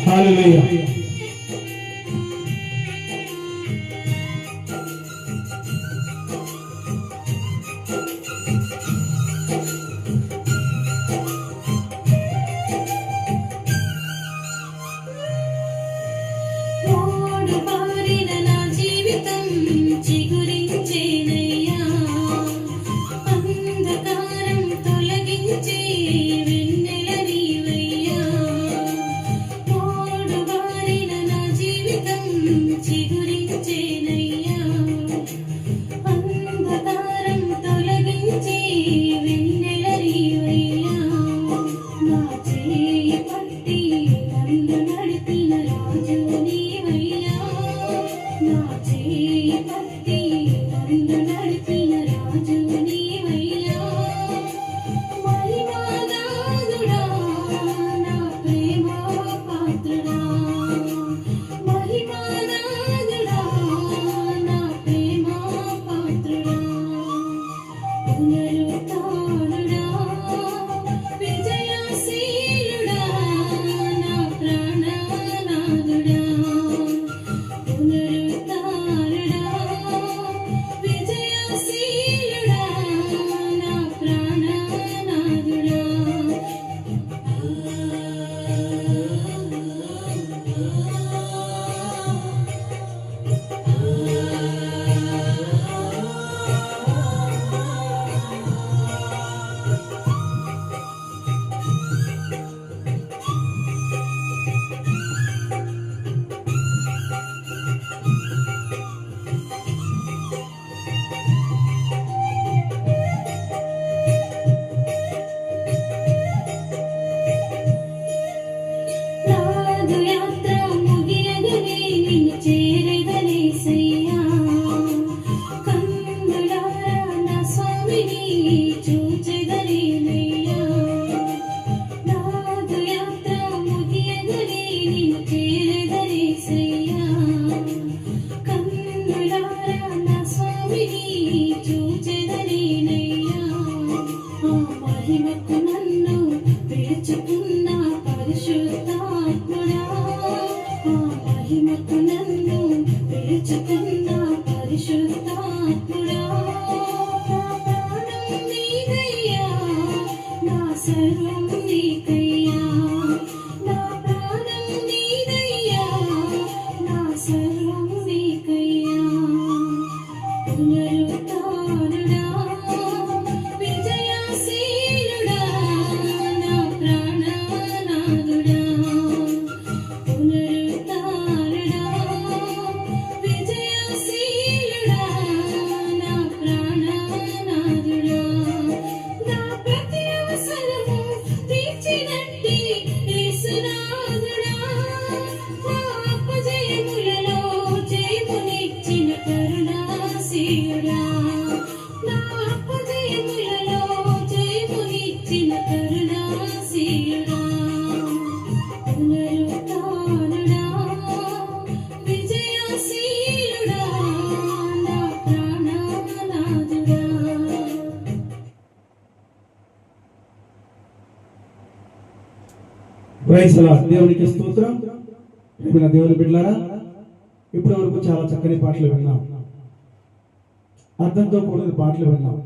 Hallelujah. Body పిలుచుకున్న పరిశుద్ధాత్ముడా, మహిమకు నన్ను పిలుచుకున్న పరిశుద్ధాత్ముడా, నా ప్రాణం నీదయ్యా, నా సర్వం నీకయ్యా, నా ప్రాణం నీదయ్యా, నా సర్వం నీకయ్యా. పునరుత్థానుడా, విజయశీలుడా, నా ప్రాణనాథుడా, పునరుత్థానుడా, విజయశీలుడా, నా ప్రాణనాథుడా, నా ప్రతి అవసరము తీర్చినట్టి యేసునాథుడా, నా అపజయములలో జయమునిచ్చిన కరుణాశీలుడా, నా అపజయములలో జయమునిచ్చిన కరుణాశీలుడా, పునరుత్థానుడా, విజయశీలుడా, నా ప్రాణనాథుడా. Praise the Lord. దేవునికి స్తోత్రం. ప్రియమైన దేవుని బిడ్డలారా, ఇప్పటి వరకు చాలా చక్కని పాటలు విన్నాం, అర్థంతో కూడిన పాటలు విన్నాం.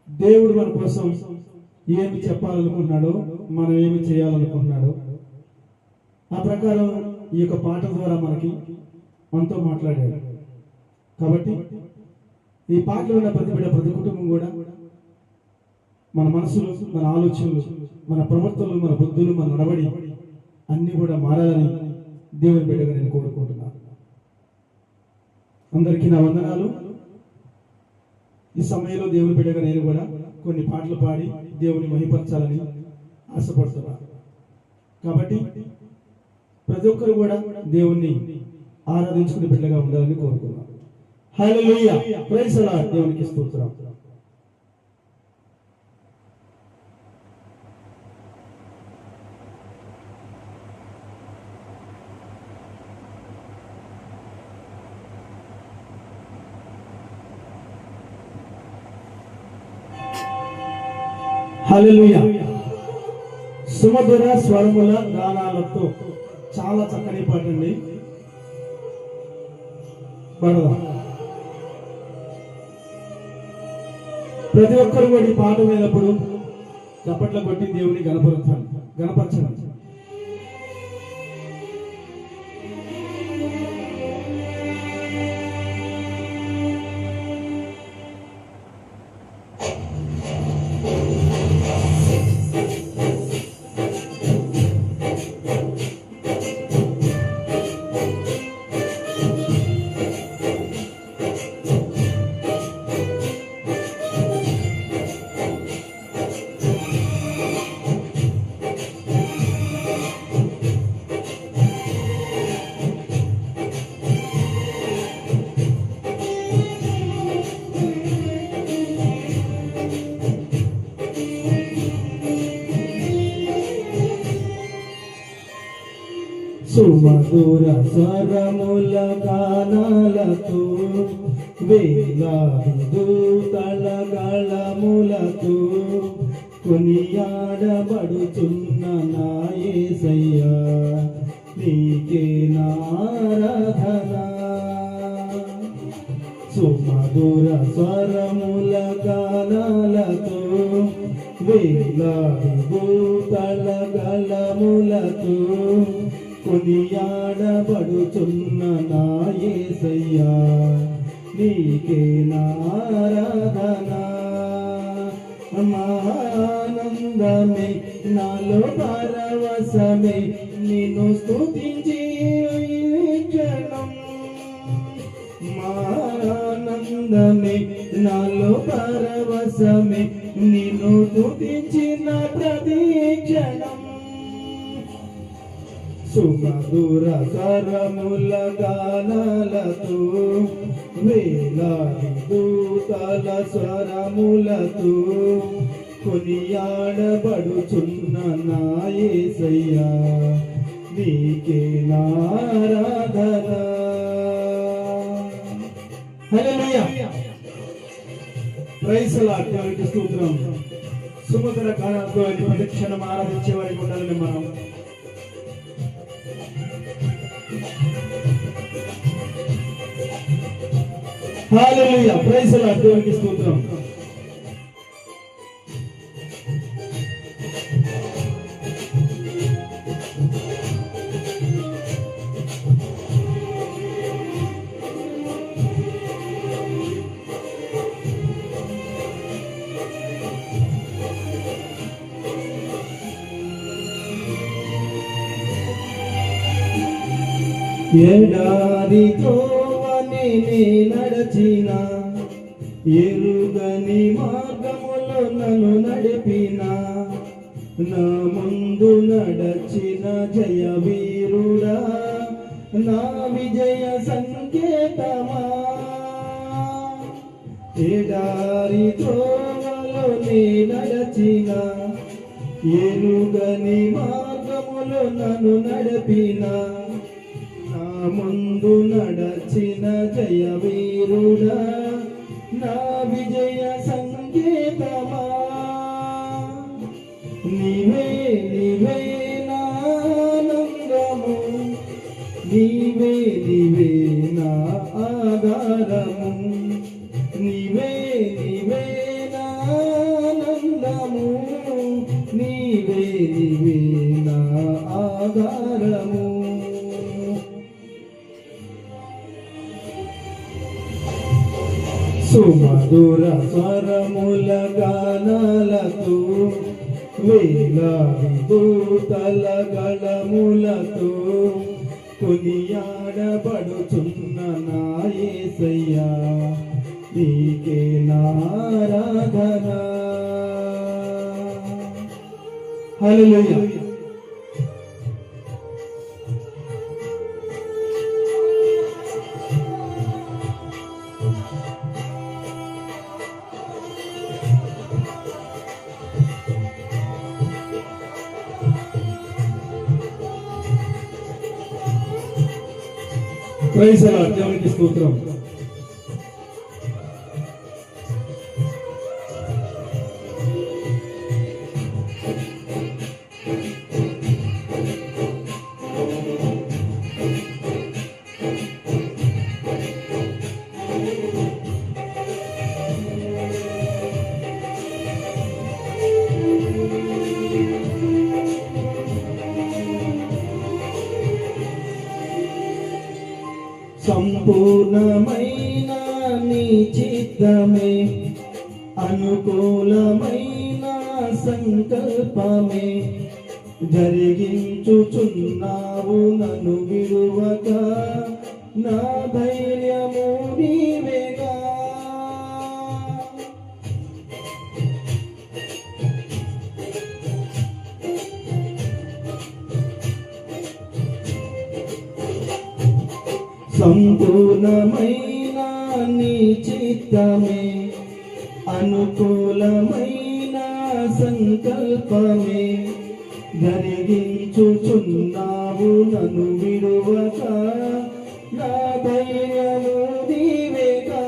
దేవుడు మన కోసం ఏమి చెప్పాలనుకున్నాడో, మనం ఏమి చేయాలనుకున్నాడో ఆ ప్రకారం ఈ యొక్క పాట ద్వారా మనతో మాట్లాడాడు. కాబట్టి ఈ పాటలు ఉన్న ప్రతి బిడ్డ, ప్రతి కుటుంబం కూడా మన మనసులు, మన ఆలోచనలు, మన ప్రవర్తనలు, మన బుద్ధులు, మన నడవడి అన్ని కూడా మారాలని దేవుని బిడ్డగా నేను కోరుకుంటున్నాను. అందరికీ నా వందనాలు. ఈ సమయంలో దేవుని బిడ్డగా నేను కూడా కొన్ని పాటలు పాడి దేవుని మహిమపరచాలని ఆశపడుతున్నాను. కాబట్టి ప్రతి ఒక్కరు కూడా దేవుణ్ణి ఆరాధించుకునే బిడ్డగా ఉండాలని కోరుకున్నాను. హల్లెలూయా, ప్రైజ్ ది లార్డ్. దేవునికి స్తోత్రం. హల్లెలూయా. సుమధుర స్వరముల గానాలతో చాలా చక్కని పాట అండి. పాడదాం. ప్రతి ఒక్కరు కూడా ఈ పాట విన్నప్పుడు చప్పట్ల కొట్టి దేవుని గణపరచాలి. సుమధుర స్వరముల గానాలతో, వేలాది దూతల గళములతో కొనియాడబడుచున్న నా యేసయ్యా, నీకే నా ఆరాధన. సుమధుర స్వరముల గానాలతో, వేలాది దూతల గళములతో కొనియాడబడుచున్న నా యేసయ్యా, నీకే నా ఆరాధన. ఆనందమే నాలో పరవశమే, నిన్ను స్తుతించి క్షణం. ఆనందమే నాలో పరవశమే, నిన్ను స్తుతించిన ప్రతి క్షణం. సుమధుర స్వరముల గానాలతో, వేలాది దూతల స్వరములతో కొనియాడబడుచున్న నా యేసయ్యా, నీకే నా ఆరాధన. హల్లెలూయా, ప్రైజ్ ది లార్డ్. దేవునికి స్తోత్రం. సుమధుర గానంతో ప్రతి క్షణం ఆరాధించే వారికి ఉండాలని మనం హల్లెలూయా ప్రైజ్ ది లార్డ్ దేవునికి స్తోత్రం. ఎడారితో నే నడచిన ఎరుగని మార్గములో నన్ను నడిపిన నా ముందు నడచిన జయ వీరుడా నా విజయ సంకేతమా ఎడారితో నే నడచిన ఎరుగని మార్గములో నన్ను నడిపిన నా ముందు నడచిన జయ వీరుడా నా విజయ సంకేతమా నీవే నీవే నా ఆనందము నీవే నీవే నా ఆధారము నీవే నీవే నా ఆనందము నీవే నీవే నా ఆధారము సుమధుర స్వరముల గానాలతో వేలాది దూతల గళములతో కొనియాడబడుచున్న నా యేసయ్యా నీకే నారాధన. హల్లెలూయా. ప్రైజ్ ది లార్డ్ దేవునికి స్తోత్రం. సంపూర్ణమైన నీ చిత్తమే అనుకూలమైన సంకల్పమే జరిగించుచున్నావు నన్ను విడువక నా ధైర్యము నీవేగా సంపూర్ణమైన నీ చిత్తమే అనుకూలమైన సంకల్పమే జరిగించుచున్నావు నన్ను విడువక నా ధైర్యము నీవేగా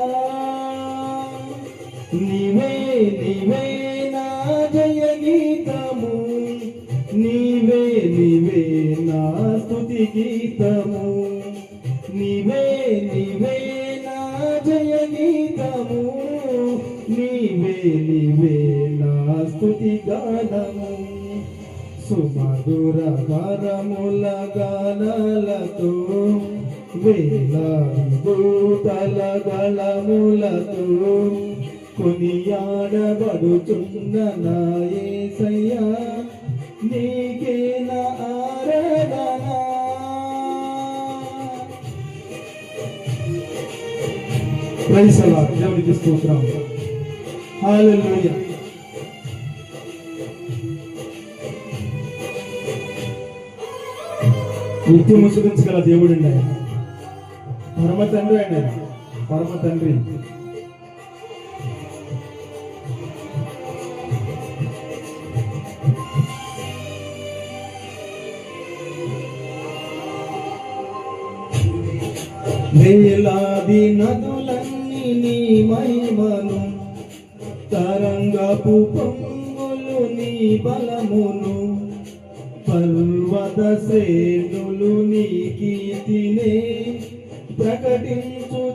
నీవే నీవే నా జయ గీతము నీవే నీవే నా స్తుతి గీతము నీవే నీవే నా జయ గీతము నీవే నీవే నా స్తుతి గానము సుమధుర గానముల గానాలతో వేలాది దూతల గళములతో కొనియాడబడుచున్న నా యేసయ్యా నీకే నా ఆరాధన. ప్రైజ్ ది లార్డ్ దేవునికి స్తోత్రం. హల్లెలూయా. నిత్యము సుఖించగల దేవుడు అండి ఆయన. పరమ తండ్రి ఆయన, పరమ తండ్రి. వేలాది నదులన్నీ నీ మహిమను తరంగపు పొంగులు బలమును పర్వత శ్రేణులు నీ కీర్తినే ప్రకటించుచున్నవిగా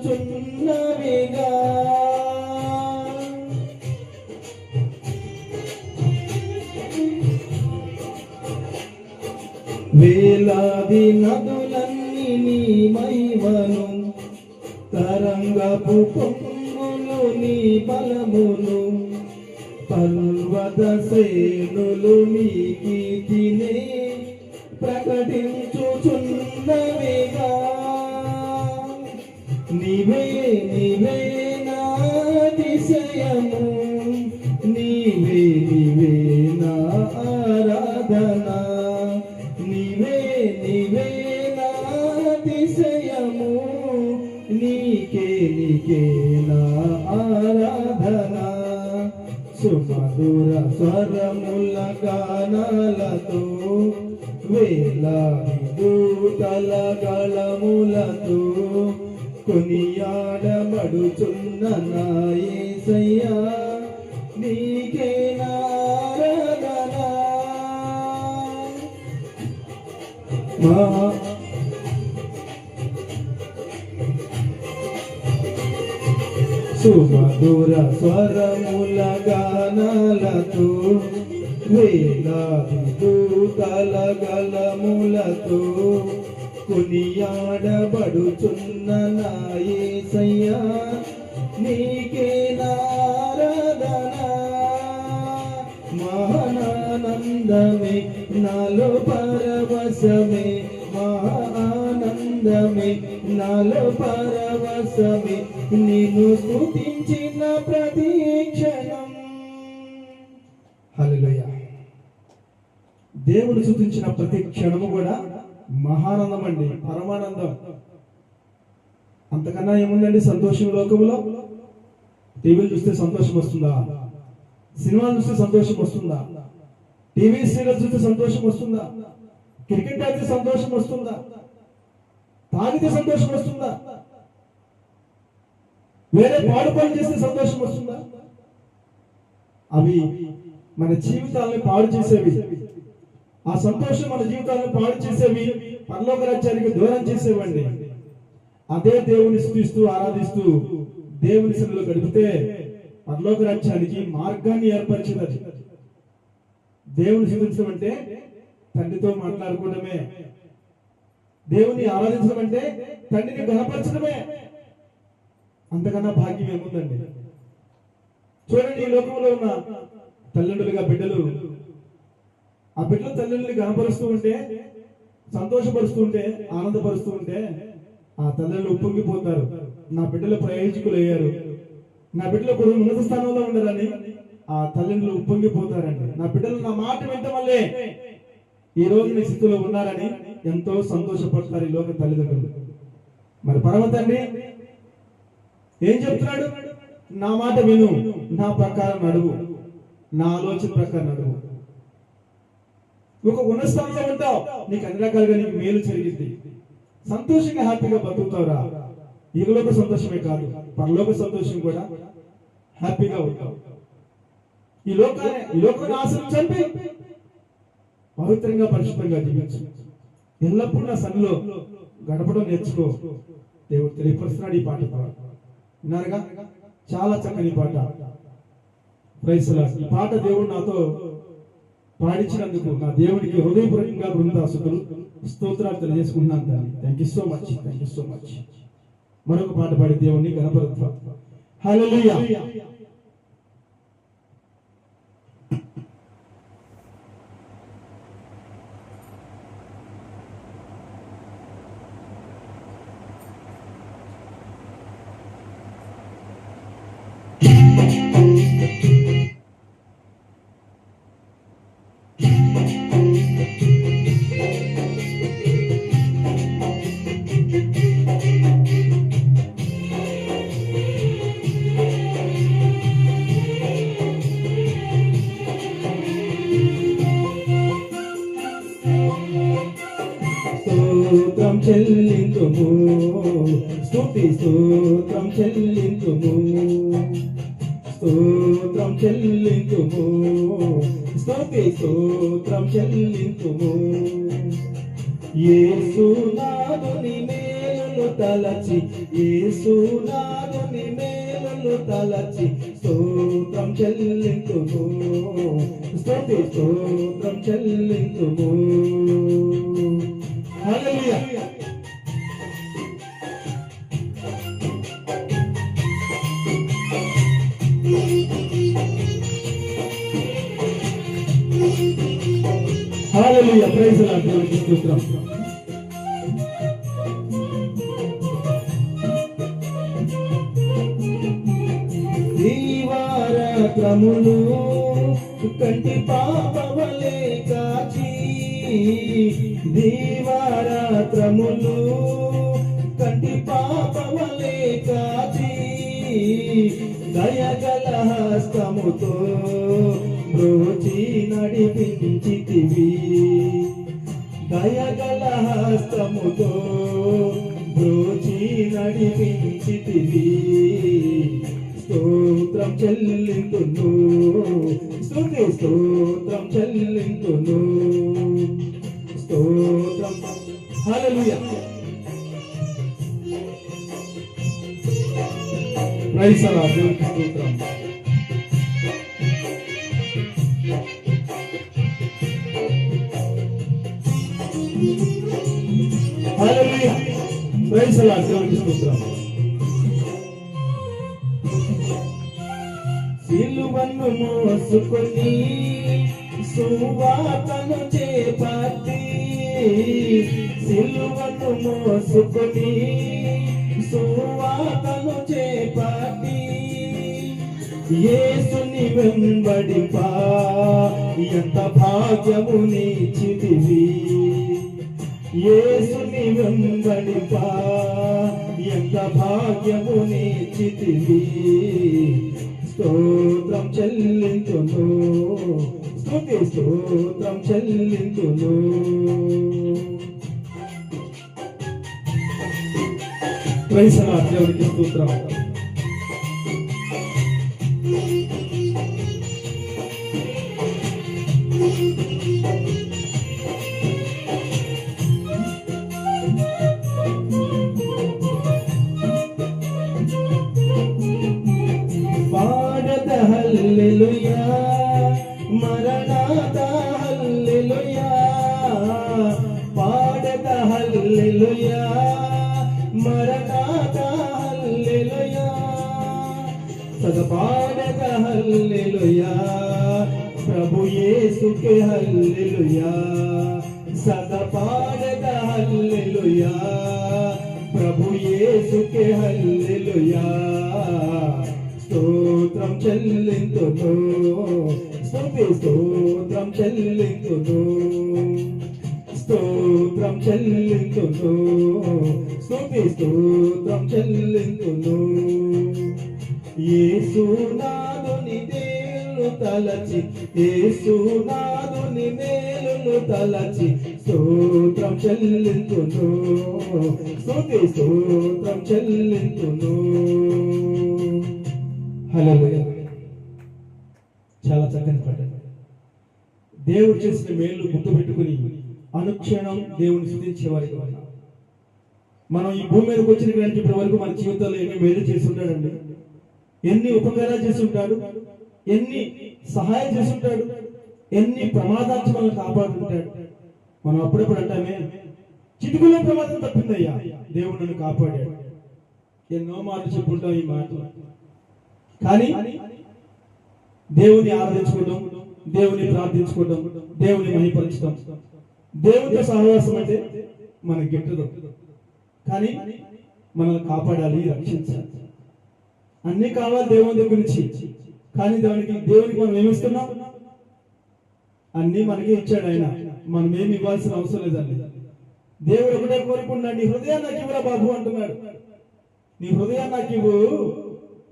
వేలాది నదులన్నీ నీ మహిమను తరంగపు పొంగులు నీ బలమును పర్వత శ్రేణులు నీ కీర్తినే ప్రకటించుచున్నవిగా నీవే నీవే నా అతిశయము నీవే నీవే నా ఆరాధన నీవే నీవే నా అతిశయము నీకే నీకే నా ఆరాధన సుమధుర స్వరముల గానాలతో వేలాది దూతల గళములతో కొనియాడబడుచున్న నా యేసయ్యా నీకే నా ఆరాధన సుమధుర స్వరముల గానాలతో వేలాది దూతల గళములతో కొనియాడబడుచున్న నా యేసయ్యా నీకే నా ఆరాధన మహానందమే నాలో పరవశమే మహానందమే నాలో పరవశమే నిన్ను స్తుతించిన ప్రతి క్షణం. హల్లెలూయా. దేవుడు స్తుతించిన ప్రతి క్షణము కూడా మహానందం అండి, పరమానందం. అంతకన్నా ఏముందండి సంతోషం లోకములో? టీవీలు చూస్తే సంతోషం వస్తుందా? సినిమాలు చూస్తే సంతోషం వస్తుందా? టీవీ సీరియల్ చూస్తే సంతోషం వస్తుందా? క్రికెట్ ఆడితే సంతోషం వస్తుందా? తాగితే సంతోషం వస్తుందా? వేరే పాడు పనులు చేస్తే సంతోషం వస్తుందా? అవి మన జీవితాలను పాడు చేసేవి. ఆ సంతోషం మన జీవితాలను పాడు చేసేవి, పరలోక రాజ్యానికి దూరం చేసేవండి. అదే దేవుని స్తుతిస్తూ ఆరాధిస్తూ దేవుని సన్నిధిలో గడిపితే పరలోక రాజ్యానికి మార్గాన్ని ఏర్పరిచేది. దేవుని స్తుతించడం అంటే తండ్రితో మాట్లాడుకోవడమే. దేవుని ఆరాధించడం అంటే తండ్రిని గణపరచడమే. అంతకన్నా భాగ్యం ఏముందండి? చూడండి, ఈ లోకంలో ఉన్న తల్లిదండ్రులుగా బిడ్డలు ఆ బిడ్డలు తల్లిదండ్రులు గణపరుస్తూ ఉంటే, సంతోషపరుస్తూ ఉంటే, ఆనందపరుస్తూ ఉంటే ఆ తల్లిదండ్రులు ఉప్పొంగిపోతారు. నా బిడ్డలు ప్రయోజకులు అయ్యారు, నా బిడ్డలు కూడా ఉన్నత స్థానంలో ఉండాలని ఆ తల్లిదండ్రులు ఉప్పొంగిపోతారండి. నా బిడ్డలు నా మాట వింటమల్లే ఈ రోజు నీ స్థితిలో ఉన్నారని ఎంతో సంతోషపడతారు ఈ లోక తల్లిదండ్రులు. మరి పరమ తండ్రి ఏం చెప్తున్నాడు? నా మాట విను, నా ప్రకారం నడువు, నా ఆలోచన ప్రకారం నడువు. ఒక ఉన్నత స్థానంలో ఉంటావు, నీకు అన్ని రకాలుగా నీకు మేలు జరిగింది, సంతోషంగా హ్యాపీగా బతుకుతావురా. ఈలోక సంతోషమే కాదు, పరలోక సంతోషం కూడా హ్యాపీగా ఉంటావు. ఈ లోకాన్ని ఆశలు చంపి పవిత్రంగా పరిశుభ్రంగా జీవించు. ఎల్లప్పుడూ నా సన్నిలో గడపడం నేర్చుకో. దేవుడు తెలియపరుస్తున్నాడు ఈ పాట ద్వారా. విన్నారుగా, చాలా చక్కని పాట. Praise the Lord. ఈ పాట దేవుడు నాతో పాడించినందుకు నా దేవుడికి హృదయపూర్వకంగా బృందాసుకులు స్తోత్రాలు తెలియజేసుకుంటున్నాను. Thank you so much, thank you so much. మరొక పాట పాడి దేవుణ్ణి గణపరుద్దాం. హల్లెలూయా. స్తోత్రం చెల్లింతుము, స్తుతి స్తోత్రం చెల్లింతుము, స్తోత్రం చెల్లింతుము, స్తోత్రం చెల్లింతుము. యేసునాథుని మేలును తలచి, యేసునాథుని మేలును తలచి స్తోత్రం చెల్లింతుము. స్తోత్రం చెల్లింతుము. హల్లెలూయా. హల్లెలూయా. Praise the Lord. దేవునికి స్తోత్రం. దీవారాత్రములు కంటి పాపవలే కాచి, దీవారాత్రములు కంటి పాపవలే కాచి, దయగల హస్తముతో బ్రోచి నడిపించితివి, దయగల హస్తముతో బ్రోచి నడిపించితివి. స్తోత్రం చెల్లింతును, స్తోత్రం చెల్లింతును. స్తోత్రం. హల్లెలూయా. Praise the Lord. దేవునికి స్తోత్రం. హల్లెలూయా. Praise the Lord. దేవునికి స్తోత్రం. సిలువను మోసుకొని సువార్తను చేపట్టి, సిలువను మోసుకొని సువార్తను చేపట్టి, యేసుని వెంబడిపా ఎంత భాగ్యము నీచితివి, యేసుని వెంబడిపా ఎంత భాగ్యము నీచితివి. స్తోత్రం చెల్లింతును, స్తోత్రం చెల్లింతును. Praise the Lord. దేవునికి స్తోత్రం. హల్లెలూయా, మరణాత హల్లెలూయా, పాడత హల్లెలూయా, మరణాత హల్లెలూయా, సదపాడత హల్లెలూయా, ప్రభు యేసుకే హల్లెలూయా, సదపాడత హల్లెలూయా, ప్రభు యేసుకే హల్లెలూయా. స్తోత్రం చెల్లింతును, స్తోత్రం చెల్లింతును, స్తోత్రం చెల్లింతును, స్తోత్రం చెల్లింతును. యేసునాథుని మేలును తలచి, యేసునాథుని మేలును తలచి స్తోత్రం చెల్లింతును, స్తోత్రం చెల్లింతును. హల్లెలూయా. చాలా చక్కని పాట. దేవుడు చేసిన మేలు గుర్తుపెట్టుకుని అనుక్షణం దేవుని స్తుతించే వారికి మనం ఈ భూమి మీదకి వచ్చిన కానీ ఇప్పటి వరకు మన జీవితంలో ఎన్ని మేలు చేసి ఉంటాడండి, ఎన్ని ఉపకారాలు చేసి ఉంటాడు, ఎన్ని సహాయం చేసి ఉంటాడు, ఎన్ని ప్రమాదాలు మనల్ని కాపాడుకుంటాడు. మనం అప్పుడప్పుడు అంటామే, చిటుకులో ప్రమాదం తప్పిందయ్యా, దేవుడు నన్ను కాపాడాడు. ఎన్నో మాటలు చెప్పుకుంటాం ఈ మాటలు. కానీ దేవుని ఆరాధించుకోవడం, దేవుని ప్రార్థించుకోవడం, దేవుని మహిమపరచడం, దేవునితో సహవాసం అంటే మనకి గిట్టదు. కానీ మనల్ని కాపాడాలి, రక్షించాలి, అన్ని కావాలి దేవుని దగ్గర నుంచి. కానీ దేవునికి మనం ఏమిస్తున్నాం? అన్ని మనకే ఇచ్చాడు ఆయన, మనం ఏమి ఇవ్వాల్సిన అవసరం లేదండి. దేవుడు ఒకటే కోరుకున్నాడు, నీ హృదయాన్ని నాకు ఇవ్వరా బాబు అంటున్నాడు. నీ హృదయాన్ని నాకు ఇవ్వు,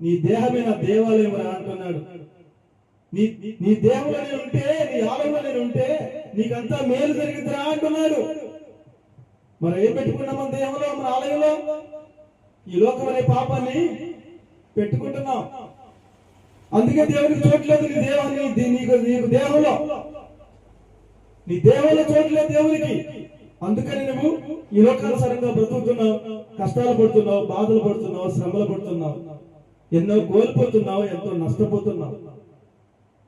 నీ దేహమే నా దేవాలయం రా అంటున్నాడు. నీ దేవుడు నేను ఉంటే, నీ ఆలయంలో నేను ఉంటే నీకంతా మేలు జరిగిందిరా అంటున్నాడు. మనం ఏం పెట్టుకున్నాం మన దేహంలో, మన ఆలయంలో? ఈ లోకం అనే పాపాన్ని పెట్టుకుంటున్నాం. అందుకే దేవునికి చోట్లేదు నీ దేహాన్ని నీకు దేహంలో నీ దేహంలో చోట్లేదు దేవునికి. అందుకని నువ్వు ఈ లోకానుసారంగా బ్రతుకుతున్నావు, కష్టాలు పడుతున్నావు, బాధలు పడుతున్నావు, శ్రమలు పడుతున్నావు, ఎన్నో కోల్పోతున్నావు, ఎంతో నష్టపోతున్నావు.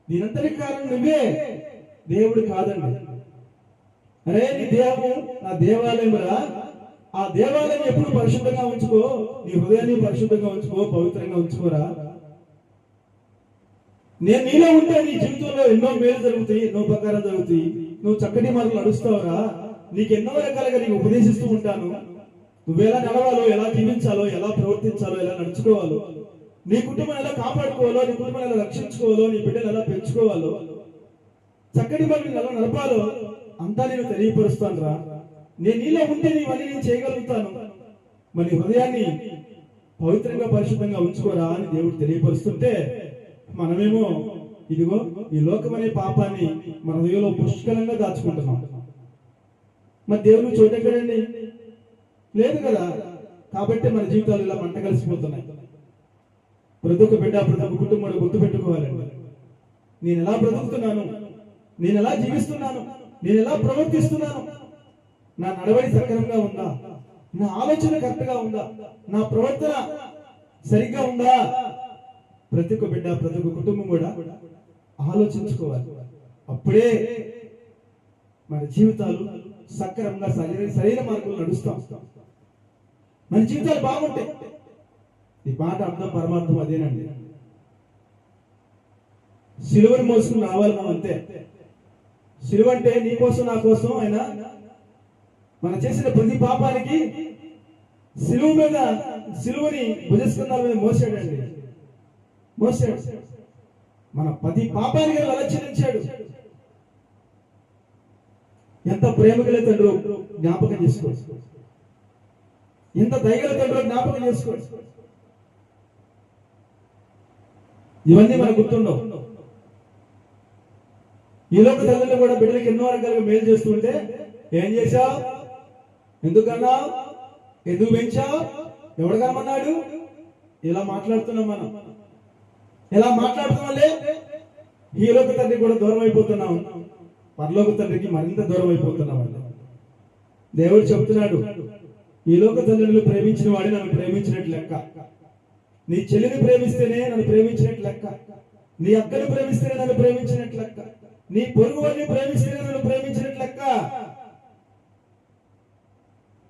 దీనంతటికి కారణం నువ్వే, దేవుడు కాదండి. అరే నీ దేహము నా దేవాలయం రా, ఆ దేవాలయం ఎప్పుడు పరిశుద్ధంగా ఉంచుకో, నీ హృదయాన్ని పరిశుద్ధంగా ఉంచుకో, పవిత్రంగా ఉంచుకోరా. నేను నీలో ఉంటే నీ జీవితంలో ఎన్నో మేలు జరుగుతాయి, ఎన్నో ఉపకారాలు జరుగుతాయి, నువ్వు చక్కటి మార్గంలో నడుస్తావురా. నీకు ఎన్నో రకాలుగా నీకు ఉపదేశిస్తూ ఉంటాను. నువ్వెలా నడవాలో, ఎలా జీవించాలో, ఎలా ప్రవర్తించాలో, ఎలా నడుచుకోవాలో, నీ కుటుంబం ఎలా కాపాడుకోవాలో, నీ కుటుంబం ఎలా రక్షించుకోవాలో, నీ బిడ్డలు ఎలా పెంచుకోవాలో, చక్కటి మార్గం ఎలా నడపాలో అంతా నేను తెలియపరుస్తాను రా. నేను నీలో ఉంటే నీవన్నీ నేను చేయగలుగుతాను. మరి హృదయాన్ని పవిత్రంగా పరిశుద్ధంగా ఉంచుకోరా అని దేవుడు తెలియపరుస్తుంటే, మనమేమో ఇదిగో ఈ లోకమనే పాపాన్ని మన హృదయంలో పుష్కలంగా దాచుకుంటున్నాం. మరి దేవుడు చోటు ఎక్కడండి? లేదు కదా. కాబట్టి మన జీవితాలు ఇలా మంట కలిసిపోతున్నాయి. ప్రతి ఒక్క బిడ్డ, ప్రతి ఒక్క కుటుంబాన్ని గుర్తు పెట్టుకోవాలండి. నేను ఎలా బ్రతుకుతున్నాను, నేను ఎలా జీవిస్తున్నాను, నేను ఎలా ప్రవర్తిస్తున్నాను, నా నడవడి సక్రమంగా ఉందా, నా ఆలోచన కరెక్ట్ గా ఉందా, నా ప్రవర్తన సరిగ్గా ఉందా? ప్రతి ఒక్క బిడ్డ, ప్రతి ఒక్క కుటుంబం కూడా ఆలోచించుకోవాలి. అప్పుడే మన జీవితాలు సక్రమంగా సరైన మార్గంలో నడుస్తాం. మన జీవితాలు బాగుంటాయి. ఈ పాట అర్థం పరమార్థం అదేనండి. సిలువను మోసుకుని రావాలి మనం, అంతే. సిలువ అంటే నీ కోసం నా కోసం ఆయన మనం చేసిన ప్రతి పాపానికి సిలువని భుజస్కంధాల మీద మోసాడండి. మోసాడు. మన ప్రతి పాపానికి అలక్షించాడు. ఎంత ప్రేమగల తండ్రో జ్ఞాపకం చేసుకో, ఎంత దయగల తండ్రో జ్ఞాపకం చేసుకో. ఇవన్నీ మనకు గుర్తుండవు. ఈ లోక తల్లిలో కూడా బిడ్డలకు ఎన్నో రకాలుగా మేలు చేస్తుంటే ఏం చేశావు, ఎందుకన్నా, ఎందుకు పెంచావు, ఎవడు కనమన్నాడు, ఇలా మాట్లాడుతున్నాం మనం. ఇలా మాట్లాడుతున్నాంలే ఈ లోక తండ్రి కూడా దూరం అయిపోతున్నాం, పరలోక తండ్రికి మరింత దూరం అయిపోతున్నాం. దేవుడు చెప్తున్నాడు, ఈ లోక తండ్రిని ప్రేమించిన వాడే నన్ను ప్రేమించినట్లు లెక్క. నీ చెల్లిని ప్రేమిస్తేనే నన్ను ప్రేమించినట్లు లెక్క. నీ అక్కని ప్రేమిస్తేనే నన్ను ప్రేమించినట్లు లెక్క. నీ పొరుగు వారిని ప్రేమిస్తేనే నన్ను ప్రేమించినట్లు లెక్క.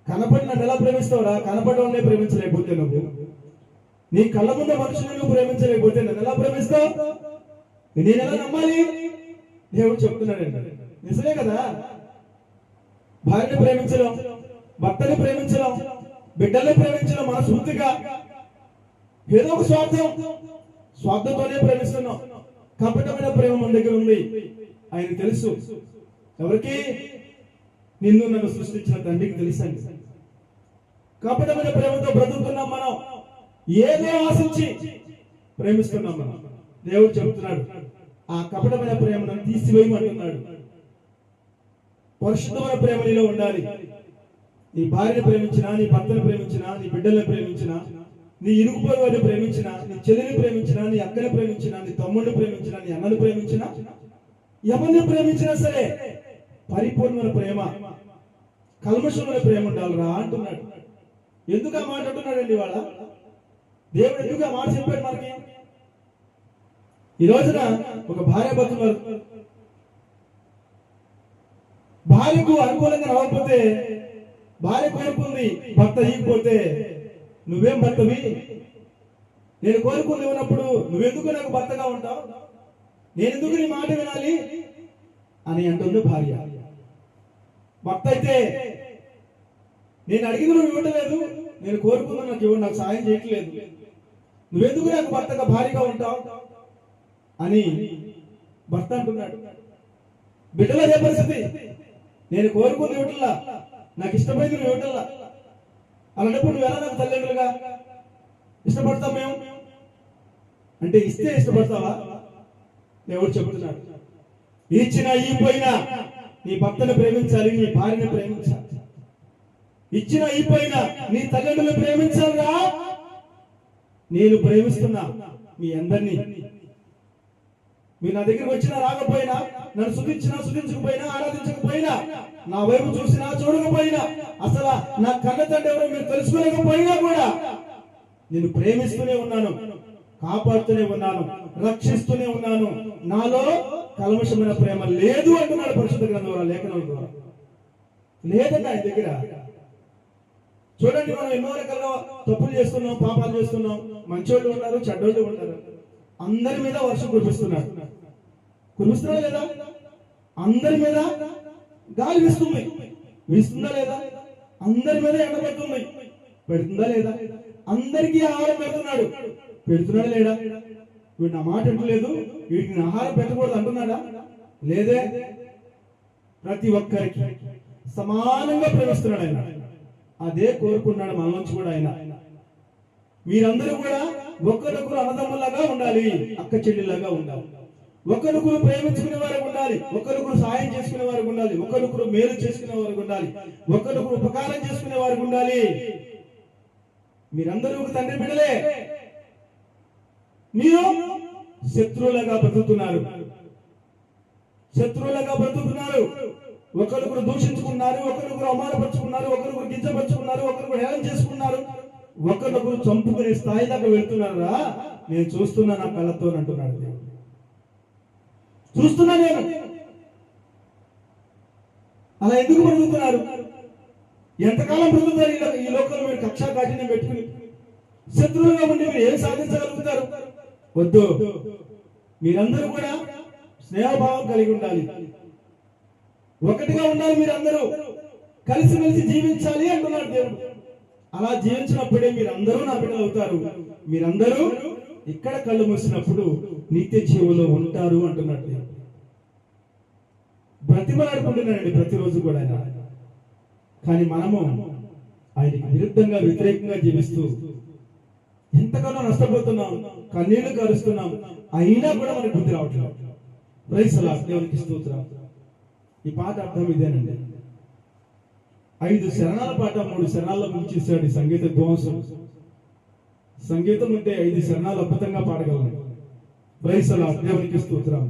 కనపడి నన్ను ఎలా ప్రేమిస్తావురా? కనపడవాడినే ప్రేమించలేకపోతే నువ్వు, నీ కళ్ళ ముందు మనుషులను నువ్వు ప్రేమించలేకపోతే నన్ను ఎలా ప్రేమిస్తావు? నేను ఎలా నమ్మాలి? దేవుడు చెప్తున్నాడండి. నిజమే కదా. భార్యని ప్రేమించడం, భర్తని ప్రేమించడం, బిడ్డల్ని ప్రేమించడం మనస్ఫూర్తిగా ఏదో ఒక స్వార్థంతోనే ప్రేమిస్తున్నాం. కపటమైన ప్రేమ మన దగ్గర ఉంది. ఆయన తెలుసు. ఎవరికి? నిన్ను నన్ను సృష్టించిన తండ్రికి తెలుసండి. కపటమైన ప్రేమతో బ్రతుకుతున్నాం మనం. ఏదో ఆశించి ప్రేమిస్తున్నాం మనం. దేవుడు చెబుతున్నాడు, ఆ కపటమైన ప్రేమను తీసివేయమంటున్నాడు. పరిశుద్ధమైన ప్రేమ నీలో ఉండాలి. నీ భార్యను ప్రేమించినా, నీ భర్తను ప్రేమించినా, నీ బిడ్డలను ప్రేమించినా, నీ ఇరుగు పొరుగుని ప్రేమించినా, నీ చెల్లిని ప్రేమించినా, నీ అక్కని ప్రేమించినా, నీ తమ్ముడిని ప్రేమించినా, నీ అన్నను ప్రేమించినా, ఎవరిని ప్రేమించినా సరే పరిపూర్ణమైన ప్రేమ, కల్మషమైన ప్రేమ ఉండాలిరా అంటున్నాడు. ఎందుకు ఆ మాట అంటున్నాడండి వాళ్ళ దేవుడు? ఎందుకు ఆ మాట చెప్పాడు మనకి? ఈ రోజున ఒక భార్య భర్తలు, భార్యకు అనుకూలంగా రాకపోతే, భార్య కోరుకుంది భర్త ఇవ్వకపోతే నువ్వేం భర్తవి? నేను కోరుకుంది ఉన్నప్పుడు నువ్వెందుకు నాకు భర్తగా ఉంటావు? నేనెందుకు నీ మాట వినాలి అని అంటుంది భార్య. భర్త అయితే నేను అడిగింది నువ్వు ఇవ్వట్లేదు, నేను కోరుకుందా నాకు సాయం చేయట్లేదు, నువ్వెందుకు నాకు భర్తగా భార్యగా ఉంటావు అని భర్త అంటున్నాడు. బిడ్డలు అదే పరిస్థితి. నేను కోరుకుంది ఇవ్వట్లా, నాకు ఇష్టమైంది నువ్వు ఇవ్వట్లా. అలాంటప్పుడు నువ్వు ఎలా నాకు తల్లిదండ్రులుగా ఇష్టపడతాం మేము అంటే? ఇస్తే ఇష్టపడతావా? దేవుడు చెబుతున్నాడు, ఇచ్చినా ఇవ్వపోయినా నీ భర్తను ప్రేమించాలి, నీ భార్యను ప్రేమించాలి. ఇచ్చినా ఇవ్వపోయినా నీ తల్లిదండ్రులను ప్రేమించాలిగా. నేను ప్రేమిస్తున్నా మీ అందరినీ, మీరు నా దగ్గరికి వచ్చినా రాకపోయినా, నన్ను స్తుతించినా స్తుతించకపోయినా, ఆరాధించకపోయినా, నా వైపు చూసినా చూడకపోయినా, అసలు నా కన్న తండ్రి ఎవరో మీరు తెలుసుకోలేకపోయినా కూడా నేను ప్రేమిస్తూనే ఉన్నాను, కాపాడుతూనే ఉన్నాను, రక్షిస్తూనే ఉన్నాను. నాలో కల్మషమైన ప్రేమ లేదు అంటున్నాడు పరిశుద్ధ గ్రంథం ద్వారా, లేఖనాల ద్వారా. లేదండి ఆయన దగ్గర. చూడండి, మనం ఎన్నో రకాలుగా తప్పులు చేస్తున్నాం, పాపాలు చేస్తున్నాం. మంచోళ్ళు ఉన్నారు, చెడ్డోళ్ళు ఉంటారు. అందరి మీద వర్షం కురిపిస్తున్నాడు. కురిపిస్తున్నా లేదా? అందరి మీద గాలి వీస్తుంది, వీస్తుందా లేదా? అందరి మీద ఎండ పెడుతుంది, పెడుతుందా లేదా? అందరికీ ఆహారం పెడుతున్నాడు, పెడుతున్నాడా లేడా? వీడు నా మాట అంటలేదు, వీటికి ఆహారం పెట్టకూడదు అంటున్నాడా? లేదే. ప్రతి ఒక్కరికి సమానంగా ప్రేమిస్తున్నాడు ఆయన. అదే కోరుకున్నాడు మన నుంచి కూడా ఆయన. మీరందరూ కూడా ఒకరికొకరు అన్నదమ్ములాగా ఉండాలి, అక్క చెల్లిలాగా ఉండాలి. ఒకరికొకరు ప్రేమించుకునే వారికి ఉండాలి, ఒకరికొకరు సాయం చేసుకునే వారికి ఉండాలి, ఒకరికొకరు మేలు చేసుకునే వారికి ఉండాలి, ఒకరికొకరు ఉపకారం చేసుకునే వారికి ఉండాలి. మీరందరూ ఒక తండ్రి బిడ్డలే. మీరు శత్రువులుగా బ్రతుకుతున్నారు, శత్రువులుగా బ్రతుకుతున్నారు. ఒకరికొకరు దూషించుకున్నారు, ఒకరికొకరు అవమానపరుచుకున్నారు, ఒకరికొకరు గింజపరుచుకున్నారు, ఒకరికొకరు హేళన చేసుకున్నారు, ఒకరికొకరు చంపుకునే స్థాయి దాకా వెళ్తున్నారా? నేను చూస్తున్నా నా కళ్ళతో అంటున్నాడు దేవుడు. చూస్తున్నా నేను. అలా ఎందుకు బ్రతుకుతున్నారు? ఎంతకాలం బ్రతుకుతారు ఈ లోకంలో? మీరు కక్షా కాఠిన్యం పెట్టుకుని శత్రువులుగా ఉండి మీరు ఏం సాధించగలుగుతారు? వద్దు. మీరందరూ కూడా స్నేహభావం కలిగి ఉండాలి, ఒకటిగా ఉండాలి. మీరందరూ కలిసిమెలిసి జీవించాలి అంటున్నాడు దేవుడు. అలా జీవించినప్పుడే మీరందరూ నా బిడ్డలు అవుతారు. మీరందరూ ఇక్కడ కళ్ళు మూసినప్పుడు నిత్య జీవంలో ఉంటారు అంటున్నాడు దేవుడు. బ్రతిమలాడుకుంటున్నాడండి ప్రతిరోజు కూడా ఆయన. కానీ మనము ఆయనకి విరుద్ధంగా, వ్యతిరేకంగా జీవిస్తూ ఎంతగానో నష్టపోతున్నాం, కన్నీళ్లు కరుస్తున్నాం. అయినా కూడా మనకు బుద్ధి రావట్లేదు. ప్రైజ్ ది లార్డ్, దేవునికి స్తోత్రం. ఈ పాట అర్థం ఇదేనండి. 5 శరణాల పాట 3 శరణాల్లో ముంచేశాడు ఈ సంగీత ధ్వంసం. సంగీతం ఉంటే 5 శరణాలు అద్భుతంగా పాడగలను. ప్రైజ్ ది లార్డ్, దేవునికి స్తోత్రం.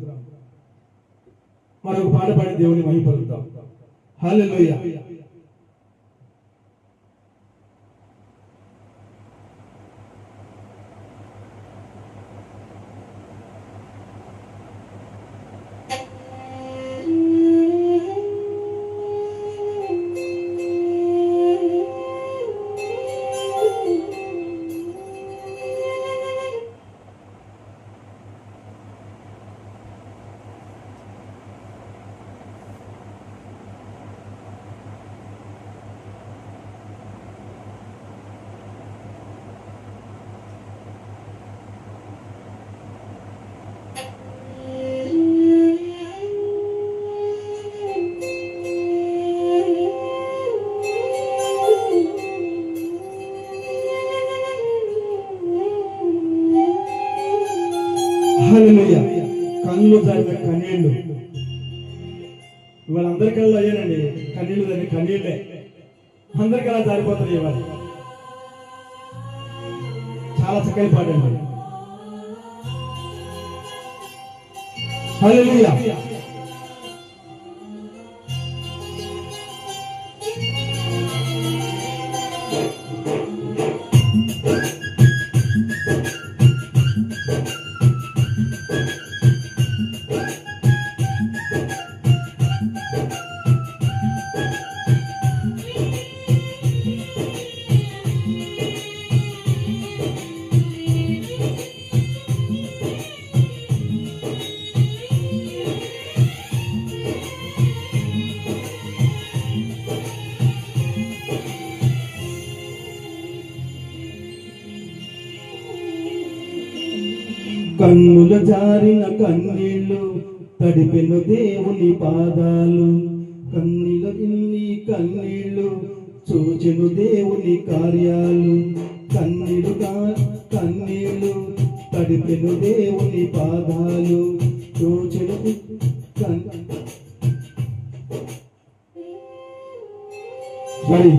మరొక పాట పాడి దేవుని మహిమపరుద్దాం. హల్లెలూయా. హల్లెలూయా. కళ్ళు జారిన కన్నీళ్లు ఇవాళ అందరికల్లా అయ్యానండి. కన్నీళ్లు దాన్ని కన్నీళ్లే అందరికి అలా జారిపోతాయి. ఇవాళ చాలా చక్కని పాట అండి. హల్లెలూయా. కన్నుల జారిన కన్నీళ్లు తడిపెను దేవుని పాదాలు. కన్నీల ఇన్ని కన్నీళ్లు చూచెను దేవుని కార్యాలు. కన్నీళ్లు తడిపెను దేవుని పాదాలు. చూచెను మరి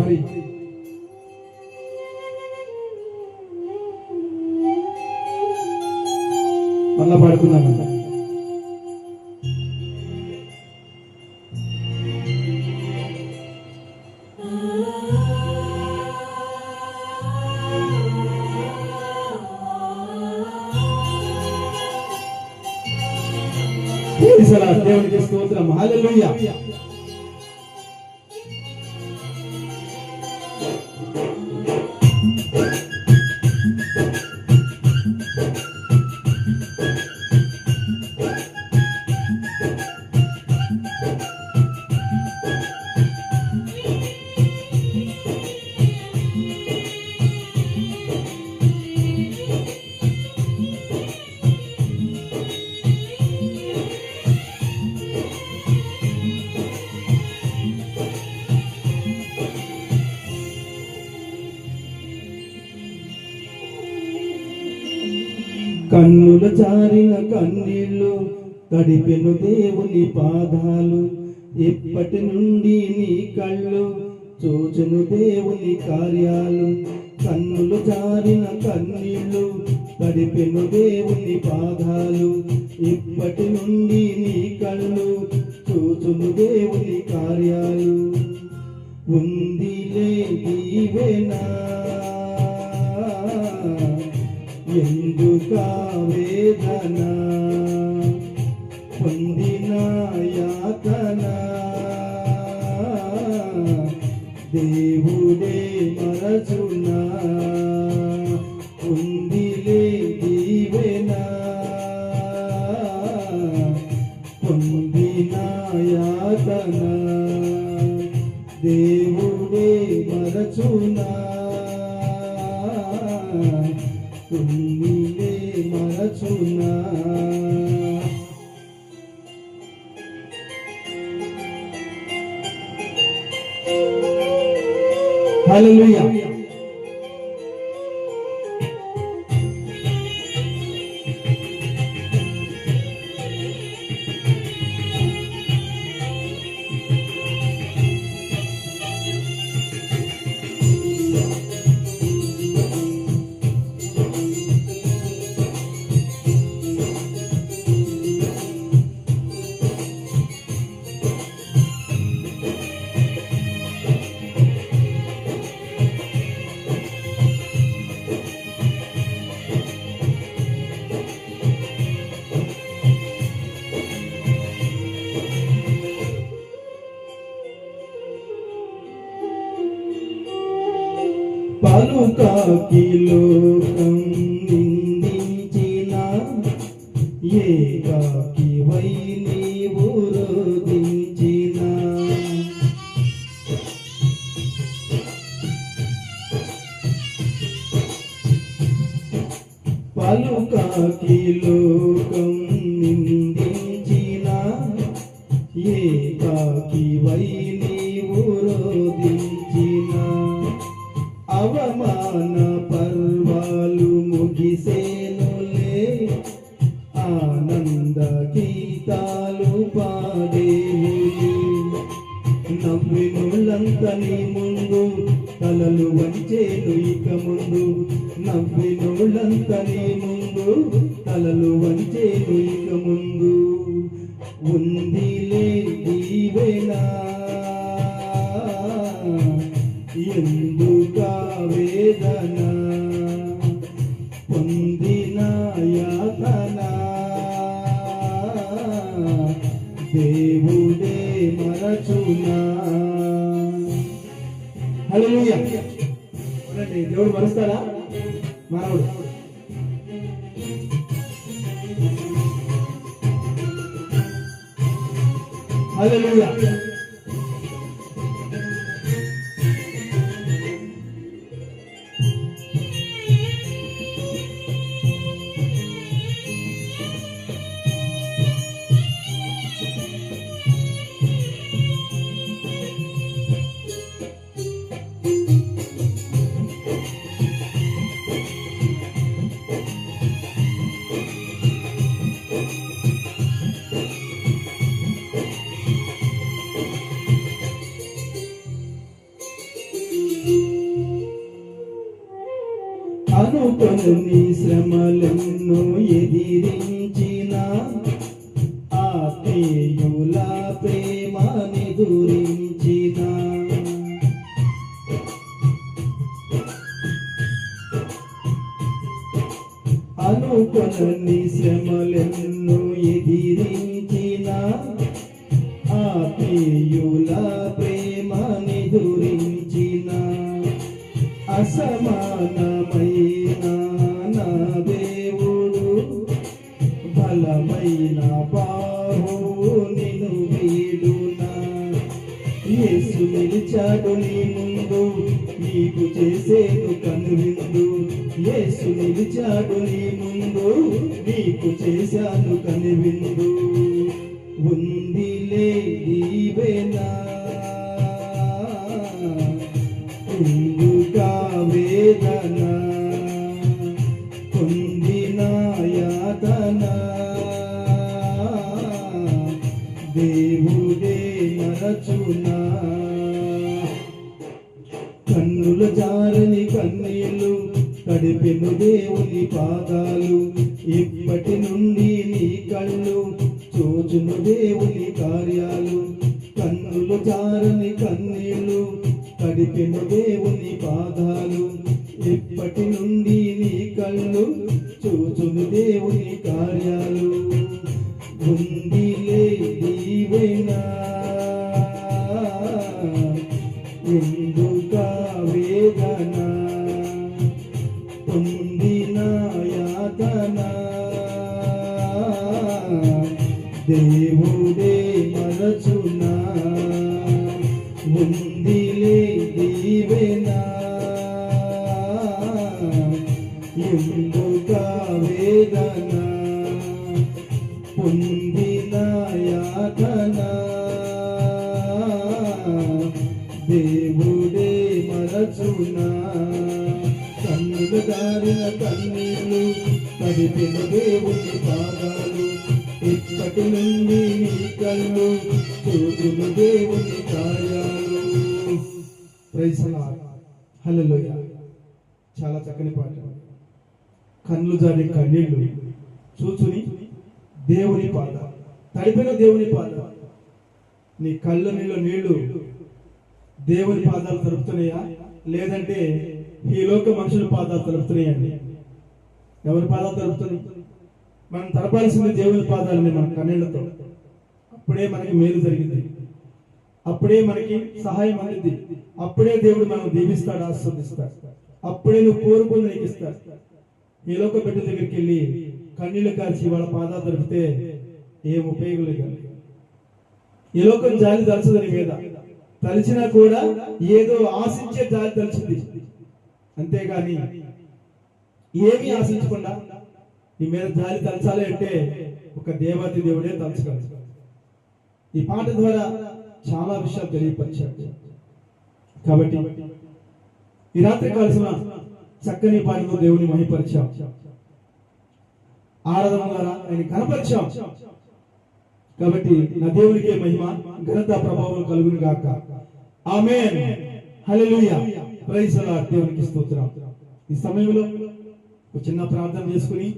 మళ్ళా పాడుకుందామంట. Praise lord. దేవునికి స్తోత్రం. హల్లెలూయా. కన్నుల జారిన కన్నీళ్ళు తడిపెను దేవుని పాదాలు, ఇప్పటి నుండి నీ కళ్ళు చూచును దేవుని కార్యాలు. కన్నులు జారిన కన్నీళ్ళు తడిపెను దేవుని పాదాలు, ఇప్పటి నుండి నీ కళ్ళు చూచును దేవుని కార్యాలు. ఉందిలే దీవెనా ఎందుకా వేదన, పొందిన యాతన దేవుడే మరచునా. ఉందిలే దీవెన పొందిన యాతన దేవుడే మరచునా. తుమ్మిలే మరచునా. హల్లెలూయా. పలుకాకి లోకం నిందించిన, ఏకాకి వై నీవు రోధించిన. పలుకాకి లోకం నిందించిన, ఏకాకి వై నీవు రోధించిన. అవమాన పర్వాలు ముగిసేనులే, ఆనంద గీతాలు పాడేవులే. నవ్వినులంత నీ ముందు తలలు వంచేను ఇక ముందు, నవ్వినులంత నీ ముందు తలలు వంచేను ఇక ముందు. ఉందిలే దీవెనా ఎందుకా వేదన, పొందిన యాతన దేవుడే మరచునా. హల్లెలూయా. దేవుడు మరుస్తారా? మానవుడు. హల్లెలూయా. అనుకొని శ్రమలను ఎదిరించిన, ఆత్మీయుల ప్రేమనెదురించిన. అనుకొని శ్రమలను ఎదిరించిన, ఎదురించిన అసమానమైన నా దేవుడు బలమైన బాహు నిన్ను వీడునా యేసు నిలిచాడు నీ ముందు నీకు చేసేను కనువిందు యేసు నిలిచాడు నీ ముందు నీకు చేశాను కనువిందు ఉందిలే దీవెనా ఎందుకా వేదన పొందిన యాతన దేవుడే మరచునా కన్నుల జారని కన్నీళ్ళు తడిపెను దేవుని పాదాలు ఇప్పటి నుండి నీ కళ్ళు చూచును దేవుని కార్యాలు కన్నులు జారని కన్నీళ్ళు తడిపెను దేవుని పాదాలు ఇప్పటి నుండి నీ కళ్ళు చూచును దేవుని కార్యాలు ఉందిలే దీవెనా ఎందుకా వేదన పొందిన యాతన దేవుడే మరచునా ఉందిలే దీవెనా ఎందుకా వేదన పొందిన యాతన దేవుడే మరచునా కన్నులు దారిన కన్నీళ్ళు తడిపిన దేవుని పాదాలు ఇప్పటి నుండి నీ కళ్ళు చూచును దేవుని కార్యాలు. Praise the Lord. హల్లెలూయా. చాలా చక్కని పాట. కన్నులు జారి కన్నీళ్ళు చూచుని దేవుని పాదాలు తడిపిన దేవుని పాదాలు నీ కళ్ళ నీళ్ళు దేవుని పాదాలు తలుపుతున్నాయా లేదంటే ఈ లోక మనుషుల పాదాలు తలుపుతున్నాయండి? ఎవరి పాదాలు తలుపుతున్నాయి? మనం తలపాల్సింది దేవుని పాదాలని మన కన్నీళ్లతో. అప్పుడే మనకి మేలు జరిగింది, అప్పుడే మనకి సహాయం అందింది, అప్పుడే దేవుడు మనం దీవిస్తాడు, ఆస్వాదిస్తాడు, అప్పుడే నువ్వు కోరుకుంది నీకు ఇస్తాడు. ఈ లోక బిడ్డ దగ్గరికి వెళ్ళి కన్నీళ్లు కాల్చి వాళ్ళ పాదాలు తలిపితే ఏం ఉపయోగం లేదు. ఈ లోకం జాలి తలచదని మీద తలిచినా కూడా ఏదో ఆశించే జాలి తలిచింది, అంతేగాని ఏమీ ఆశించకుండా నీ మీద జాలి తలచాలి అంటే ఒక దేవాతి దేవుడే తలచగలడు. ఈ పాట ద్వారా చాలా విషయాలు తెలియపరిచాడు. కాబట్టి ఈ రాత్రి కాల్సిన చక్కని పాటతో దేవుని మహిమపరిచాం, ఆరాధన ద్వారా ఆయన కనపరిచాం. కాబట్టి నా దేవునికే మహిమ ఘనత ప్రభావం కలుగును గాక. ఆమేన్. హల్లెలూయా. Praise the Lord. దేవునికి స్తోత్రం. ఈ సమయంలో ఒక చిన్న ప్రార్థన చేసుకుని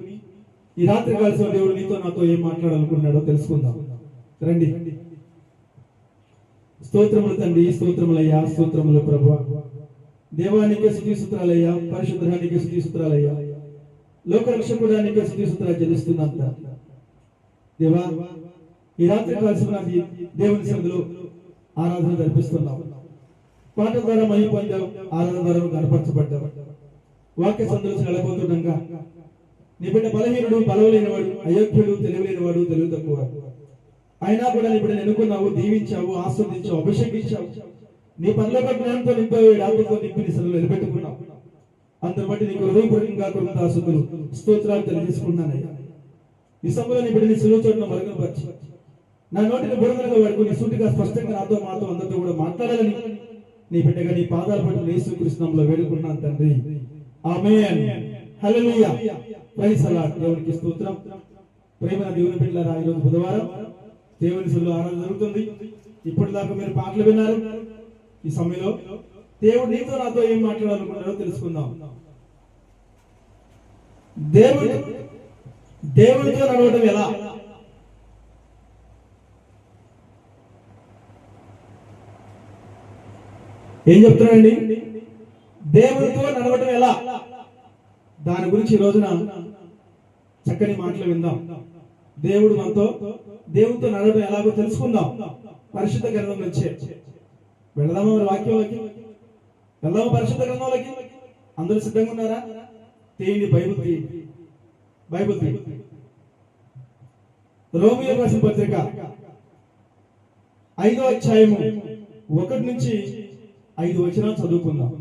ఈ రాత్రి కాల్సిన దేవుడు నీతో నాతో ఏం మాట్లాడాలనుకున్నాడో తెలుసుకుందాం. రండి. స్తోత్రములు తండ్రి, స్తోత్రములయ్యా, స్తోత్రములు ప్రభువా. దేవానికి స్తుతి స్తోత్రాలయ్యా, పరిశుద్ధానికి స్తుతి స్తోత్రాలయ్యా, లోకరక్షకుడానికి స్తుతి స్తోత్రాలు చెల్లిస్తున్నాం దేవా. ఈ రాత్రి కాల్సిన దేవుని సన్నిధిలో ఆరాధన జరిపిస్తున్నాం. పాట ద్వారా మహిమ పొందావు, ఆరాధన ద్వారా కనపరచబడ్డావు. వాక్య సందర్శన వెళ్ళబోతుండగా నీ బిడ్డ బలహీనుడు, బలవలేనివాడు, అయోగ్యుడు, తెలియలేనివాడు, తెలివి తక్కువ అయినా కూడా నీ బిడ్డను ఎన్నుకున్నావు, దీవించావు, ఆస్వాదించావు, అభిషేకించావు. నీ పరలోక జ్ఞానంతో నింపావు, ఆత్మతో నింపి నీ సన్నిధిలో నిలబెట్టుకున్నావు. అందరి బట్టి నీకు హృదయపూర్వకంగా కృతజ్ఞతాస్తుతులు, స్తోత్రాలు తెలియజేసుకున్నానయ్యా. ఈ సమయంలో నీ బిడ్డని సులువు చోటున మరుగుపరిచి నా నోటిని బురదలుగా వాడుకుని సూటిగా స్పష్టంగా నాతో మాతో అందరితో కూడా మాట్లాడాలని నీ బిడ్డగా నీ పాదాల పట్ల యేసుక్రీస్తు నామములో వేడుకుంటున్నాను తండ్రి. ఆమేన్. హల్లెలూయా. Praise the Lord. దేవునికి స్తోత్రం. ప్రేమన దేవుని బిడ్డలారా, ఈ రోజు బుధవారం దేవుని సన్నిధిలో ఆరాధన జరుగుతుంది. ఇప్పటిదాకా మీరు పాటలు విన్నారు. ఈ సమయంలో దేవుడు నీతో నాతో ఏం మాట్లాడాలనుకున్నారో తెలుసుకుందాం. దేవుడితో నడవడం ఎలా? ఏం చెప్తున్నానండి? దేవుడితో నడవడం ఎలా, దాని గురించి ఈ రోజున చక్కని మాటలు విందాం. దేవుడితో నడవడం ఎలాగో తెలుసుకుందాం. పరిశుద్ధ గ్రంథం నుంచే వెళదామా మరి వాక్యంలోకి? వెళ్దామా పరిశుద్ధ గ్రంథంలోకి? అందరూ సిద్ధంగా ఉన్నారా? తీయండి బైబిల్, తీయండి బైబిల్ తీయండి. రోమియోలకు రాసిన పత్రిక 5వ అధ్యాయము 1 నుంచి 5 వచనాలు చదువుకుందాం.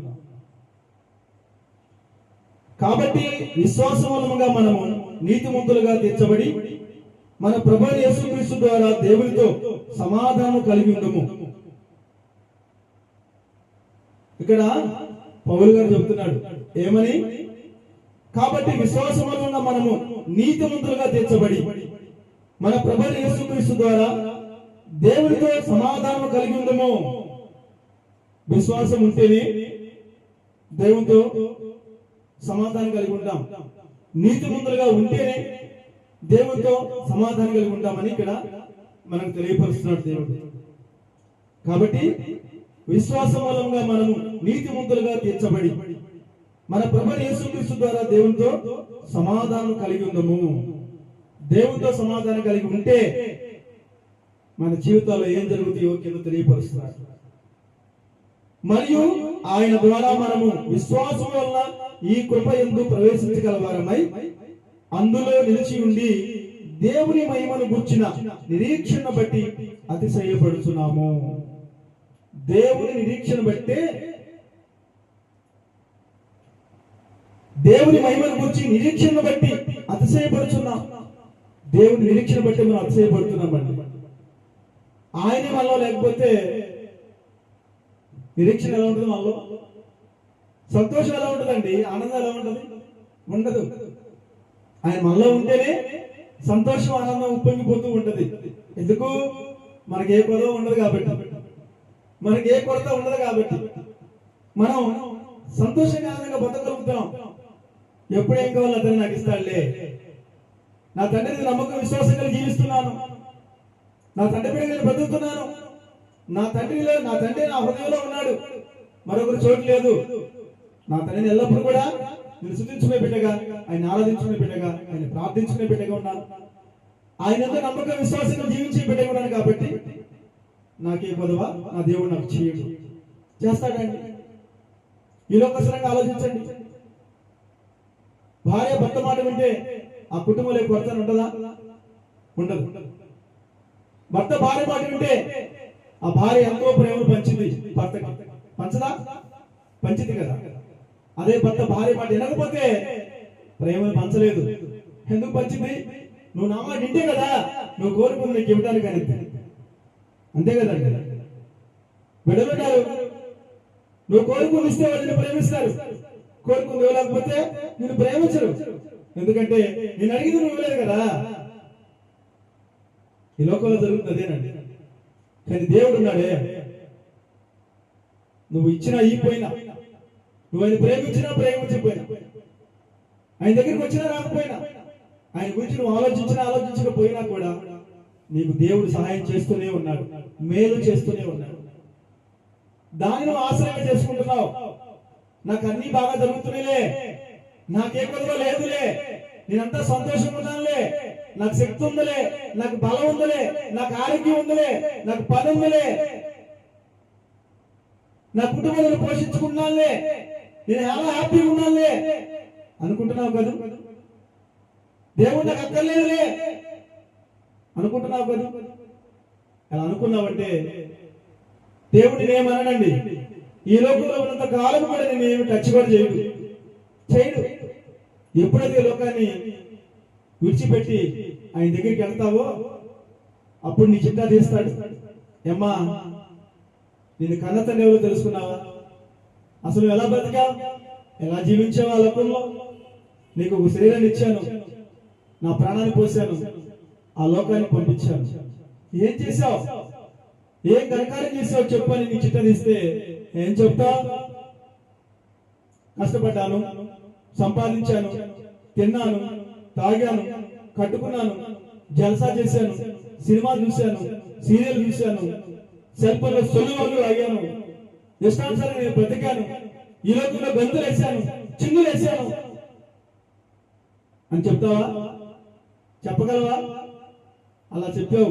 కాబట్టి విశ్వాసం మూలముగా మనము నీతిమంతులుగా తీర్చబడి మన ప్రభువైన యేసుక్రీస్తు ద్వారా దేవునితో సమాధానం కలిగి ఉందము. ఇక్కడ పౌలు గారు చెబుతున్నాడు ఏమని? కాబట్టి విశ్వాసం వలన మనము నీతిమంతులుగా తీర్చబడి మన ప్రభువైన యేసుక్రీస్తు ద్వారా దేవునితో సమాధానం కలిగి ఉందము. విశ్వాసం ఉంటేనే దేవునితో సమాధానం కలిగి ఉంటాం. నీతిమంతులుగా ఉంటేనే దేవునితో సమాధానం కలిగి ఉంటామని ఇక్కడ మనకు తెలియపరుస్తున్నాడు దేవుడు. కాబట్టి విశ్వాసం మూలంగా మనము నీతిమంతులుగా తీర్చబడి మన ప్రభువైన యేసుక్రీస్తు ద్వారా దేవునితో సమాధానం కలిగి ఉందము. దేవునితో సమాధానం కలిగి ఉంటే మన జీవితాల్లో ఏం జరుగుతాయో కింద తెలియపరుస్తున్నాడు. మరియు ఆయన ద్వారా మనము విశ్వాసం వల్ల ఈ కృప యందు ప్రవేశించగలవారమై అందులో నిలిచి ఉండి దేవుని మహిమను గూర్చిన నిరీక్షణ బట్టి అతిశయపడుచున్నాము. దేవుని నిరీక్షణ బట్టే, దేవుని మహిమను గురించి నిరీక్షణ బట్టి అతిశయపడుచున్నాం. దేవుని నిరీక్షణ బట్టి మనం అతిశయపడుతున్నామండి. ఆయన మనలో లేకపోతే నిరీక్షణ ఎలా ఉంటుంది? మనలో సంతోషం ఎలా ఉంటుందండి? ఆనందం ఎలా ఉంటుంది? ఉండదు. ఆయన మనలో ఉంటేనే సంతోషం, ఆనందం ఉప్పొంగిపోతూ ఉంటది. ఎందుకు? మనకి ఏ కొరత ఉండదు కాబట్టి, మనకి ఏ కొరత ఉండదు కాబట్టి మనం సంతోషంగా ఆనందంగా బతకగలుగుతాం. ఎప్పుడేం కావాలో అతను నాకు ఇస్తాడులే. నా తండ్రి నమ్మకం విశ్వాసంగా జీవిస్తున్నాను. నా తండ్రి బిడ్డగా బతుకుతున్నాను. నా తండ్రి నా హృదయంలో ఉన్నాడు. మరొకరు చోటు లేదు. నా తండ్రిని ఎల్లప్పుడూ కూడా నేను స్తుతించుకునే బిడ్డగా, ఆయన ఆరాధించుకునే బిడ్డగా, ఆయన ప్రార్థించుకునే బిడ్డగా ఉన్నాను. ఆయన నమ్మకం విశ్వాసంగా జీవించే బిడ్డగా ఉన్నాను కాబట్టి నాకే కొదవ నా దేవుడు నాకు చేయడు, చేస్తాడండి. ఈ లోకసరంగా ఆలోచించండి. భార్య భర్త మాట వింటే ఆ కుటుంబంలో కొరత ఉంటుందా? ఉండదు. భర్త భార్య మాట వింటే ఆ భార్య ఎంతో ప్రేమను పంచింది భర్తకి, పంచదా? పంచింది కదా. అదే భర్త భార్య మాట వినకపోతే ప్రేమను పంచలేదు. ఎందుకు పంచింది? నువ్వు నా మాట వింటే కదా నువ్వు కోరుకుంది నీకు ఇవ్వడానికి అని. అంతే కదండి. బిడ్డలుంటారు, నువ్వు కోరుకుని ఇస్తే వాళ్ళు నిన్ను ప్రేమిస్తారు. కోరుకుని ఇవ్వలేకపోతే నిన్ను ప్రేమించరు. ఎందుకంటే నేను అడిగింది నువ్వు ఇవ్వలేదు కదా. ఈ లోకంలో జరుగుతుంది అదేనండి. కానీ దేవుడు ఉన్నాడే, నువ్వు ఇచ్చినా ఇపోయినా, నువ్వు ఆయన ప్రేమించినా ప్రేమించకపోయినా, ఆయన దగ్గరికి వచ్చినా రాకపోయినా, ఆయన గురించి నువ్వు ఆలోచించకపోయినా కూడా నీకు దేవుడు సహాయం చేస్తూనే ఉన్నాడు, మేలు చేస్తూనే ఉన్నాడు. దాన్ని నువ్వు ఆశ్రయంగా చేసుకుంటున్నావు. నాకు అన్ని బాగా జరుగుతున్నాయిలే, నాకే కొద్దిగా లేదులే, నేనంతా సంతోషంగా ఉన్నానులే, నాకు శక్తి ఉందిలే, నాకు బలం ఉందిలే, నాకు ఆరోగ్యం ఉందిలే, నాకు పని ఉందిలే, నా కుటుంబాలను పోషించుకున్నానులే, నేను ఎలా హ్యాపీగా ఉన్నానులే అనుకుంటున్నావు కదా. దేవుడు నాకు అక్కర్లేదులే అనుకుంటున్నావు కదా. అలా అనుకున్నావంటే దేవుడు నేనేమనండి, ఈ లోకంలో ఉన్నంత కాలం కూడా నేను ఏమి టచ్ కూడా చేయడు. ఎప్పుడైతే లోకాన్ని విడిచిపెట్టి ఆయన దగ్గరికి వెళ్తావో అప్పుడు నీ చిట్టా తీస్తాడు. ఏమ్మా, నేను కన్న తండ్రి ఎవరో తెలుసుకున్నావా? అసలు ఎలా బతికావు, ఎలా జీవించావు? ఆ లోకంలో నీకు ఒక శరీరాన్ని ఇచ్చాను, నా ప్రాణాన్ని పోసాను, ఆ లోకాన్ని పంపించాను. ఏం చేశావు? ఏం కనకారం చేసావు చెప్పని నీ చిట్ట తీస్తే ఏం చెప్తావు? కష్టపడ్డాను, సంపాదించాను, తిన్నాను, తాగాను, కట్టుకున్నాను, జల్సా చేశాను, సినిమా చూశాను, సీరియల్ చూశాను, సెల్ ఫోన్లో సొల్లు అయ్యాను, ఇష్టానుసారం నేను బ్రతికాను, ఈ లోకంలో గంతులు వేశాను, చిందులు వేశాను అని చెప్తావా? చెప్పగలవా? అలా చెప్పావు.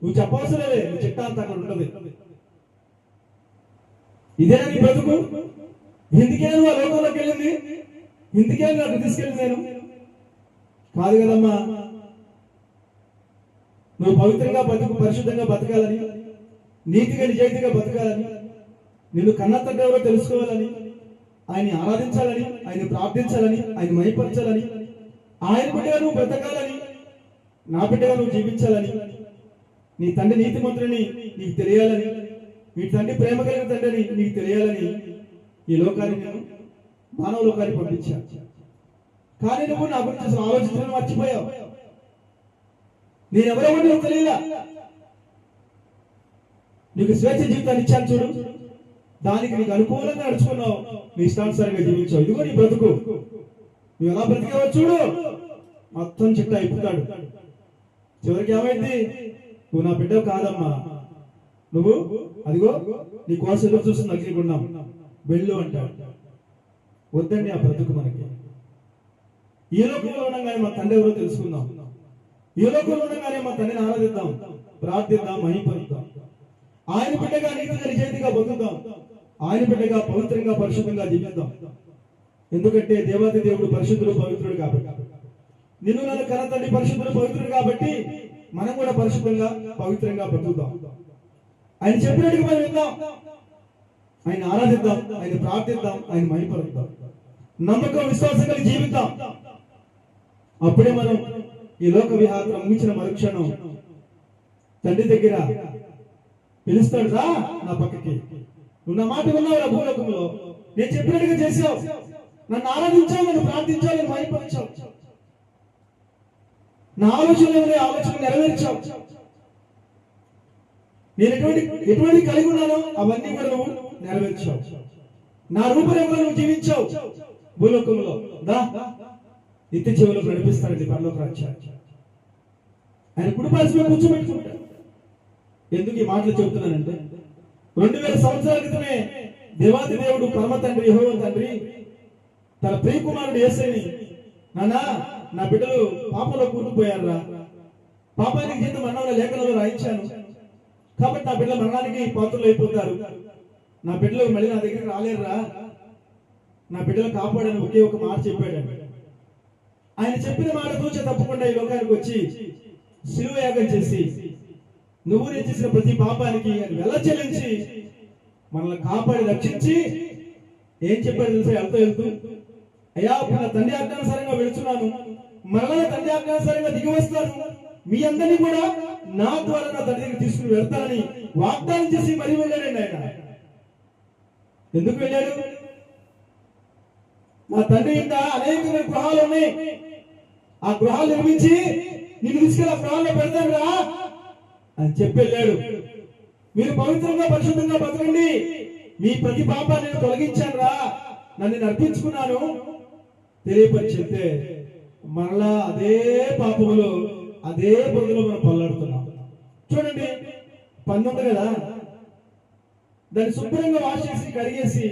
నువ్వు చెప్పవసరం లేదు, నీ చిట్టా అంతా అక్కడ ఉంటుంది. ఇదేనా నీ బ్రతుకు? ఇందుకే నువ్వు ఆ లోకంలోకి వెళ్ళింది? ఇందుకే నాకు తీసుకెళ్ళి నేను కాదు కదమ్మా. నువ్వు పవిత్రంగా బతుకు, పరిశుద్ధంగా బతకాలని, నీతిగా నిజాయితీగా బతకాలని, నిన్ను కన్న తండ్రి ఎవరో తెలుసుకోవాలని, ఆయన్ని ఆరాధించాలని, ఆయన ప్రార్థించాలని, ఆయన మహిమపరచాలని, ఆయన బిడ్డగా నువ్వు బ్రతకాలని, నా బిడ్డగా నువ్వు జీవించాలని, నీ తండ్రి నీతిమంతుడిని నీకు తెలియాలని, నీ తండ్రి ప్రేమ కలిగిన తండ్రిని నీకు తెలియాలని ఈ లోకాన్ని నేను మానవ లోకాన్ని పంపించాను. కానీ నువ్వు నా గురించి అసలు ఆలోచించడం మర్చిపోయావు. నేనెవరో నీకు తెలియలా. నీకు స్వేచ్ఛ జీవితాన్ని ఇచ్చాను చూడు, దానికి నీకు అనుకూలంగా నడుచుకున్నావు, నీ ఇష్టానుసారంగా జీవించావు. ఇదిగో నీ బ్రతుకు. నువ్వు ఎలా బ్రతికావో చూడు, మొత్తం చిట్ట అయిపోతాడు. చివరికి ఏమైంది? నువ్వు నా బిడ్డవు కాదమ్మా, నువ్వు అదిగో నీ కోసం ఎదురు చూస్తుంది అగ్నిగుండం, వెళ్ళు అంటాడు. వద్దండి ఆ బ్రతుకు మనకి. ఈ లోకంలో ఉండగానే మా తండ్రి ఎవరో తెలుసుకుందాం. ఈ లోకంలో ఉండగానే మా తండ్రిని ఆరాధిద్దాం, ప్రార్థిద్దాం, మహిమపరుద్దాం. ఆయన బిడ్డగా నీతిగా నిజాయితీగా బతుకుదాం. ఆయన బిడ్డగా పవిత్రంగా పరిశుద్ధంగా జీవిద్దాం. ఎందుకంటే దేవాది దేవుడు పరిశుద్ధుడు, పవిత్రుడు కాబట్టి. నిన్ను నన్ను కన్న తండ్రి పరిశుద్ధుడు, పవిత్రుడు కాబట్టి మనం కూడా పరిశుద్ధంగా పవిత్రంగా బతుకుదాం. ఆయన చెప్పినట్టుగా మనం విందాం, ఆయన ఆరాధిద్దాం, ఆయన ప్రార్థిద్దాం, ఆయన మహిమపరుద్దాం. నమ్మకం, విశ్వాసం కలిగి జీవిద్దాం. అప్పుడే మనం ఈ లోక విహారం ముగించిన మరుక్షణం తండ్రి దగ్గర పిలుస్తాడు, రా నా పక్కకి, నువ్వు నా మాట విన్నావు భూలోకంలో, నేను చెప్పినట్టుగా చేసావు, నన్ను ఆరాధించావు, నన్ను ప్రార్థించావు, నేను మహిమపరిచావు, నా ఆలోచనలు నెరవేర్చావు. నేను ఎటువంటి కలిగి ఉన్నానో అవన్నీ కూడా నువ్వు నెరవేర్చావు. నా రూపరేఖలో నువ్వు జీవించావు భూలోకంలో. దా నిత్య జీవులకు నడిపిస్తానండి పరలోక రాజ్యం. ఆయన కుటుంబాన్ని కూర్చోబెట్టుకుంటాడు. ఎందుకు ఈ మాటలు చెబుతున్నానంటే 2000 సంవత్సరాల క్రితమే దేవాది దేవుడు పరమ తండ్రి యెహోవా తండ్రి తన ప్రియ కుమారుడు యేసుని, నాన్న నా బిడ్డలు పాపంలో కూరుకుపోయారురా, పాపానికి జీతం మరణంలో లేఖనంలో రాయించాను కాబట్టి నా బిడ్డల మరణానికి పాత్రలు అయిపోతారు, నా బిడ్డలు మళ్ళీ నా దగ్గరికి రాలేరురా, నా బిడ్డలు కాపాడని ఒకే ఒక మాట చెప్పాడు. ఆయన చెప్పిన మాట తూచ తప్పకుండా ఈ లోకానికి వచ్చి శిలువ యాగం చేసి నువ్వు నేను చేసిన ప్రతి పాపానికి వెల చెల్లించి మనల్ని కాపాడి రక్షించి ఏం చెప్పాడు తెలుసా? వెళ్తూ అయ్యా నా తండ్రి ఆజ్ఞానుసారంగా వెళుతున్నాను, మరలా తండ్రి ఆజ్ఞానుసారంగా దిగి వస్తాను, మీ అందరినీ కూడా నా ద్వారా నా తండ్రి దగ్గర తీసుకుని వెళ్తానని వాగ్దానం చేసి మరీ వెళ్ళాడండి ఆయన. ఎందుకు వెళ్ళాడు? నా తండ్రి ఇంత అనేకమైన గృహాలు ఉన్నాయి, ఆ గృహాలు నిర్మించి నిన్ను తీసుకెళ్ళి ఆ గృహాల్లో పెడతాను రా అని చెప్పి వెళ్ళాడు. మీరు పవిత్రంగా పరిశుద్ధంగా బతకండి, మీ ప్రతి పాపాన్ని నేను తొలగించాను రా, నన్ను అర్పించుకున్నాను తెలియపరిచి చెప్తే మరలా అదే పాపములో అదే బురదలో మనం పల్లాడుతున్నాం. చూడండి, పన్ను ఉంది కదా, దాన్ని శుభ్రంగా వాష్ చేసి కడిగేసి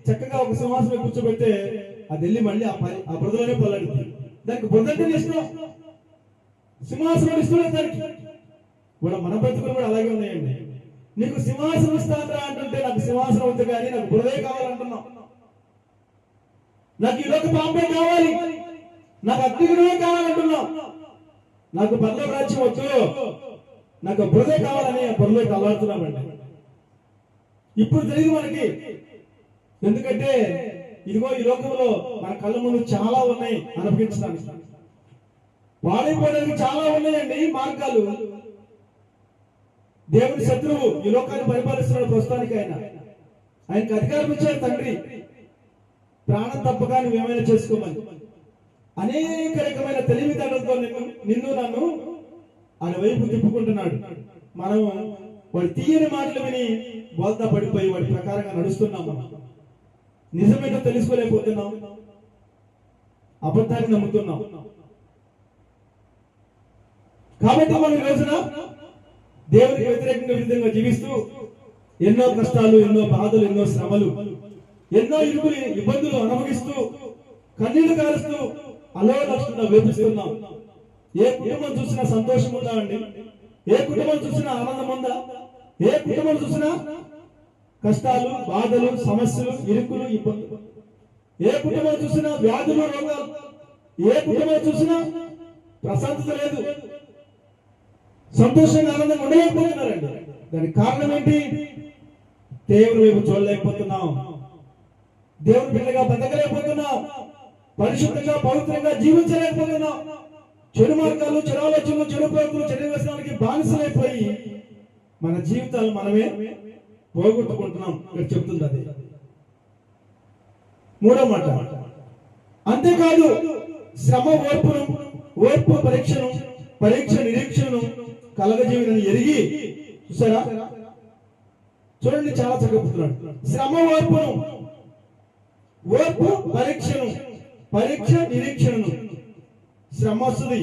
చక్కగా ఒక సింహాసనం కూర్చోబెడితే అది వెళ్ళి మళ్ళీ ఆ బురదలోనే పల్లాడుతుంది. దానికి బురదంటే ఇష్టం, సింహాసనం ఇష్టం దానికి కూడా. మన బ్రతుకులు కూడా అలాగే ఉన్నాయండి. నీకు సింహాసనం ఇస్తాను అంటుంటే నాకు సింహాసనం వద్దు కానీ నాకు బురదే కావాలంటున్నావు, నాకు ఈ లోక పాపే కావాలి, నాకు అగ్నిగుణమే కావాలంటున్నావు, నాకు పరలోక రాజ్యం వద్దు, నాకు బురదే కావాలని బురదలోకి అల్లాడుతున్నామండి. ఇప్పుడు తెలియదు మనకి, ఎందుకంటే ఇదిగో ఈ లోకంలో మన కళ్ళ ముందు చాలా ఉన్నాయి అనుభవించడానికి, పాడైపోవడానికి చాలా ఉన్నాయండి మార్గాలు. దేవుని శత్రువు ఈ లోకాన్ని పరిపాలిస్తున్నాడు ప్రస్తుతానికి. ఆయనకు అధికారం ఇచ్చాడు తండ్రి, ప్రాణం తప్పగా నువ్వు ఏమైనా చేసుకోమని. అనేక రకమైన తెలివితేటలతో నిన్ను నన్ను ఆయన వైపు తిప్పుకుంటున్నాడు. మనం వాడి తీయని మాటలు విని బోల్తా పడిపోయి వాడి ప్రకారంగా నడుస్తున్నాం. నిజమేటో తెలుసుకోలేకపోతున్నాం, అబద్ధాన్ని నమ్ముతున్నాం. కాబట్టి మనం ఈ రోజున దేవునికి వ్యతిరేకంగా విధంగా జీవిస్తూ ఎన్నో కష్టాలు, ఎన్నో బాధలు, ఎన్నో శ్రమలు, ఎన్నో ఇరుకులు ఇబ్బందులు అనుభవిస్తూ కన్నీళ్లు కారుస్తూ అలోలక్షణంగా వేపిస్తున్నాం. ఏ కుటుంబం చూసినా సంతోషం ఉందా అండి? ఏ కుటుంబం చూసినా ఆనందం ఉందా? ఏ కుటుంబం చూసినా కష్టాలు, బాధలు, సమస్యలు, ఇరుకులు, ఇబ్బందులు. ఏ కుటుంబం చూసినా వ్యాధులు, రోగాలు. ఏ కుటుంబం చూసినా ప్రశాంతత లేదు, సంతోషంగా ఆనందంగా ఉండలేకపోతున్నారండి. దానికి కారణం ఏంటి? దేవుని వైపు చూడలేకపోతున్నాం, దేవుని బిడ్డగా బతకలేకపోతున్నాం, పరిశుద్ధంగా పవిత్రంగా జీవించలేకపోతున్నాం. చెడు మార్గాలు, చెడు ఆలోచనలు, చెడు ప్రవృత్తులు, చెడు వ్యసనాలకి బానిసలైపోయి మన జీవితాలు మనమే పోగొట్టుకుంటున్నాం. ఇక్కడ చెప్తుంది అది. మూడో మాట, అంతేకాదు శ్రమ ఓర్పును, ఓర్పు పరీక్షను, పరీక్ష నిరీక్షను కలగజేయునని ఎరిగి. చూసారా? చూడండి, చాలా చక్కపుతున్నాడు. శ్రమ ఓర్పును, ఓర్పు పరీక్షను, పరీక్ష నిరీక్షను. శ్రమ వస్తుంది,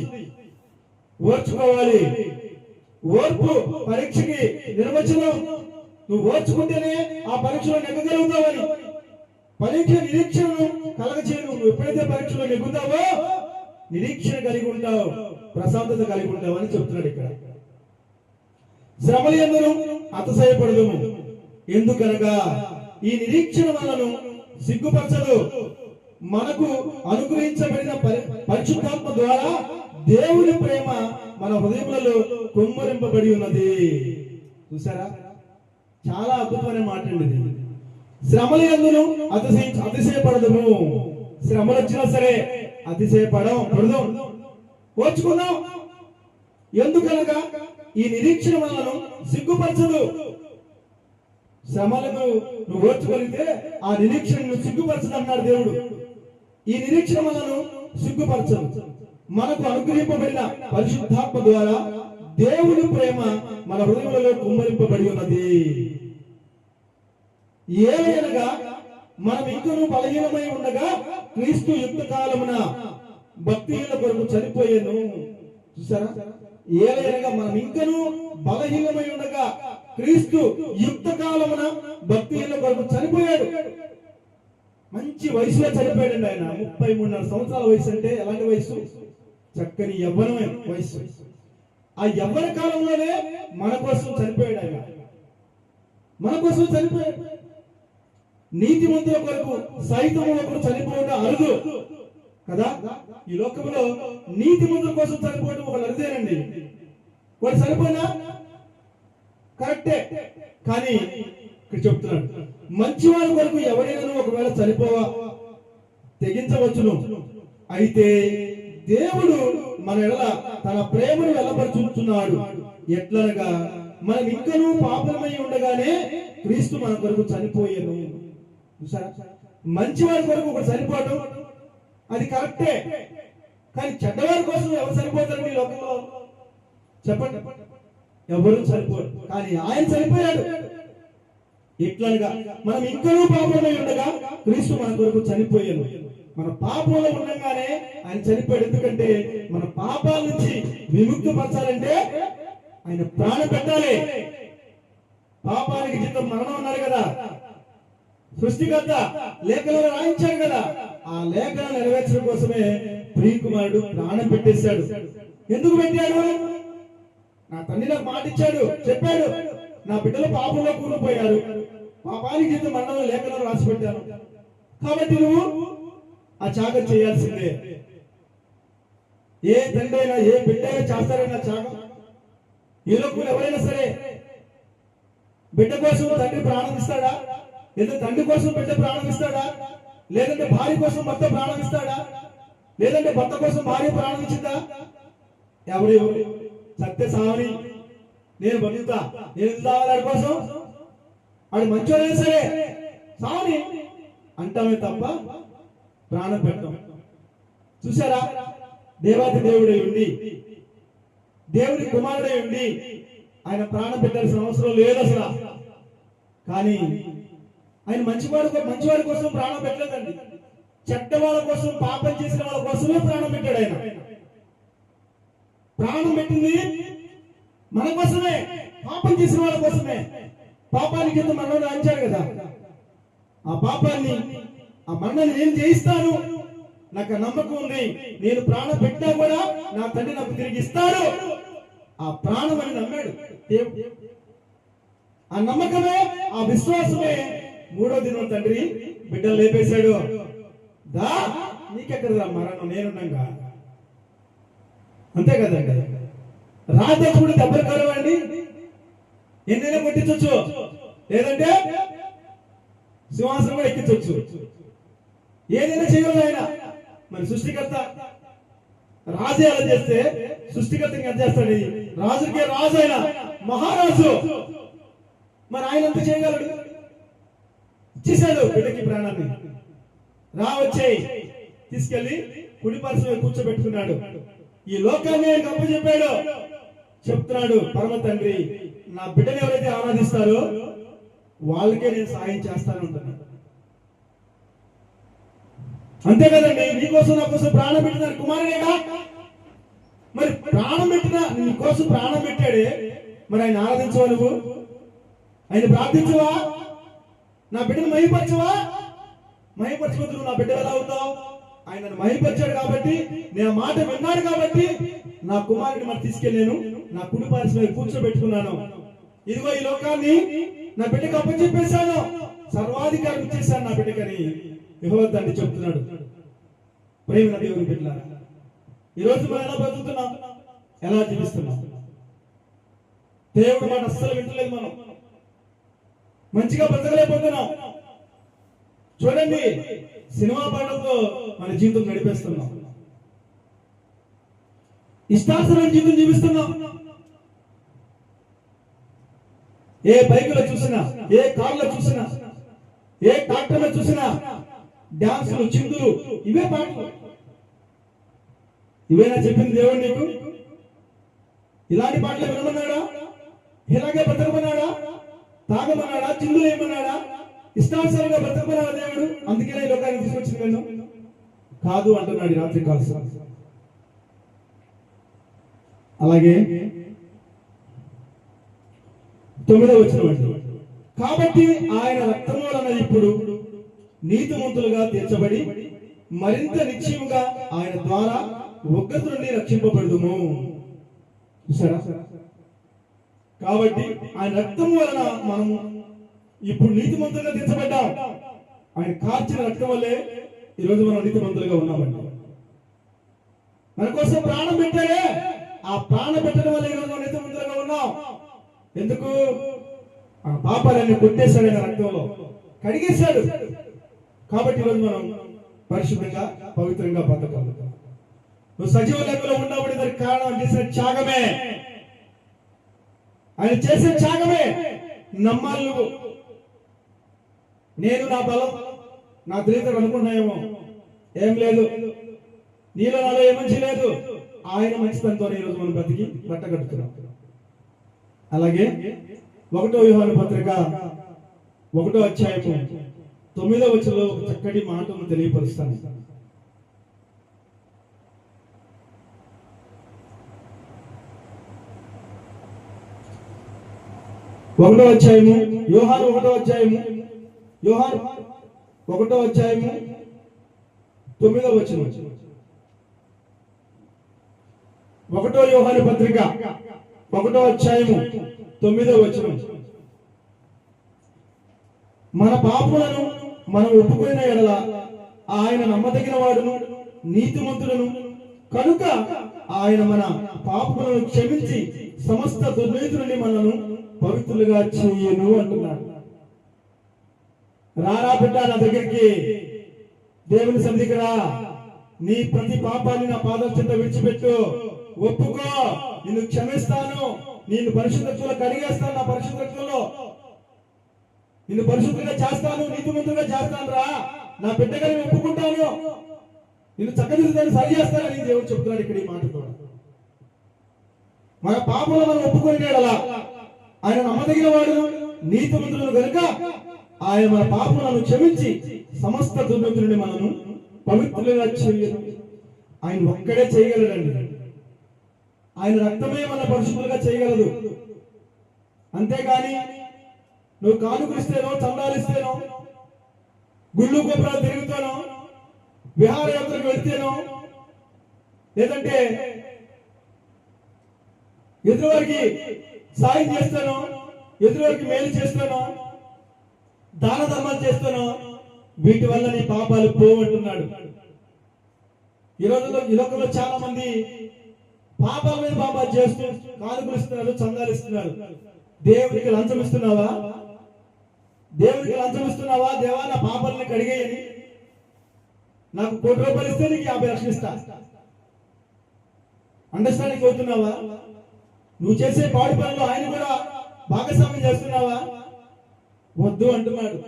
ఓర్చుకోవాలి. ఓర్పు పరీక్షకి నిర్వచనం, నువ్వు ఓర్చుకుంటేనే ఆ పరీక్షలో నెగ్గగలుగుతావని. పరీక్ష నిరీక్షణను కలగచేయను. నువ్వు ఎప్పుడైతే పరీక్షలో నెగ్గుతావో నిరీక్షణ కలిగి ఉంటావు, ప్రశాంతత కలిగి ఉంటావు అని చెప్తున్నాడు ఇక్కడ. శ్రమలు ఎందును అతిశయపడదు, ఎందుకనగా ఈ నిరీక్షణ వలన సిగ్గుపరచదు. మనకు అనుగ్రహించబడిన పరిశుద్ధాత్మ ద్వారా దేవుని ప్రేమ మన హృదయములలో కుమ్మరింపబడి ఉన్నది. చూసారా? చాలా అద్భుతమైన మాట అండి ఇది. శ్రమలు ఎందును అతిశయపడదుము. శ్రమలు వచ్చినా సరే అతిశయపడదు, ఓర్చుకుందాం. ఎందుకనగా ఈ నిరీక్షణ వలన సిగ్గుపరచదు. శ్రమలకు నువ్వు ఓర్చుకొలితే ఆ నిరీక్షణ నువ్వు సిగ్గుపరచదు అన్నాడు దేవుడు. ఈ నిరీక్షణ వలన సిగ్గుపరచదు. మనకు అనుగ్రహింపబడిన పరిశుద్ధాత్మ ద్వారా దేవుని ప్రేమ మన హృదయంలో కుమ్మరింపబడి ఉన్నది. ఏలయనగా మనం ఇంకనూ బలహీనమై ఉండగా క్రీస్తు యుక్త కాలమున భక్తిహీనుల కొరకు చనిపోయాను. చూసారా? ఏలయనగా మనం ఇంకనూ బలహీనమై ఉండగా క్రీస్తు యుక్త కాలమున భక్తిహీనుల కొరకు చనిపోయాడు. మంచి వయసులో చనిపోయాడండి ఆయన. 33 సంవత్సరాల వయసు అంటే ఎలాంటి వయసు? చక్కని యవ్వనమైన వయసు. ఆ యవ్వన కాలంలోనే మన కోసం చనిపోయాడు ఆయన. మన కోసం చనిపోయాడు. నీతిమంతుల కొరకు సైతము ఒకరు చనిపోవడం అరుదు కదా. ఈ లోకంలో నీతిమంతుల కోసం చనిపోవడం ఒక అరుదేనండి. వాడు చనిపోయినా కరెక్టే, కానీ ఇక్కడ చెప్తున్నాడు, మంచి వాళ్ళ కొరకు ఎవరైనా ఒకవేళ చనిపోవా తెగించవచ్చును. అయితే దేవుడు మన ఎడల తన ప్రేమను వెల్లపరుచుతున్నాడు. ఎట్లనగా మనం ఇంకనూ పాపలమై ఉండగానే క్రీస్తు మన కొరకు చనిపోయాను. మంచి వారి కొరకు ఒకటి చనిపోవడం అది కరెక్టే, కానీ చెడ్డవారి కోసం ఎవరు చనిపోతారు ఈ లోకంలో? చెప్పండి. ఎవరు చనిపోరు, కానీ ఆయన చనిపోయాడు. ఇట్లనగా మనం ఇంకనూ పాపంలో ఉండగా క్రీస్తు మన కొరకు చనిపోయాను. మన పాపంలో ఉండగానే ఆయన చనిపోయాడు. ఎందుకంటే మన పాపాల నుంచి విముక్తి పరచాలంటే ఆయన ప్రాణం పెట్టాలి. పాపానికి జీతం మరణం అన్నారు కదా, సృష్టికర్త లేఖనాలు రాయించాడు కదా. ఆ లేఖనాలు నెరవేర్చడం కోసమే ప్రియకుమారుడు ప్రాణం పెట్టేశాడు. ఎందుకు పెట్టాడు? నా తండ్రి నాకు మాట ఇచ్చాడు, చెప్పాడు, నా బిడ్డలు పాపంలో కూలిపోయారు, పాపానికి జీతం మరణంలో లేఖనాలు రాసి పెట్టాను, కాబట్టి నువ్వు ఆ త్యాగం చేయాల్సిందే. ఏ తండ్రి అయినా ఏ బిడ్డ అయినా చేస్తారైనా త్యాగం. ఈ లోకంలో ఎవరైనా సరే బిడ్డ కోసం తండ్రి ప్రాణం ఇస్తాడా? లేదా తండ్రి కోసం బిడ్డ ప్రాణం ఇస్తాడా? లేదంటే భార్య కోసం భర్త ప్రాణం ఇస్తాడా? లేదంటే భర్త కోసం భార్య ప్రాణం ఇచ్చిందా? ఎవరు సత్య సావని నేను బతుకుతా, నేను వాడి కోసం, వాడు మంచోడైనా సరే సావని అంటామే తప్ప ప్రాణం పెట్టడం. చూసారా? దేవాది దేవుడై ఉండి, దేవుడి కుమారుడై ఉండి ఆయన ప్రాణం పెట్టాల్సిన అవసరం లేదు అసలు. కానీ ఆయన మంచివాడి కోసం ప్రాణం పెట్టలేదండి. చెడ్డ వాళ్ళ కోసం, పాపం చేసిన వాళ్ళ కోసమే ప్రాణం పెట్టాడు ఆయన. ప్రాణం పెట్టింది మన కోసమే, పాపం చేసిన వాళ్ళ కోసమే. పాపానికి ఎంత మరణం రాయించాడు కదా. ఆ పాపాన్ని, ఆ మరణాన్ని నేను జయిస్తాను, నాకు నమ్మకం ఉంది. నేను ప్రాణం పెట్టినా కూడా నా తండ్రి నాకు తిరిగి ఇస్తాడు. ఆ ప్రాణం అని నమ్మాడు. ఆ నమ్మకమే, ఆ విశ్వాసమే మూడో దినం తండ్రి బిడ్డలు లేపేశాడు. దా నీకెక్కడదా మరణం, నేనున్నాగా. అంతే కదండి. రాజప్పుడు దెబ్బలు కలవండి, ఎన్నైనా కొట్టించవచ్చు, లేదంటే సింహాసనం కూడా ఎక్కించవచ్చు, ఏదైనా చేయగలదు ఆయన. మరి సృష్టికర్త రాజు ఎలా చేస్తే సృష్టికర్త ఎంత చేస్తాడు? రాజుకే రాజు, ఆయన మహారాజు. మరి ఆయన ఎంత చేయగలడు? ఇచ్చేశాడు బిడ్డకి ప్రాణాన్ని. రా వచ్చేయి, తీసుకెళ్లి కుడి పరసలో కూర్చోబెట్టుకున్నాడు. ఈ లోకాన్ని ఆయన గొప్ప చెప్పాడు. చెప్తున్నాడు పరమ తండ్రి, నా బిడ్డని ఎవరైతే ఆరాధిస్తారో వాళ్ళకే నేను సాయం చేస్తాను అంటున్నాడు. అంతే కదండి. నీకోసం నా కోసం ప్రాణం పెట్టిన కుమారుడేగా. మరి ప్రాణం పెట్టిన నీ కోసం ప్రాణం పెట్టాడే, మరి ఆయన ఆరాధించవా? నువ్వు ఆయన ప్రార్థించవా? నా బిడ్డను మహిపరచవా? మహిపరచవద్దు. నువ్వు నా బిడ్డ ఎలా అవుతావు? ఆయన మహిపరిచాడు కాబట్టి, నేను మాట విన్నాడు కాబట్టి నా కుమారుడిని మరి తీసుకెళ్ళాను, నా కుడి పార్శ్వ కూర్చోబెట్టుకున్నాను. ఇదిగో ఈ లోకాన్ని నా బిడ్డకు అప్పచెప్పేశాను, సర్వాధికారం ఇచ్చేశాను నా బిడ్డకని యెహోవా తండ్రి చెప్తున్నాడు. ప్రేమ దేవుని బిడ్డలారా, ఈరోజు మనం ఎలా బతుకుతున్నాం, ఎలా జీవిస్తున్నాం? దేవుడు మాట అస్సలు వింటలేదు. మనం మంచిగా బ్రతకలేకపోతున్నాం. చూడండి, సినిమా పాటలతో మన జీవితం నడిపేస్తున్నాం, ఇష్టాసరమైన జీవితం జీవిస్తున్నాం. ఏ బైకులో చూసినా, ఏ కార్లో చూసినా, ఏ ట్రాక్టర్లో చూసినా డాన్సులు, చిందులు, ఇవే పాటలు. ఇవేనా చెప్పింది దేవుడు నీకు? ఇలాంటి పాటలు వినమన్నాడా? ఇలాగే బ్రతకమన్నాడా? తాగమన్నాడా? చిందులు ఏమన్నాడా? ఇష్టానుసారంగా బ్రతకమన్నాడా దేవుడు? అందుకే ఈ లోకానికి తీసుకొచ్చింది నేను కాదు అంటున్నాడు రాత్రి కాలం. అలాగే 9వ వచనం, కాబట్టి ఆయన రక్తము వలన ఇప్పుడు నీతిమంతులుగా తీర్చబడి మరింత నిశ్చయముగా ఆయన ద్వారా ఉగ్రత నుండి రక్షింపబడుదుము. చూసారా? కాబట్టి ఆయన రక్తం వలన మనము ఇప్పుడు నీతిమంతులుగా తీర్చబడ్డాం. ఆయన కార్చిన రక్తం వల్లే ఈరోజు మనం నీతిమంతులుగా ఉన్నామండి. మన కోసం ప్రాణం పెట్టాడే, ఆ ప్రాణం పెట్టడం వల్ల ఈరోజు మనం నీతిమంతులుగా ఉన్నాం. ఎందుకు? ఆ పాపాలన్నీ కొట్టేశాడు, ఆయన రక్తంలో కడిగేశాడు. కాబట్టి ఈరోజు మనం పరిశుభ్రంగా, పవిత్రంగా బతకగలుగుతాం. నువ్వు సజీవ లెక్కలో ఉన్నప్పుడు దానికి కారణం చేసిన త్యాగమే, ఆయన చేసే త్యాగమే. నమ్మాలి నువ్వు. నేను నా బలం, నా తెలియదు అనుకున్నాయేమో, ఏం లేదు. నీలో నాలో ఏ మంచి లేదు. ఆయన మంచితనంతో ఈరోజు మనం బతికి బట్టగట్టుతున్నాం. అలాగే 1వ యోహాను పత్రిక 1వ అధ్యాయము 9వ వచనంలో ఒక చక్కటి మాటను తెలియపరుస్తాను. యోహాను 1వ అధ్యాయము 9వ వచనం. 1వ యోహాను పత్రిక 1వ అధ్యాయము 9వ వచనం, మన పాపములను మనం ఒప్పుకున్న ఎడల ఆయన నమ్మదగిన వాడును నీతిమంతులను కనుక ఆయన మన పాపములను క్షమించి సమస్త దుర్నీతులని మనను పవిత్రులుగా చేయను అంటున్నాడు. రారా బిడ్డ నా దగ్గరికి, దేవుని సన్నిధికి రా. నీ ప్రతి పాపాన్ని నా పాదాల చెంత విడిచిపెట్టు, ఒప్పుకో, నిన్ను క్షమిస్తాను, నిన్ను పరిశుద్ధతలో కడిగేస్తాను, నా పరిశుద్ధతలో నిన్ను పరిశుద్ధంగా చేస్తాను, నీతిమంతులుగా చేస్తాను. రా నా బిడ్డగా నేను ఒప్పుకుంటాను, నిన్ను చక్కదిద్దుతాను, సరి చేస్తానని దేవుడు చెప్తున్నాడు ఇక్కడ ఈ మాటతో. మన పాపంలో మనం ఒప్పుకునేలా ఆయన నమ్మదగిన వాడు నీతిమంతులను కనుక ఆయన మన పాపములను క్షమించి సమస్త దుర్నీతులని మనము పవిత్రులుగా చేయను. ఆయన ఒక్కడే చేయగలడండి. ఆయన రక్తమే మన పరిశుద్ధులుగా చేయగలదు. అంతేగాని నువ్వు కానుకలిస్తేనో, చందాలిస్తేనో, గుళ్ళు గోపురాలు తిరుగుతానో, విహారయాత్రకు వెళ్తేనో, లేదంటే ఎదురువారికి సాయం చేస్తానో, ఎదురువారికి మేలు చేస్తానో, దాన ధర్మాలు చేస్తానో, వీటి వల్ల నీ పాపాలు పోవంటున్నాడు. ఈ లోకంలో చాలా మంది పాపాల మీద పాపాలు చేస్తూ కానుకలు ఇస్తున్నారు, చందాలు ఇస్తున్నారు. దేవునికి లంచం ఇస్తున్నావా? దేవునికి లంచం ఇస్తున్నావా? దేవా, నా పాపాలని కడిగేయని, నాకు ₹1,00,000 ఇస్తే నీకు 50 లక్షలు ఇస్తా. అండర్స్టాండింగ్ అవుతున్నావా? నువ్వు చేసే పాడు పనులు ఆయన కూడా భాగస్వామ్యం చేస్తున్నావా? వద్దు అంటున్నాడు.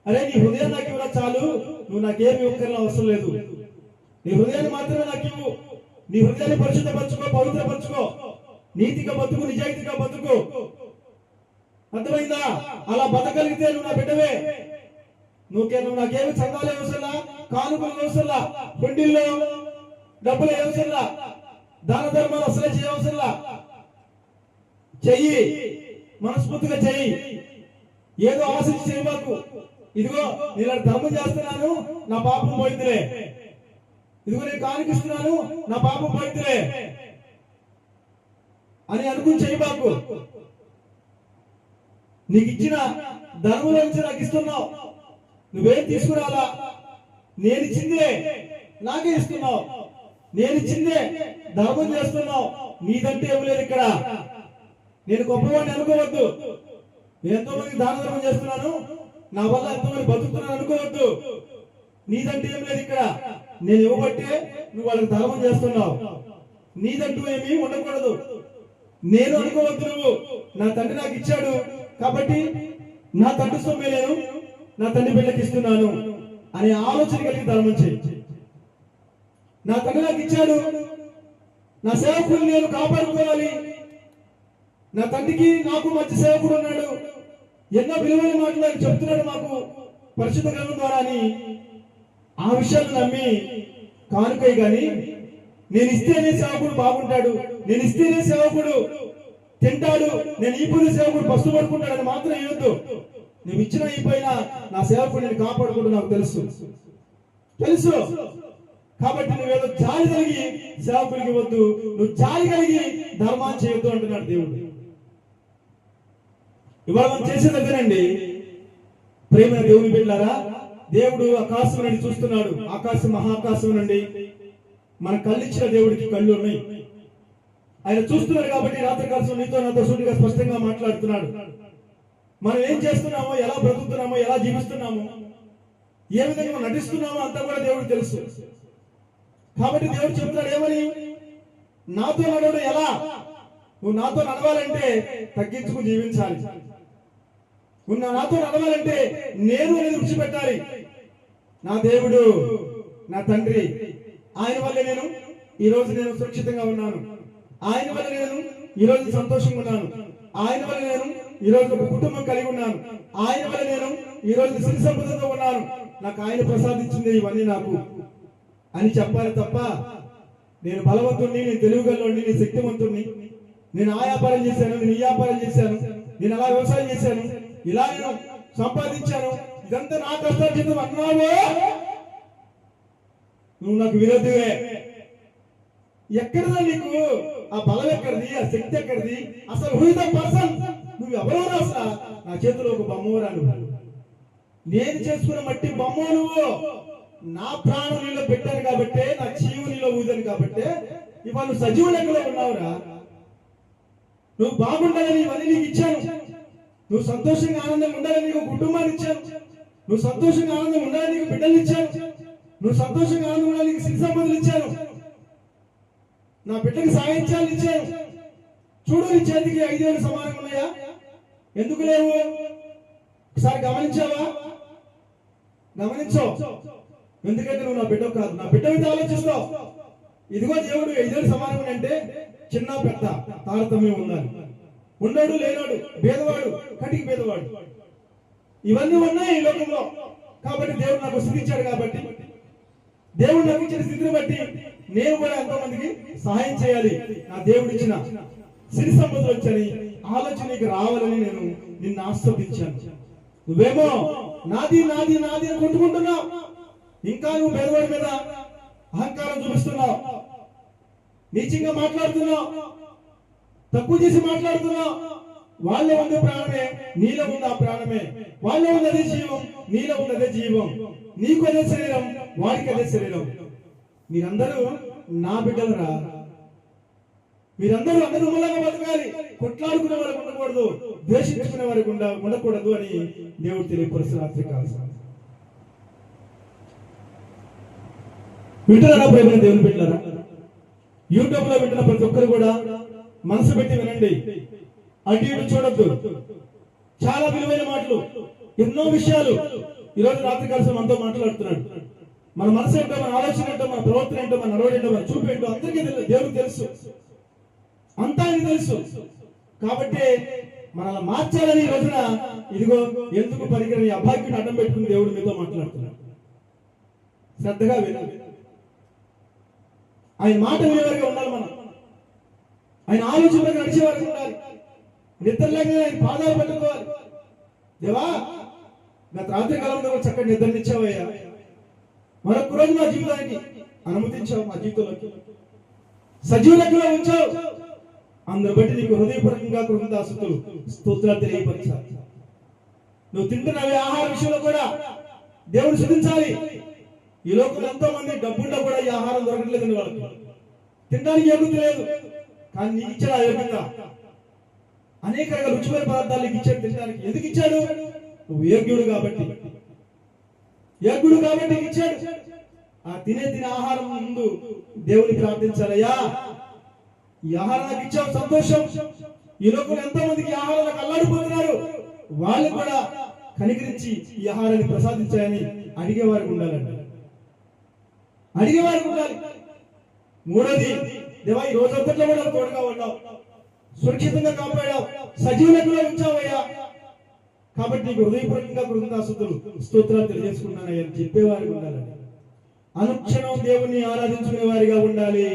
అరే, నీ హృదయం నాకు ఇవ్వరా చాలు, నువ్వు నాకేమి ఇవ్వకర్లా అవసరం లేదు. నీ హృదయాన్ని మాత్రమే నాకు ఇవ్వు. నీ హృదయాన్ని పరిశుద్ధపరచుకో, పవిత్రపరచుకో, నీతిగా బతుకు, నిజాయితీగా బతుకు. అర్థమైందా? అలా బతకలిగితే నువ్వు నా బిడ్డవే. నువ్వు నాకేమి చందాలే అవసరంలా, కానుకలు అవసరంలా, హుండీల్లో డబ్బులు అవసరంలా, దాన ధర్మాలు అసలే చేయవసరంలా. చెయ్యి, మనస్ఫూర్తిగా చెయ్యి. ఏదో ఆశించి చేయమాకు. ఇదిగో నేను ధర్మం చేస్తున్నాను, నా పాపం పోయిందిలే. ఇదిగో నేను కానిపిస్తున్నాను, నా పాపం పోయిందిలే అని అనుకుని చేయమాకు. నీకు ఇచ్చిన ధర్మంలో నుంచి నాకు ఇస్తున్నావు, నువ్వేం తీసుకురాలా. నేను ఇచ్చిందే నాకే ఇస్తున్నావు, నేను ఇచ్చిందే ధర్మం చేస్తున్నావు. నీదంటే ఏం లేదు ఇక్కడ. నేను గొప్పవాడిని అనుకోవద్దు. నేను ఎంతో మందికి దాన ధర్మం చేస్తున్నాను, నా వల్ల ఎంతో మంది బతుకుతున్నాను అనుకోవద్దు. నీదంటే ఏం లేదు ఇక్కడ. నేను ఇవ్వబట్టే నువ్వు వాళ్ళకి ధర్మం చేస్తున్నావు. నీదంటూ ఏమీ ఉండకూడదు. నేను అనుకోవద్దు. నువ్వు నా తండ్రి నాకు ఇచ్చాడు కాబట్టి నా తండ్రి సొమ్మే నేను నా తండ్రి బిడ్డకి ఇస్తున్నాను అనే ఆలోచన కలిగి ధర్మం చేయి. నా తండ్రి నాకు ఇచ్చాడు, నా సేవకుడు నేను కాపాడుకోవాలి. నా తండ్రికి నాకు మంచి సేవకుడు ఉన్నాడు, ఎన్నో విలువైన మాటలు ఆయన చెప్తున్నాడు మాకు పరిశుద్ధ గ్రంథం ద్వారా అని ఆ విషయాన్ని నమ్మి కానుకై గాని నేను ఇస్తేనే సేవకుడు బాగుంటాడు, నేను ఇస్తేనే సేవకుడు తింటాడు, నేను ఈ పూజ సేవకుడు పస్తు పడుకుంటాడని మాత్రం ఇవ్వద్దు. నువ్వు ఇచ్చిన అయిపోయినా నా సేవకుడు నేను కాపాడుకుంటూ నాకు తెలుసు. కాబట్టి నువ్వేదో జాలి కలిగి సేవకుడికి వద్దు, నువ్వు జాలి కలిగి ధర్మాన్ని చేయొద్దు అంటున్నాడు దేవుడు. ఇవాళ మనం చేసేది అదేనండి. ప్రేమ దేవుని బిడ్డలారా, దేవుడు ఆకాశం నుండి చూస్తున్నాడు. ఆకాశం మహాకాశం నుండి మన కళ్ళు ఇచ్చిన దేవుడికి కళ్ళు ఉన్నాయి. ఆయన చూస్తున్నాడు కాబట్టి రాత్రి కాలం నీతో నాతో సూటిగా స్పష్టంగా మాట్లాడుతున్నాడు. మనం ఏం చేస్తున్నామో, ఎలా బ్రతుకుతున్నామో, ఎలా జీవిస్తున్నామో, ఏ విధంగా నటిస్తున్నామో అంతా కూడా దేవుడు తెలుసు. కాబట్టి దేవుడు చెప్తున్నాడు ఏమని, నాతో నడవడం ఎలా? నువ్వు నాతో నడవాలంటే తగ్గించుకు జీవించాలి. నువ్వు నాతో నడవాలంటే నేను అనేది విడిచిపెట్టాలి. నా దేవుడు నా తండ్రి, ఆయన వల్ల నేను ఈ రోజు నేను సురక్షితంగా ఉన్నాను. ఆయన వల్ల నేను ఈ రోజు సంతోషంగా ఉన్నాను. ఆయన వల్ల నేను ఈ రోజు ఒక కుటుంబం కలిగి ఉన్నాను. ఆయన వల్ల నేను ఈ రోజు సిరి సంపదతో ఉన్నాను. నాకు ఆయన ప్రసాదించింది ఇవన్నీ నాకు అని చెప్పాలి తప్ప, నేను బలవంతుణ్ణి, నేను తెలివిగల్లోని, నేను శక్తివంతుణ్ణి, నేను ఆ వ్యాపారం చేశాను, నేను ఈ వ్యాపారం చేశాను, నేను అలా వ్యవసాయం చేశాను, ఇలా నేను సంపాదించాను, ఇదంతా నా కష్టార్జితం అన్నావో నువ్వు నాకు విరోధివే. ఎక్కడదా నీకు ఆ బలం ఎక్కడిది, ఆ శక్తి ఎక్కడిది? అసలు హూ ఇస్ ద పర్సన్? నువ్వు ఎవరో అసలు? నా చేతిలో ఒక బొమ్మరా నువ్వు. నేను చేసుకున్న మట్టి బొమ్మ నువ్వు. నా ప్రాణం నీలో పెట్టాను కాబట్టి, నా జీవు నీలో ఊదాను కాబట్టి ఇవాళ నువ్వు సజీవ లెక్కలో ఉన్నావురా. నువ్వు బాగుండాలని ఇవన్నీ నీకు ఇచ్చాను. నువ్వు సంతోషంగా ఆనందంగా ఉండాలని నీకు కుటుంబాన్ని ఇచ్చాను. నువ్వు సంతోషంగా ఆనందంగా ఉండాలని నీకు బిడ్డలు ఇచ్చాను. నువ్వు సంతోషంగా ఆనందంగా ఉండాలని నీకు సిరి సంపదలు ఇచ్చాను. నా బిడ్డకి సాగించాలని ఇచ్చాను. చూడు, నీ చేతికి 5 వేలు సమానంగా ఉన్నాయా? ఎందుకు లేవు? ఒకసారి గమనించావా? గమనించో. ఎందుకంటే నువ్వు నా బిడ్డ కాదు. నా బిడ్డ మీద ఆలోచిస్తావు. ఇదిగో దేవుడు 5 వేలు సమానంగా అంటే చిన్న పెద్ద తారతమ్యం ఉండాలి. ఉన్నోడు లేనోడు, భేదవాడు, కటికి భేదవాడు, ఇవన్నీ ఉన్నాయి ఈ లోకంలో. కాబట్టి దేవుడు నాకు స్థితి ఇచ్చాడు. కాబట్టి దేవుడు నాకు ఇచ్చిన స్థితిని బట్టి నేను కూడా ఎంతో మందికి సహాయం చేయాలి. నా దేవుడు ఇచ్చిన సిరి సంపదలు వచ్చని ఆలోచన నీకు రావాలని నేను నిన్ను ఆస్వాదించాను. నువ్వేమో నాది నాది నాది అని కొట్టుకుంటున్నావు. ఇంకా నువ్వు పేదవాడి మీద అహంకారం చూపిస్తున్నావు, నీచంగా మాట్లాడుతున్నావు, తక్కువ చేసి మాట్లాడుతున్నావు. వాళ్ళలో ఉంది ప్రాణమే, నీలో ఉంది ఆ ప్రాణమే. వాళ్ళలో ఉన్నదే జీవం, నీలో ఉన్నదే జీవం. నీకు అదే శరీరం, వాడికి అదే శరీరం. మీరందరూ నా బిడ్డలురా. మీరందరూ అన్నదమ్ములాగా బతకాలి. కొట్లాడుకునే వారికి ఉండకూడదు, ద్వేషించుకునే వారికి ఉండకూడదు అని దేవుడు తెలియపరుస్తున్న రాత్రికాల సమయం. వింటున్నారా ప్రేమ దేవుని బిడ్డలారా? యూట్యూబ్ లో వింటున్న ప్రతి ఒక్కరు కూడా మనసు పెట్టి వినండి. అటు ఇటు చూడొద్దు. చాలా విలువైన మాటలు, ఎన్నో విషయాలు ఈరోజు రాత్రి కలిసి మనతో మాట్లాడుతున్నాడు. మన మనసు ఏంటో, మన ఆలోచన ఏంటో, మన ప్రవర్తన ఏంటో, మన నడవడి ఏంటో, మన చూపు ఏంటో అందరికీ దేవుడికి తెలుసు, అంతా ఆయనకి తెలుసు. కాబట్టి మనల్ని మార్చాలని ఈ రోజున ఇదిగో ఎందుకు పనికిరని అభాగ్యుని అడ్డం పెట్టుకుని దేవుడు మీతో మాట్లాడుతున్నాడు. శ్రద్ధగా వినాలి. ఆయన మాట వినేవారిగా ఉండాలి. మనం ఆయన ఆలోచనలకు నడిచేవారికి ఉండాలి. నిద్ర లేక ఆయన పాదాలు పట్టుకోవాలి. దేవా, గత రాత్రి కాలంలో చక్కటి నిద్రనిచ్చావయ్యా, మరొక రోజు మా జీవితానికి అనుమతించావు, మా జీవితంలోకి సజీవ లెక్కలో ఉంచావు. అందరు బట్టి నీకు హృదయపూర్వకంగా కృతజ్ఞతాస్తుతులు స్తోత్రాలు తెలియపరచాలి. నువ్వు తింటున్నవి ఆహార విషయంలో కూడా దేవుడు స్తుతించాలి. ఈ లోకంలో ఎంతో మంది డబ్బుల్లో కూడా ఈ ఆహారం దొరకట్లేదని వాళ్ళకి తినడానికి యోగ్యత లేదు, కానీ నీకు ఇచ్చాడు ఆ యోగ్యత. అనేక రకాల రుచిమైన పదార్థాలు నీకు ఇచ్చాడు తినడానికి. ఎందుకు ఇచ్చాడు? నువ్వు యోగ్యుడు కాబట్టి, యోగ్యుడు కాబట్టి నీకు ఇచ్చాడు. ఆ తినే ఆహారం ముందు దేవుని ప్రార్థించాలయ్యా, ఈ ఆహారం నాకు ఇచ్చావు, సంతోషం. ఈ లోకంలో ఎంతో మందికి ఆహారాలకు అల్లాడిపోతున్నారు, వాళ్ళు కూడా కనికరించి ఈ ఆహారాన్ని ప్రసాదించాయని అడిగేవారికి ఉండాలండి, అడిగేవారికి ఉండాలి. మూడోది, దేవా ఈ రోజంతట్లో కూడా తోడుగా ఉన్నావు, సురక్షితంగా కాపాడావు, సజీవ లెక్కలో ఉంచావయ్యా, కాబట్టి నీకు హృదయపూర్వకంగా కృతజ్ఞతాస్తుతులు స్తోత్రాలు తెలియజేసుకున్నానయ్యా అని చెప్పేవారికి ఉండాలండి. అనుక్షణం దేవుణ్ణి ఆరాధించుకునే వారిగా ఉండాలి.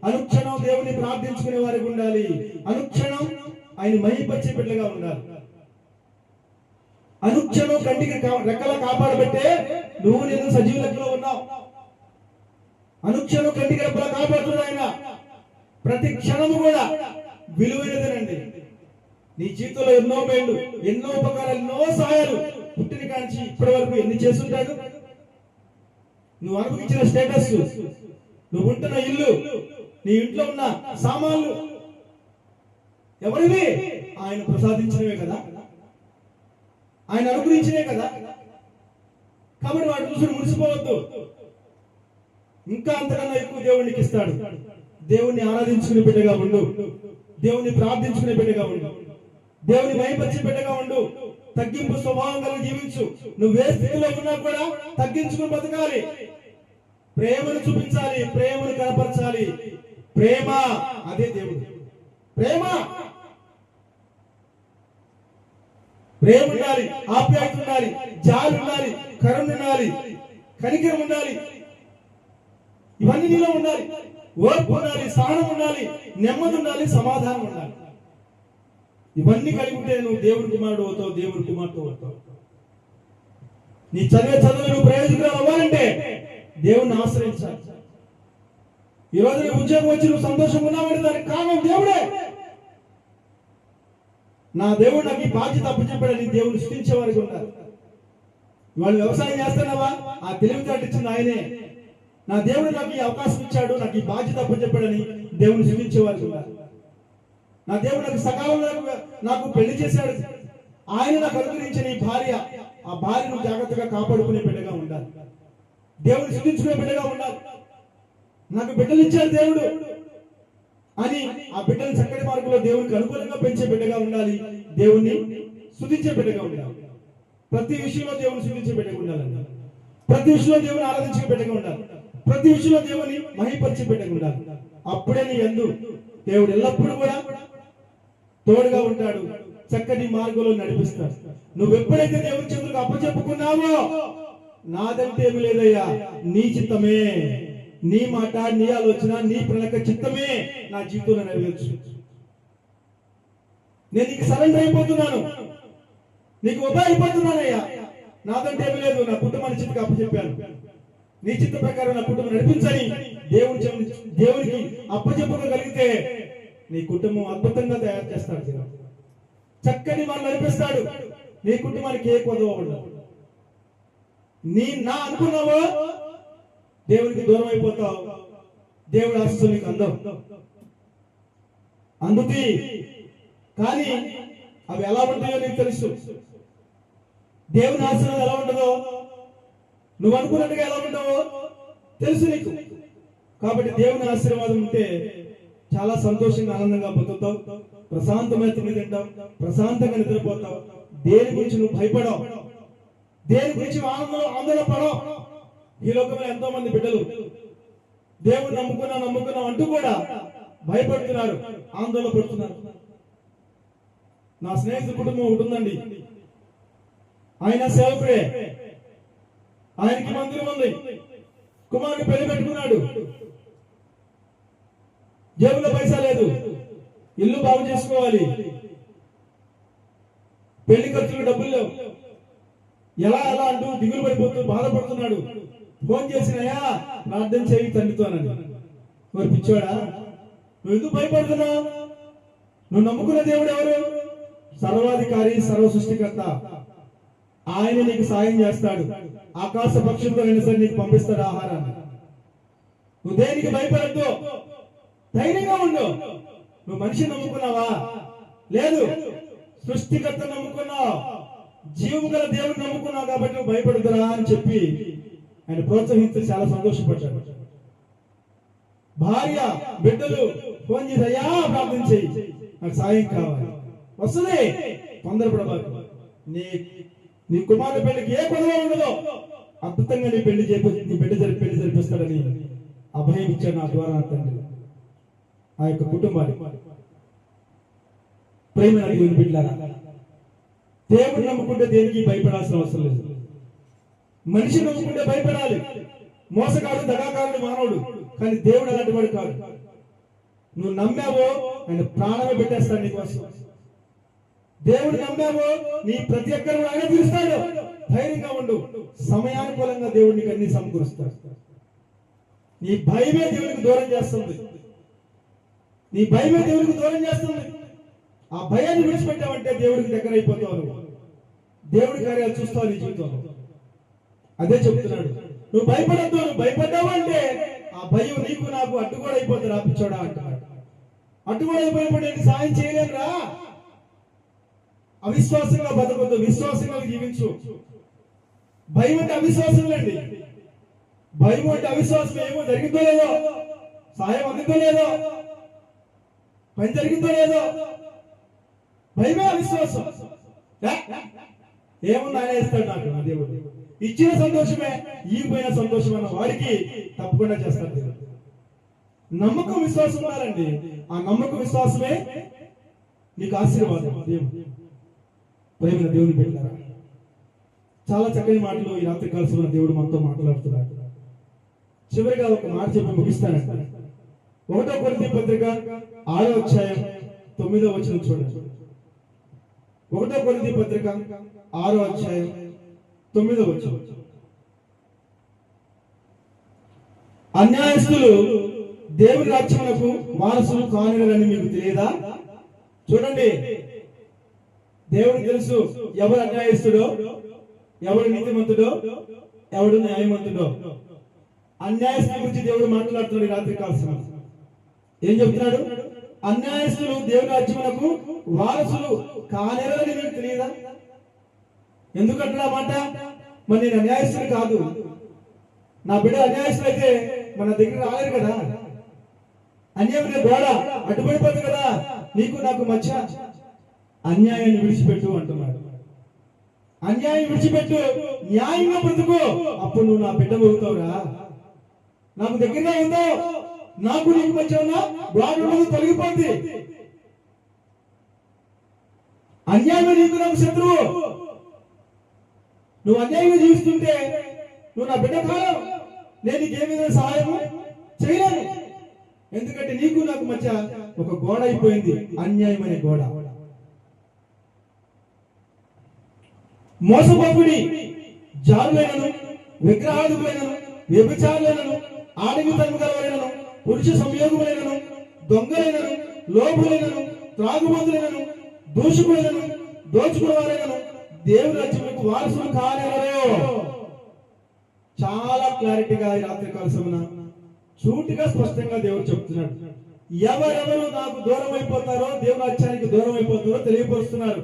అనుక్షణం దేవుని ప్రార్థించుకునే వారికి ఉండాలి. అనుక్షణం ఆయన మహిమపరిచే బిడ్డగా ఉండాలి. అనుక్షణం కంటికి రెక్కల కాపాడబట్టే నువ్వు నేను సజీవ లెక్కలో ఉన్నావు. అనుక్షణం కంటికి రెక్కల కాపాడుతున్నాడు ఆయన. ప్రతి క్షణము కూడా విలువైనదేనండి. నీ జీవితంలో ఎన్నో మేళ్ళు, ఎన్నో ఉపకారాలు, ఎన్నో సహాయాలు పుట్టిన కాంచి ఇప్పటి వరకు ఎన్ని చేస్తుంటాడు. నువ్వు అనుభవించిన స్టేటస్, నువ్వు ఉంటున్న ఇల్లు, నీ ఇంట్లో ఉన్న సామాన్లు ఎవరివి? ఆయన ప్రసాదించినవే కదా, ఆయన అనుగ్రహించినవే కదా. కాబట్టి వాటి చూసి మురిసిపోవద్దు. ఇంకా అంతకన్నా ఎక్కువ దేవునికి ఇస్తాడు. దేవుణ్ణి ఆరాధించుకునే బిడ్డగా ఉండు, దేవుని ప్రార్థించుకునే బిడ్డగా ఉండు, దేవుని మహిమపరిచే బిడ్డగా ఉండు. తగ్గింపు స్వభావం కలిగి జీవించు. నువ్వు ఏ స్థితిలో ఉన్నా కూడా తగ్గించుకుని బతకాలి. ప్రేమను చూపించాలి, ప్రేమను కనపరచాలి. ప్రేమ అదే దేవుడు. ప్రేమ ప్రేమ ఉండాలి, ఆప్యాయత ఉండాలి, జాలి ఉండాలి, కరుణ ఉండాలి, కనికరం ఉండాలి. ఇవన్నీ నీలో ఉండాలి. ఓర్పు ఉండాలి, సహనం ఉండాలి, నెమ్మది ఉండాలి, సమాధానం ఉండాలి. ఇవన్నీ కలిగి ఉంటే నువ్వు దేవుని కుమారుడు అవుతావు, దేవుని కుమార్తె అవుతావు. నీ చదివే చదువులు నువ్వు ప్రయోజకురాలు అవ్వాలంటే దేవుణ్ణి ఆశ్రయించాలి. ఈ రోజు నీ ఉద్యోగం వచ్చి నువ్వు సంతోషంగా ఉన్నావంటే దానికి కారణం దేవుడే. నా దేవుడు నాకు ఈ బాధ్యత అప్పచెప్పాడని దేవుని స్తుతించే వారికి ఉండాలి. వాళ్ళు వ్యవసాయం చేస్తున్నావా? ఆ తెలివితేటలు ఇచ్చింది ఆయనే. నా దేవుడు నాకు ఈ అవకాశం ఇచ్చాడు, నాకు ఈ బాధ్యత అప్పచెప్పాడని దేవుని స్తుతించే వారికి ఉండాలి. నా దేవుడు నాకు సకాలంలో నాకు పెళ్లి చేశాడు, ఆయన నాకు అనుగ్రహించిన ఈ భార్య, ఆ భార్యను జాగ్రత్తగా కాపాడుకునే బిడ్డగా ఉండాలి. దేవుని స్తుతించుకునే బిడ్డగా ఉండాలి. నాకు బిడ్డలు ఇచ్చాడు దేవుడు అని ఆ బిడ్డలు చక్కటి మార్గంలో దేవునికి అనుకూలంగా పెంచే బిడ్డగా ఉండాలి. దేవుణ్ణి స్తుతించే బిడ్డగా ఉండాలి. ప్రతి విషయంలో దేవుని స్తుతించే బిడ్డగా ఉండాలి. ప్రతి విషయంలో దేవుని ఆరాధించే బిడ్డగా ఉండాలి. ప్రతి విషయంలో దేవుని మహిమపరిచే బిడ్డగా ఉండాలి. అప్పుడే నీ యందు దేవుడు ఎల్లప్పుడూ కూడా తోడుగా ఉంటాడు, చక్కటి మార్గంలో నడిపిస్తాడు. నువ్వు ఎప్పుడైతే దేవుని చేతులకు అప్పచెప్పుకున్నావో, నాదంటే ఏమి లేదయ్యా, నీ చిత్తమే, నీ మాట, నీ ఆలోచన, నీ ప్రణాళిక చిత్తమే నా జీవితంలో నెరవేర్చు. నేను నీకు సరెండర్ అయిపోతున్నాను, నీకు ఉపయోగపడుతున్నానయ్యా. నాదంటే ఏమి లేదు, నా కుటుంబాన్ని చిత్తకు అప్పచెప్పాను. నీ చిత్త ప్రకారం నా కుటుంబం నడిపించని దేవునికి అప్పచెప్పగలిగితే నీ కుటుంబం అద్భుతంగా తయారు చేస్తాడు. చక్కని వాళ్ళు నడిపిస్తాడు. నీ కుటుంబానికి ఏ కొదవ ఉండదు. నా అనుకున్నావో దేవునికి దూరం అయిపోతావు. దేవుడు ఆశీస్సులు నీకు అందుతాయి. కానీ అవి ఎలా ఉంటాయో నీకు తెలుసు. దేవుని ఆశీర్వాదం ఎలా ఉంటుందో, నువ్వు అనుకున్నట్టుగా ఎలా ఉంటావో తెలుసు నీకు. కాబట్టి దేవుని ఆశీర్వాదం ఉంటే చాలా సంతోషంగా ఆనందంగా బతుకుతావు, ప్రశాంతమైన తిండి తింటావు, ప్రశాంతంగా నిద్రపోతావు. దేని గురించి నువ్వు భయపడవు, దేని గురించి ఆందోళన పడవు. ఈ లోకంలో ఎంతో మంది బిడ్డలు దేవుడు నమ్ముకున్నాం అంటూ కూడా భయపడుతున్నారు, ఆందోళన పడుతున్నారు. నా స్నేహితుడి కుటుంబం ఒకటి ఉందండి. ఆయన సేవకుడే, ఆయనకి మందిరం ఉంది, కుమారుడు పెళ్లి పెట్టుకున్నాడు, జేబులో పైసా లేదు, ఇల్లు బాగు చేసుకోవాలి, పెళ్లి ఖర్చులు డబ్బులు లేవు, ఎలా అంటూ దిగులు పడిపోతూ బాధపడుతున్నాడు. ఫోన్ చేసినాయా ప్రార్థన చేయి తండ్రితోనని. మరి పిచ్చోడా, నువ్వు ఎందుకు భయపడుతున్నావు? నువ్వు నమ్ముకున్న దేవుడు ఎవరు? సర్వాధికారి, సర్వ సృష్టికర్త. ఆయన నీకు సాయం చేస్తాడు. ఆకాశ పక్షులతో సరే నీకు పంపిస్తాడు ఆహారాన్ని. నువ్వు దేనికి భయపడద్దు, ధైర్యంగా ఉండు. నువ్వు మనిషిని నమ్ముకున్నావా? లేదు, సృష్టికర్త నమ్ముకున్నావు, జీవము గల దేవుడిని నమ్ముకున్నావు కాబట్టి నువ్వు భయపడుతురా అని చెప్పి ఆయన ప్రోత్సహించి చాలా సంతోషపడ్డాడు. భార్య బిడ్డలు ఫోన్ చేసి అయ్యా ప్రార్థన చేయి, నాకు సాయం కావాలి. వస్తుంది, తొందరపడబాకు. నీ కుమారుడు పెళ్లికి ఏ కొదవ ఉండదో, అద్భుతంగా నీ పెళ్లి జరిపిస్తాడని అభయం ఇచ్చాడు నా ద్వారా తండ్రి. ఆ యొక్క కుటుంబాన్ని ప్రేమ బిడ్డలారా, దేవుడు నమ్ముకుంటే దేనికి భయపడాల్సిన అవసరం లేదు. మనిషి నమ్ముకుంటే భయపడాలి. మోసగాడు, దగాకారుడు మానవుడు, కానీ దేవుడు అలాంటి వాడు కాదు. నువ్వు నమ్మావో ఆయన ప్రాణమే పెట్టేస్తాడు నీకోసం. దేవుడు నమ్మావో నీ ప్రతి ఒక్కరు ఆయన తీరుస్తాడు. ధైర్యంగా ఉండు, సమయానుకూలంగా దేవుడు నీకు అన్ని సమకూరుస్తాడు. నీ భయమే దేవుడికి దూరం చేస్తుంది. నీ భయమే దేవుడికి దూరం చేస్తుంది. ఆ భయాన్ని విడిచిపెట్టావంటే దేవుడికి దగ్గర అయిపోతావు. దేవుడి కార్యాలు చూస్తావు నీ జీవితంలో. అదే చెప్తున్నాడు, నువ్వు భయపడద్దు. నువ్వు భయపడ్డావు అంటే ఆ భయం నీకు నాకు అడ్డుగోడ అయిపోతుంది. రాపిచ్చోడా అంటున్నాడు. అడ్డుగోడ అయిపోయినప్పుడు నేను సాయం చేయలేనురా. అవిశ్వాసంగా బతకొద్దు, విశ్వాసంగా జీవించు. భయం అంటే అవిశ్వాసం లేండి. భయం అంటే అవిశ్వాసం. ఏమో జరిగిందో లేదో, సహాయం అందిందో లేదో, పని జరిగిందో లేదో, భయమే అవిశ్వాసం. ఏముంది ఆయన ఇస్తాడు నాకు నా దేవుడు. ఇచ్చిన సంతోషమే, ఈగిపోయిన సంతోషం అన్న వాడికి తప్పకుండా చేస్తాడు దేవుడు. నమ్మకం, విశ్వాసం ఉండాలండి. ఆ నమ్మకం, విశ్వాసమే నీకు ఆశీర్వాదం. దేవుడు ప్రేమ దేవుని పెట్టారా, చాలా చక్కని మాటలు ఈ రాత్రి కలిసి మన దేవుడు మనతో మాట్లాడుతున్నాడు. చివరిగా ఒక మాట చెప్పి ముగిస్తానంట. 1 కొరింథీ పత్రిక 6వ అధ్యాయం 9వ వచనం చూడండి. 1 కొరింథీ పత్రిక 6వ అధ్యాయం 9వ వచనం. అన్యాయస్తులు దేవుని రాజ్యమునకు వారసులు కానిరని మీకు తెలియదా? చూడండి, దేవుడికి తెలుసు ఎవరు అన్యాయస్తుడో, ఎవడు నీతిమంతుడో, ఎవడు న్యాయమంతుడో. అన్యాయస్తుల గురించి దేవుడు మాట్లాడుతున్నాడు ఈ రాత్రి కాల్సిన. ఏం చెప్తున్నాడు? అన్యాయస్తులు దేవుని రాజ్యమునకు వారసులు కానిరని మీకు తెలియదా? ఎందుకంటున్నా మాట? మరి నేను అన్యాయస్తుడు కాదు, నా బిడ్డ అన్యాయస్తులు అయితే మన దగ్గర రాలేరు కదా. అన్యాయం గోడ అడ్డుపడిపోతుంది కదా నీకు నాకు మధ్య. అన్యాయాన్ని విడిచిపెట్టు అంటున్నాడు. అన్యాయం విడిచిపెట్టు, న్యాయంగా బ్రతుకు, అప్పుడు నువ్వు నా బిడ్డ అవుతావురా. నాకు దగ్గరగా ఉందో, నాకు నీకు మధ్య ఉన్న గోడ తొలగిపోద్ది. అన్యాయం నీకు నాకు శత్రువు. నువ్వు అన్యాయంగా జీవిస్తుంటే నువ్వు నా బిడ్డ కాలం, నేను నీకు ఏ విధంగా సహాయం చేయలేను. ఎందుకంటే నీకు నాకు మధ్య ఒక గోడ అయిపోయింది, అన్యాయం అనే గోడ. మోసపోకుడి, జారులైనను, విగ్రహాదులైనను, వ్యభిచారులైనను, ఆడమితనము గలవైనను, పురుష సంయోగములైనను, దొంగలైనను, లోభులైనను, త్రాగుబోతులైనను, దూషకులైనను, దోచుకునేవారైనను దేవుని రాజ్యములకు వారసులు కానేరరు. చాలా క్లారిటీగా ఈ రాత్రి కాల సమన సూటిగా స్పష్టంగా దేవుడు చెప్తున్నాడు. ఎవరెవరు నాకు దూరం అయిపోతారో, దేవుని రాజ్యానికి దూరం అయిపోతారో తెలియపరుస్తున్నారు.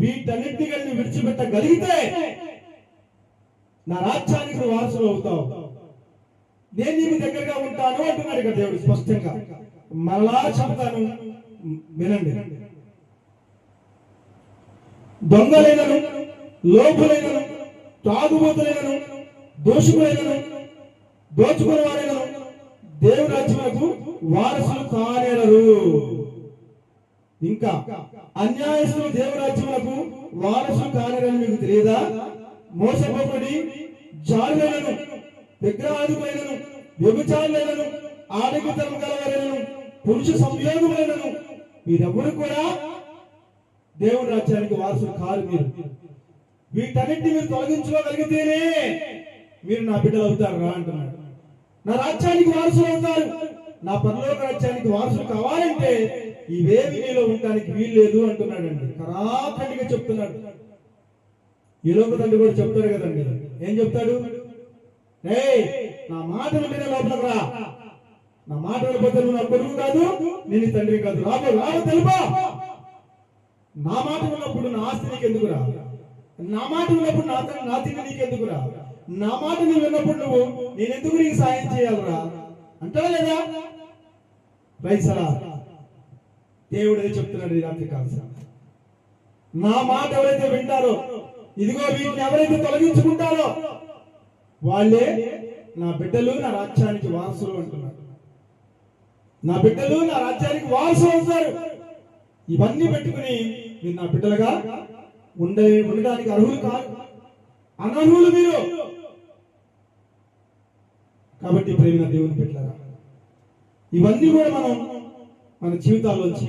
వీటన్నిటిని కలిసి విడిచిపెట్టగలిగితే నా రాజ్యానికి వారసులు అవుతావు, నేను నీకు దగ్గరగా ఉంటాను అంటున్నాడు ఇక్కడ దేవుడు స్పష్టంగా. మరలా చెప్తాను, వినండి. దొంగలైనను, లోపులైనను, తాగుబోతులైనను, దోషుకులైనను, దోచుకునే వారైనను దేవుని రాజ్యములకు వారసులు కానేరరు. ఇంకా అన్యాయస్తులు దేవుని రాజ్యములకు వారసులు కానేరని మీకు తెలియదా? మోసపోకుడి, జారులైనను, విగ్రహాధికులైనను, వ్యభిచారులైనను, ఆడంగితనం గలవారైనను, పురుష సంయోగములైనను మీరెవరు కూడా దేవుని రాజ్యానికి వారసులు కారు. వీటన్నిటిని మీరు తొలగించుకోగలిగితేనే మీరు నా బిడ్డలు అవుతారు రా అంటున్నాడు. నా రాజ్యానికి వారసులు అవుతారు. నా పరలోక రాజ్యానికి వారసులు కావాలంటే ఇవేమి మీలో ఉండడానికి వీల్లేదు అంటున్నాడండి. కరాఖండిగా చెప్తున్నాడు. ఈ లోక తండ్రి కూడా చెప్తాడు కదండి. ఏం చెప్తాడు? నా మాట వినే లోపలికి రా, నా మాట వినకపోతే నువ్వు నా కొడుకు కాదు, నేను నీ తండ్రి కాదు. రాబో తెలుపా. నా మాట ఉన్నప్పుడు నా ఆస్తి నీకెందుకు రా? నా మాట ఉన్నప్పుడు నా తిండి నీకెందుకు రా? నా మాట నువ్వు విన్నప్పుడు నువ్వు నేనెందుకు నీకు సాయం చేయాలరా అంటారా లేదా? రైసరా దేవుడు అదే చెప్తున్నాడు ఈ రాత్రి కాలం. నా మాట ఎవరైతే వింటారో, ఇదిగో వీటిని ఎవరైతే తొలగించుకుంటారో వాళ్ళే నా బిడ్డలు, నా రాజ్యానికి వారసులు అంటున్నాడు. నా బిడ్డలు నా రాజ్యానికి వారసులు అవుతారు. ఇవన్నీ పెట్టుకుని మీరు నా బిడ్డలుగా ఉండడానికి అర్హులు కాదు, అనర్హులు మీరు. కాబట్టి ప్రేమ దేవుని బిడ్డలారా, ఇవన్నీ కూడా మనం మన జీవితాల్లోంచి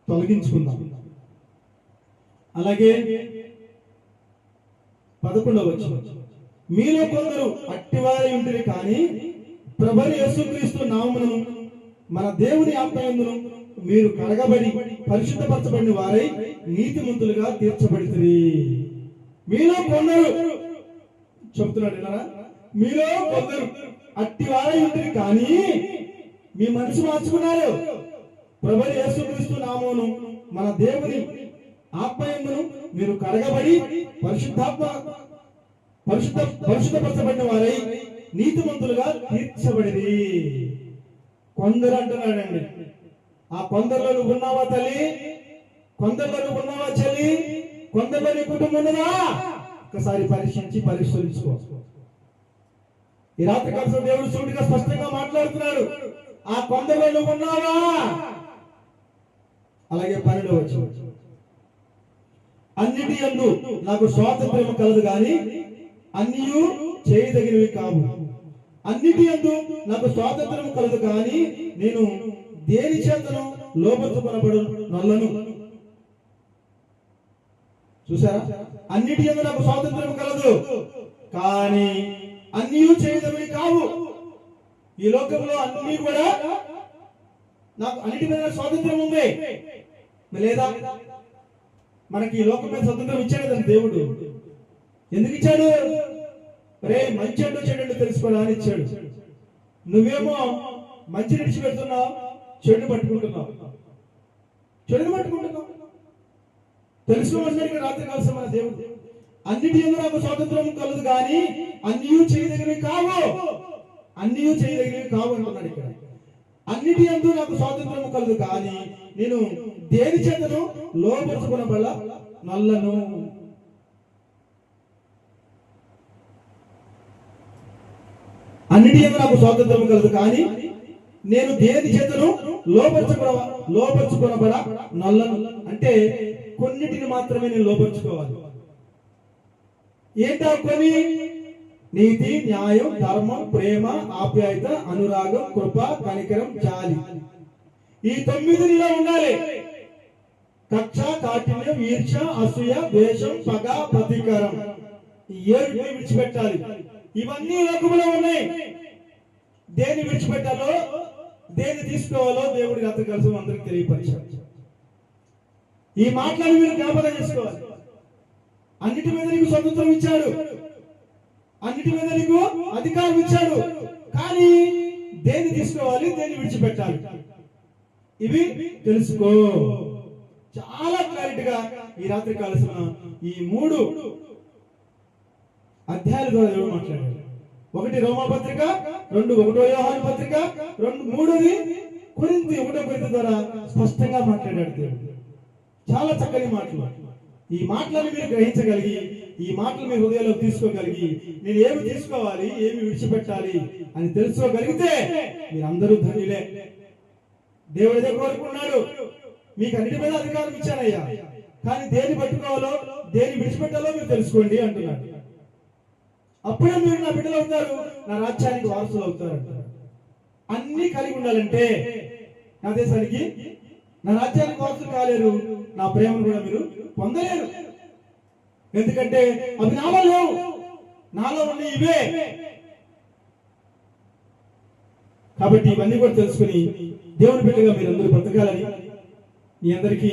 తొలగించుకుందాం. అలాగే 11వ వచనం, మీలో కొందరు అట్టివారై ఉంటుంది కానీ ప్రభువైన యేసుక్రీస్తు నామమును మన దేవుని ఆత్మయందును మీరు కడగబడి పరిశుద్ధపరచబడిన వారై నీతిమంతులుగా తీర్చబడితిరి. మీలో కొందరు చెప్తున్నాడు విన్నారా? మీలో కొందరు అట్టివారై ఉంటుంది కానీ మీ మనసు మార్చుకున్నారు. ప్రభువైన యేసుక్రీస్తు నామమును మన దేవుని ఆత్మయందును మీరు కడగబడి పరిశుద్ధపరచబడిన వారై నీతిమంతులుగా తీర్చబడిరి. కొందరు అంటున్నాడండి. ఆ కొందరిలో నువ్వు ఉన్నావా తల్లి? కొందరిలో నువ్వు ఉన్నావా చెల్లి? కొందరిలో నీ కుటుంబం ఉన్నదా? ఒకసారి పరిశీలించుకో. ఈ రాత్రి కాలం దేవుడు సూటిగా స్పష్టంగా మాట్లాడుతున్నాడు. ఆ కొందరిలో నువ్వు ఉన్నావా? అలాగే 12వ వచనం, అన్నిటి యందు నాకు స్వాతంత్ర్యం కలదు గాని అన్నియు చేయదగినవి కావు. అన్నిటి యందు నాకు స్వాతంత్ర్యం కలదు కానీ నేను దేని చేతను లోపరుచుకొనబడు నల్లను. చూసారా? అన్నిటి యందు నాకు స్వాతంత్ర్యం కలదు కానీ అన్నియు చేయదగినవి కావు. ఈ లోకంలో అన్ని కూడా నాకు అన్నిటి మీద స్వాతంత్రం ఉంది లేదా? మనకి ఈ లోకం మీద స్వతంత్రం ఇచ్చాడు కదా దేవుడు. ఎందుకు ఇచ్చాడు? రే మంచి అంటూ చెడు తెలుసుకోవాలని ఇచ్చాడు. నువ్వేమో మంచి విడిచిపెడుతున్నావు, చెడుని పట్టుకుంటున్నావు. తెలుసుకోమన్నాడు రాత్రి కాల్సిన మన దేవుడు. అన్నిటి యందు నాకు స్వాతంత్రం కలదు కానీ అన్నియు చేయదగినవి కావు. అన్నియు చేయదగినవి కావు అంటున్నాడు ఇక్కడ. అన్నిటి యందు నాకు స్వాతంత్రం కలదు కానీ నేను దేని చేతను లోపరుచుకొనబడ నల్లను. అన్నిటి యందు నాకు స్వాతంత్రం కలదు కానీ నేను దేని చేతను లోపరుచుకొనబడ నల్లను. అంటే కొన్నిటిని మాత్రమే నేను లోపరుచుకోవాలి. ఏంటా కొన్ని? నీతి, న్యాయం, ధర్మం, ప్రేమ, ఆప్యాయత, అనురాగం, కృప, కనికరం, జాలి. ఈ 9 నీలో ఉండాలి. కక్ష, కాఠిన్యం, ఈర్ష్య, అసూయ, ద్వేషం, పగ, ప్రతీకారం. ఈ 7 విడిచిపెట్టాలి. ఇవన్నీ లోకంలో ఉన్నాయి. దేని విడిచిపెట్టాలో, దేని తీసుకోవాలో దేవుడి రాత్రి కలిసి అందరికి తెలియపరిచాడు. ఈ మాటలను మీరు జ్ఞాపకం చేసుకోవాలి. అన్నిటి మీద నీకు స్వతంత్రం ఇచ్చాడు, అన్నిటి మీద నీకు అధికారం ఇచ్చాడు. కానీ దేన్ని తీసుకోవాలి, దేన్ని విడిచిపెట్టాలి, ఇవి తెలుసుకో. చాలా క్లారిటీగా ఈ రాత్రి కాలసిన ఈ 3 అధ్యాయాల ద్వారా దేవుడు మాట్లాడాడు. 1 రోమా పత్రిక, 2 1 యోహాను పత్రిక, 3 కొరింథీ 1 కొరింథీ ద్వారా స్పష్టంగా మాట్లాడాడు దేవుడు. చాలా చక్కని మాటలు. ఈ మాటలను మీరు గ్రహించగలిగి, ఈ మాటలు మీ హృదయంలో తీసుకోగలిగి, నేను ఏమి తీసుకోవాలి, ఏమి విడిచిపెట్టాలి అని తెలుసుకోగలిగితే మీరందరూ ధన్యులే. దేవుడు ఇదే కోరుకున్నాడు. మీకు అన్నిటి మీద అధికారం ఇచ్చానయ్యా, కానీ దేన్ని పట్టుకోవాలో దేన్ని విడిచిపెట్టాలో మీరు తెలుసుకోండి అంటున్నాడు. అప్పుడే మీరు నా బిడ్డలు అవుతారు, నా రాజ్యానికి వారసులు అవుతారు అంటారు. అన్ని కలిగి ఉండాలంటే నా దేశానికి, నా రాజ్యానికి వారసులు కాలేరు, నా ప్రేమను కూడా మీరు పొందలేరు. ఎందుకంటే అవి నాలో లేవు, నాలో ఉన్న ఇవే. కాబట్టి ఇవన్నీ కూడా తెలుసుకుని దేవుని బిడ్డగా మీరందరూ బ్రతకాలని మీ అందరికీ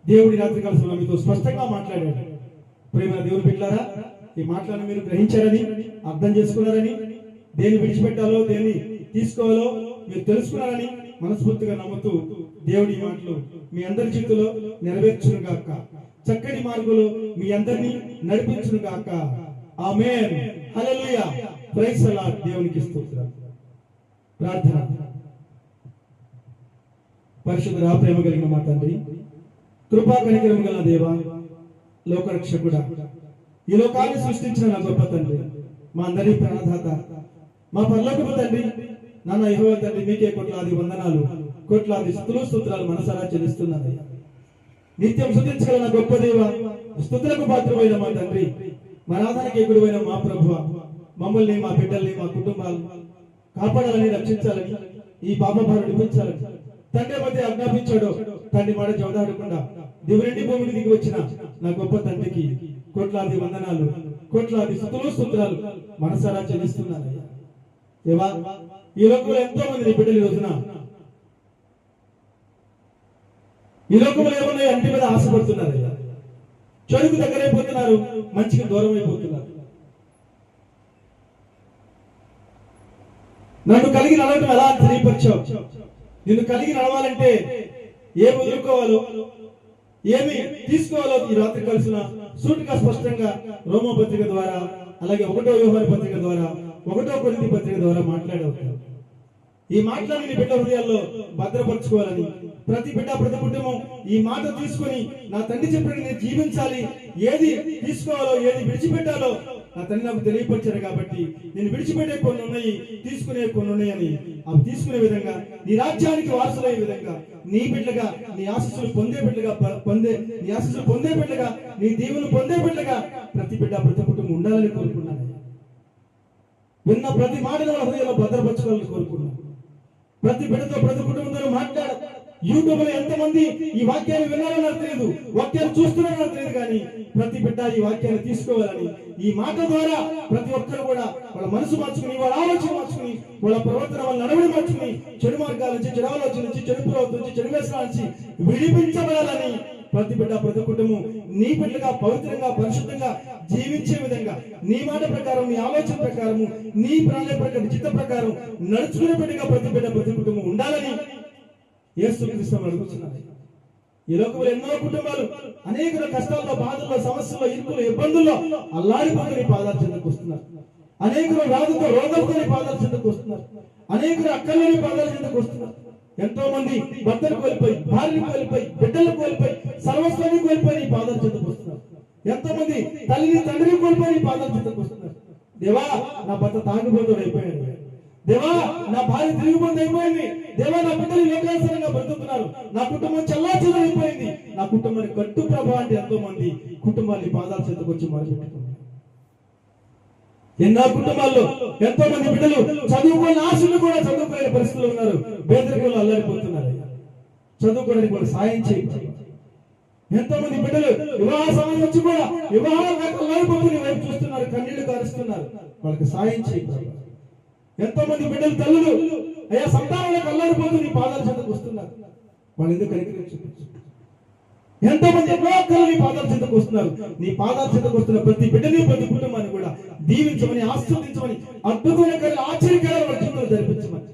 దేవుడి రాత్రి కాల మీతో స్పష్టంగా మాట్లాడాడు. ప్రేమ దేవుని బిడ్డలారా, ఈ మాటలను మీరు గ్రహించారని, అర్థం చేసుకున్నారని, దేన్ని విడిచిపెట్టాలో దేన్ని తీసుకోవాలో మీరు తెలుసుకున్నారని మనస్ఫూర్తిగా నమ్ముతూ దేవుడి మాటలు మీ అందరి జీవితంలో నెరవేర్చును గాక, చక్కటి మార్గంలో మీ అందరినీ నడిపించును గాక. ఆమేన్, హల్లెలూయా, ప్రైజ్ ది లార్డ్. దేవునికి స్తోత్రం. ప్రార్థన. పరిశుద్ధ ప్రేమ కలిగిన మా తండ్రి, కృపా కనికరము గల దేవా, లోకరక్షకుడా, ఈ లోకాన్ని సృష్టించిన నా గొప్ప తండ్రి, మా అందరి ప్రాణదాత, మా పరలోకపు తండ్రి, నాన్న యెహోవా తండ్రి, మీకే కోట్లాది వందనాలు, కోట్లాది స్తుతులు స్తోత్రాలు మనసారా చెల్లిస్తున్నాను. నిత్యం స్తుతించగల నా గొప్ప దేవ, స్తుతులకు పాత్రమైన మా తండ్రి, మా ఆరాధనకి ఎగుడువైన మా ప్రభువా, మమ్మల్ని, మా బిడ్డల్ని, మా కుటుంబాలను కాపాడాలని, రక్షించాలని, ఈ పాప భారం విడిపించాలని తండ్రి మధ్య ఆజ్ఞాపించాడో తండ్రి మాట జవదాడకుండా దివిరెండి భూమికి దిగి వచ్చిన నా గొప్ప తండ్రికి కోట్లాది వందనాలు, కోట్లాది స్తుతులు స్తోత్రాలు మనసారా చెల్లిస్తున్నాను. దేవా, ఈ లోకంలో ఎంతో మంది నీ బిడ్డలు ఈ రోజున ఈ లోకంలో ఏమన్నా ఇంటి మీద ఆశపడుతున్నారు, చెడుకు దగ్గరైపోతున్నారు, మంచికి దూరం అయిపోతున్నారు. నన్ను కలిగి నడవటం ఎలా అని తెలియపరిచావు. నిన్ను కలిగి నడవాలంటే ఏమి వదులుకోవాలో, ఏమి తీసుకోవాలో ఈ రాత్రి కలిసిన సూటిగా స్పష్టంగా రోమా పత్రిక ద్వారా, అలాగే 1 యోహాను పత్రిక ద్వారా, 1 కొరింథీ పత్రిక ద్వారా మాట్లాడవుతారు. ఈ మాటలను నీ బిడ్డ హృదయాల్లో భద్రపరచుకోవాలని, ప్రతి బిడ్డ, ప్రతి కుటుంబం ఈ మాట తీసుకొని నా తండ్రి చెప్పినట్టు నేను జీవించాలి, ఏది తీసుకోవాలో ఏది విడిచిపెట్టాలో నా తండ్రి నాకు తెలియపరిచారు. కాబట్టి నేను విడిచిపెట్టే కొన్ని ఉన్నాయి, తీసుకునే కొన్ని ఉన్నాయని, అవి తీసుకునే విధంగా, నీ రాజ్యానికి వారసులయ్యే విధంగా, నీ బిడ్డగా, నీ ఆశీస్సులు పొందే బిడ్డగా, నీ ఆశీస్సులు పొందే బిడ్డగా, నీ దీవులు పొందే బిడ్డగా ప్రతి బిడ్డ, ప్రతి కుటుంబం ఉండాలని కోరుకున్నాను. విన్న ప్రతి మాటను హృదయంలో భద్రపరచుకోవాలని కోరుకున్నాను. ప్రతి బిడ్డతో, ప్రతి కుటుంబంతో మాట్లాడ. యూట్యూబ్ లో ఎంతమంది ఈ వాక్యాన్ని విన్నారో నాకు తెలియదు, వాక్యాన్ని చూస్తున్నారో నాకు తెలియదు, కానీ ప్రతి బిడ్డ ఈ వాక్యాన్ని తీసుకోవాలని, ఈ మాట ద్వారా ప్రతి ఒక్కరు కూడా వాళ్ళ మనసు మార్చుకుని, వాళ్ళ ఆలోచన మార్చుకుని, వాళ్ళ ప్రవర్తన, వాళ్ళ నడవడి మార్చుకుని, చెడు మార్గాల నుంచి, చెడు ఆలోచన నుంచి, చెడు ప్రవర్తన నుంచి, చెడు వ్యసనాల నుంచి విడిపించబడాలని ప్రతి బిడ్డ, ప్రతి కుటుంబం నీ బిడ్డగా పవిత్రంగా, పరిశుద్ధంగా జీవించే విధంగా, నీ మాట ప్రకారం, నీ ఆలోచన ప్రకారము, నీ ప్రణాళిక ప్రకారం, చిత్త ప్రకారం నడుచుకునే బిడ్డగా ప్రతి బిడ్డ, ప్రతి కుటుంబం ఉండాలని యేసుక్రీస్తు అడుగుతున్నారు. ఈ లోకంలో ఎన్నో కుటుంబాలు అనేక కష్టాల్లో, బాధల్లో, సమస్యల్లో, ఇరుకులు, ఇబ్బందుల్లో అల్లాడిపోతూ నీ పాదాల చెంతకు వస్తున్నారు. అనేకులు వ్యాధులతో, రోగాలతో నీ పాదాల చెంతకు వస్తున్నారు. అనేకులు అక్కల్లోని పాదాల చెంతకు వస్తున్నారు. ఎంతో మంది భర్తలు కోల్పోయి, భార్యను కోల్పోయి, బిడ్డలు కోల్పోయి, సర్వస్వాన్ని కోల్పోయి నీ పాదాల చెంతకు వస్తున్నారు. ఎంతో మంది తల్లిని, తండ్రిని కోల్పోయి నీ పాదాల చెంతకు వస్తున్నారు. దేవా, నా భర్త తాగుబోతుడు అయిపోయాడు. దేవా, నా భార్య తిరిగిపోతు అయిపోయింది. దేవా, నా బిడ్డలు లోకానుసారంగా బ్రతుకుతున్నారు. నా కుటుంబం చల్లాచెదరు అయిపోయింది. నా కుటుంబాన్ని కట్టు ప్రభా అంటే ఎంతో మంది కుటుంబాన్ని పాదాల చెంతకు వచ్చి మొదలుపెట్టుకున్నారు. ఎన్నో కుటుంబాల్లో ఎంతో మంది బిడ్డలు చదువుకున్న ఆశలు కూడా చదువుకోలేని పరిస్థితులు ఉన్నారు. పేదరికంలో అల్లాడిపోతున్నారు. చదువుకోవడానికి కూడా సాయం చేయాలి. ఎంతో మంది బిడ్డలు వివాహ సమయం వచ్చి కూడా వివాహాలు అల్లాడిపోతున్న వైపు చూస్తున్నారు, కన్నీళ్లు కారుస్తున్నారు. వాళ్ళకి సాయం చేయాలి. ఎంతో మంది బిడ్డలు, తల్లులు అయ్యా సంతానాలకు అల్లాడిపోతూ నీ పాదాల చెంతకు వస్తున్నారు. వాళ్ళు ఎందుకు కనికరించి చూపించు. ఎంతో మంది ఎన్నో అక్కలు నీ పాదాల చెంతకు వస్తున్నారు. నీ పాదాల చెంతకు వస్తున్న ప్రతి బిడ్డని ప్రతి కుటుంబాన్ని కూడా దీవించమని, ఆశీర్వదించమని, అద్భుతమైన కార్యాలు, ఆశ్చర్యకార్యాలు వాళ్ళ జీవితంలో జరిపించమని,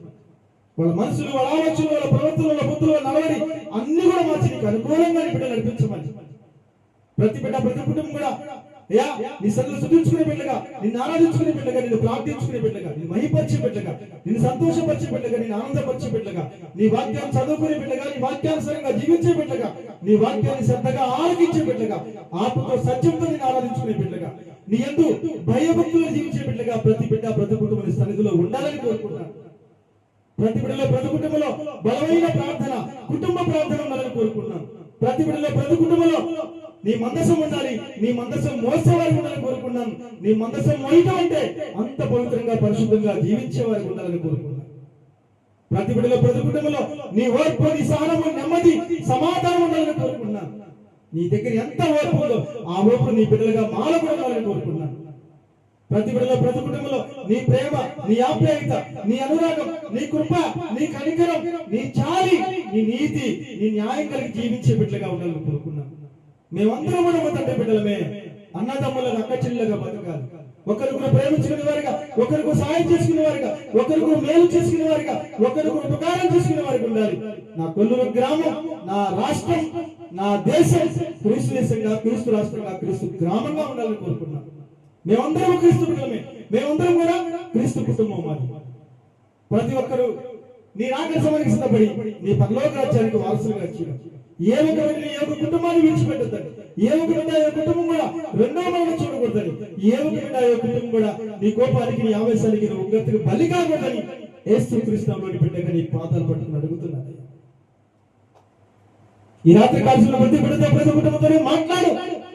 వాళ్ళ మనసులు, వాళ్ళ ఆలోచనలు, వాళ్ళ ప్రవర్తన, వాళ్ళ బుద్ధులు, వాళ్ళ నడవడి అన్ని కూడా మార్చి నీకు అనుకూలంగా నీ బిడ్డలు నడిపించమని, ప్రతి బిడ్డ ప్రతి కుటుంబం కూడా అయ్యా నీ సన్నిధిలో స్తుతించుకునే బిడ్డగా, నిన్ను ఆరాధించుకునే బిడ్డగా, నిన్ను ప్రార్థించుకునే బిడ్డగా, నిన్ను మహిమపరిచే బిడ్డగా, నిన్ను సంతోషపరిచే బిడ్డగా, నిన్ను ఆనందపరిచే బిడ్డగా, నీ వాక్యాన్ని చదువుకునే బిడ్డగా, నీ వాక్యానుసారంగా జీవించే బిడ్డగా, నీ వాక్యాన్ని శ్రద్ధగా ఆలకించే బిడ్డగా, ఆత్మతో సత్యంతో నిన్ను ఆరాధించుకునే బిడ్డగా, నీ యందు భయభక్తులు జీవించే బిడ్డగా ప్రతి బిడ్డ ప్రతి కుటుంబం నీ సన్నిధిలో ఉండాలని కోరుకుంటున్నాను. ప్రతి బిడ్డలో ప్రతి కుటుంబంలో బలమైన ప్రార్థన, కుటుంబ ప్రార్థన ఉండాలని కోరుకుంటున్నాను. ప్రతి బిడ్డలో ప్రతి కుటుంబంలో నీ మందసం ఉండాలి, నీ మందసం మోసేవారికి ఉండాలని కోరుకున్నాను. నీ మందసం మోయటం అంటే అంత పవిత్రంగా పరిశుద్ధంగా జీవించే వారికి ఉండాలని కోరుకున్నాను. ప్రతి బిడ్డలో ప్రతి కుటుంబంలో నీ ఓర్పు, నీ సహనము, నెమ్మది, సమాధానం ఉండాలని కోరుకున్నాను. నీ దగ్గర ఎంత ఓర్పు ఉందో ఆ ఓర్పు నీ బిడ్డలుగా మాలో కూడా ఉండాలని కోరుకున్నాను. ప్రతి బిడ్డలో ప్రతి కుటుంబంలో నీ ప్రేమ, నీ ఆప్యాయత, నీ అనురాగం, నీ కృప, నీ కనికరం, నీ చాలి, నీ నీతి, నీ న్యాయం కలిగి జీవించే బిడ్డలుగా ఉండాలని కోరుకున్నాను. మేమందరం కూడా మా తండ్రి బిడ్డలమే, అన్నదమ్ములుగా, అక్క చెల్లెలుగా బతకాలి. ఒకరికొకరు ప్రేమించుకునే వారిగా, ఒకరికి సాయం చేసుకునే వారిగా, ఒకరికొకరు మేలు చేసుకునే వారిగా, ఒకరికొకరు ఉపకారం చేసుకునే వారికి ఉండాలి. నా కొల్లూరు గ్రామం, నా రాష్ట్రం, నా దేశం క్రీస్తు దేశంగా, క్రీస్తు రాష్ట్రంగా, క్రీస్తు గ్రామంగా ఉండాలని కోరుకున్నాను. మేమందరం క్రీస్తు బిడ్డలమే, మేమందరం కూడా క్రీస్తు కుటుంబం మాది. ప్రతి ఒక్కరు నీ రాకడ సమయానికి సిద్ధపడి నీ పరలోక రాజ్యానికి వారసులుగా వచ్చారు. ఏ ఒక బిడ్డ ఏ ఒక కుటుంబాన్ని విడిచిపెట్టద్దని, ఏ ఒక బిడ్డ ఏ కుటుంబం కూడా రెండో మరణం చూడకూడదని, ఏ ఒక బిడ్డ ఏ కుటుంబం కూడా నీ కోపానికి, నీ ఆవేశానికి, నీ ఉగ్రతకు బలి కాకూడదని యేసు క్రీస్తులోని బిడ్డగా నీ పాదాలు పట్టుకుని అడుగుతున్నాను. ఈ రాత్రి కాల్సిన ప్రతి బిడ్డతో ప్రతి కుటుంబంతో మాట్లాడు.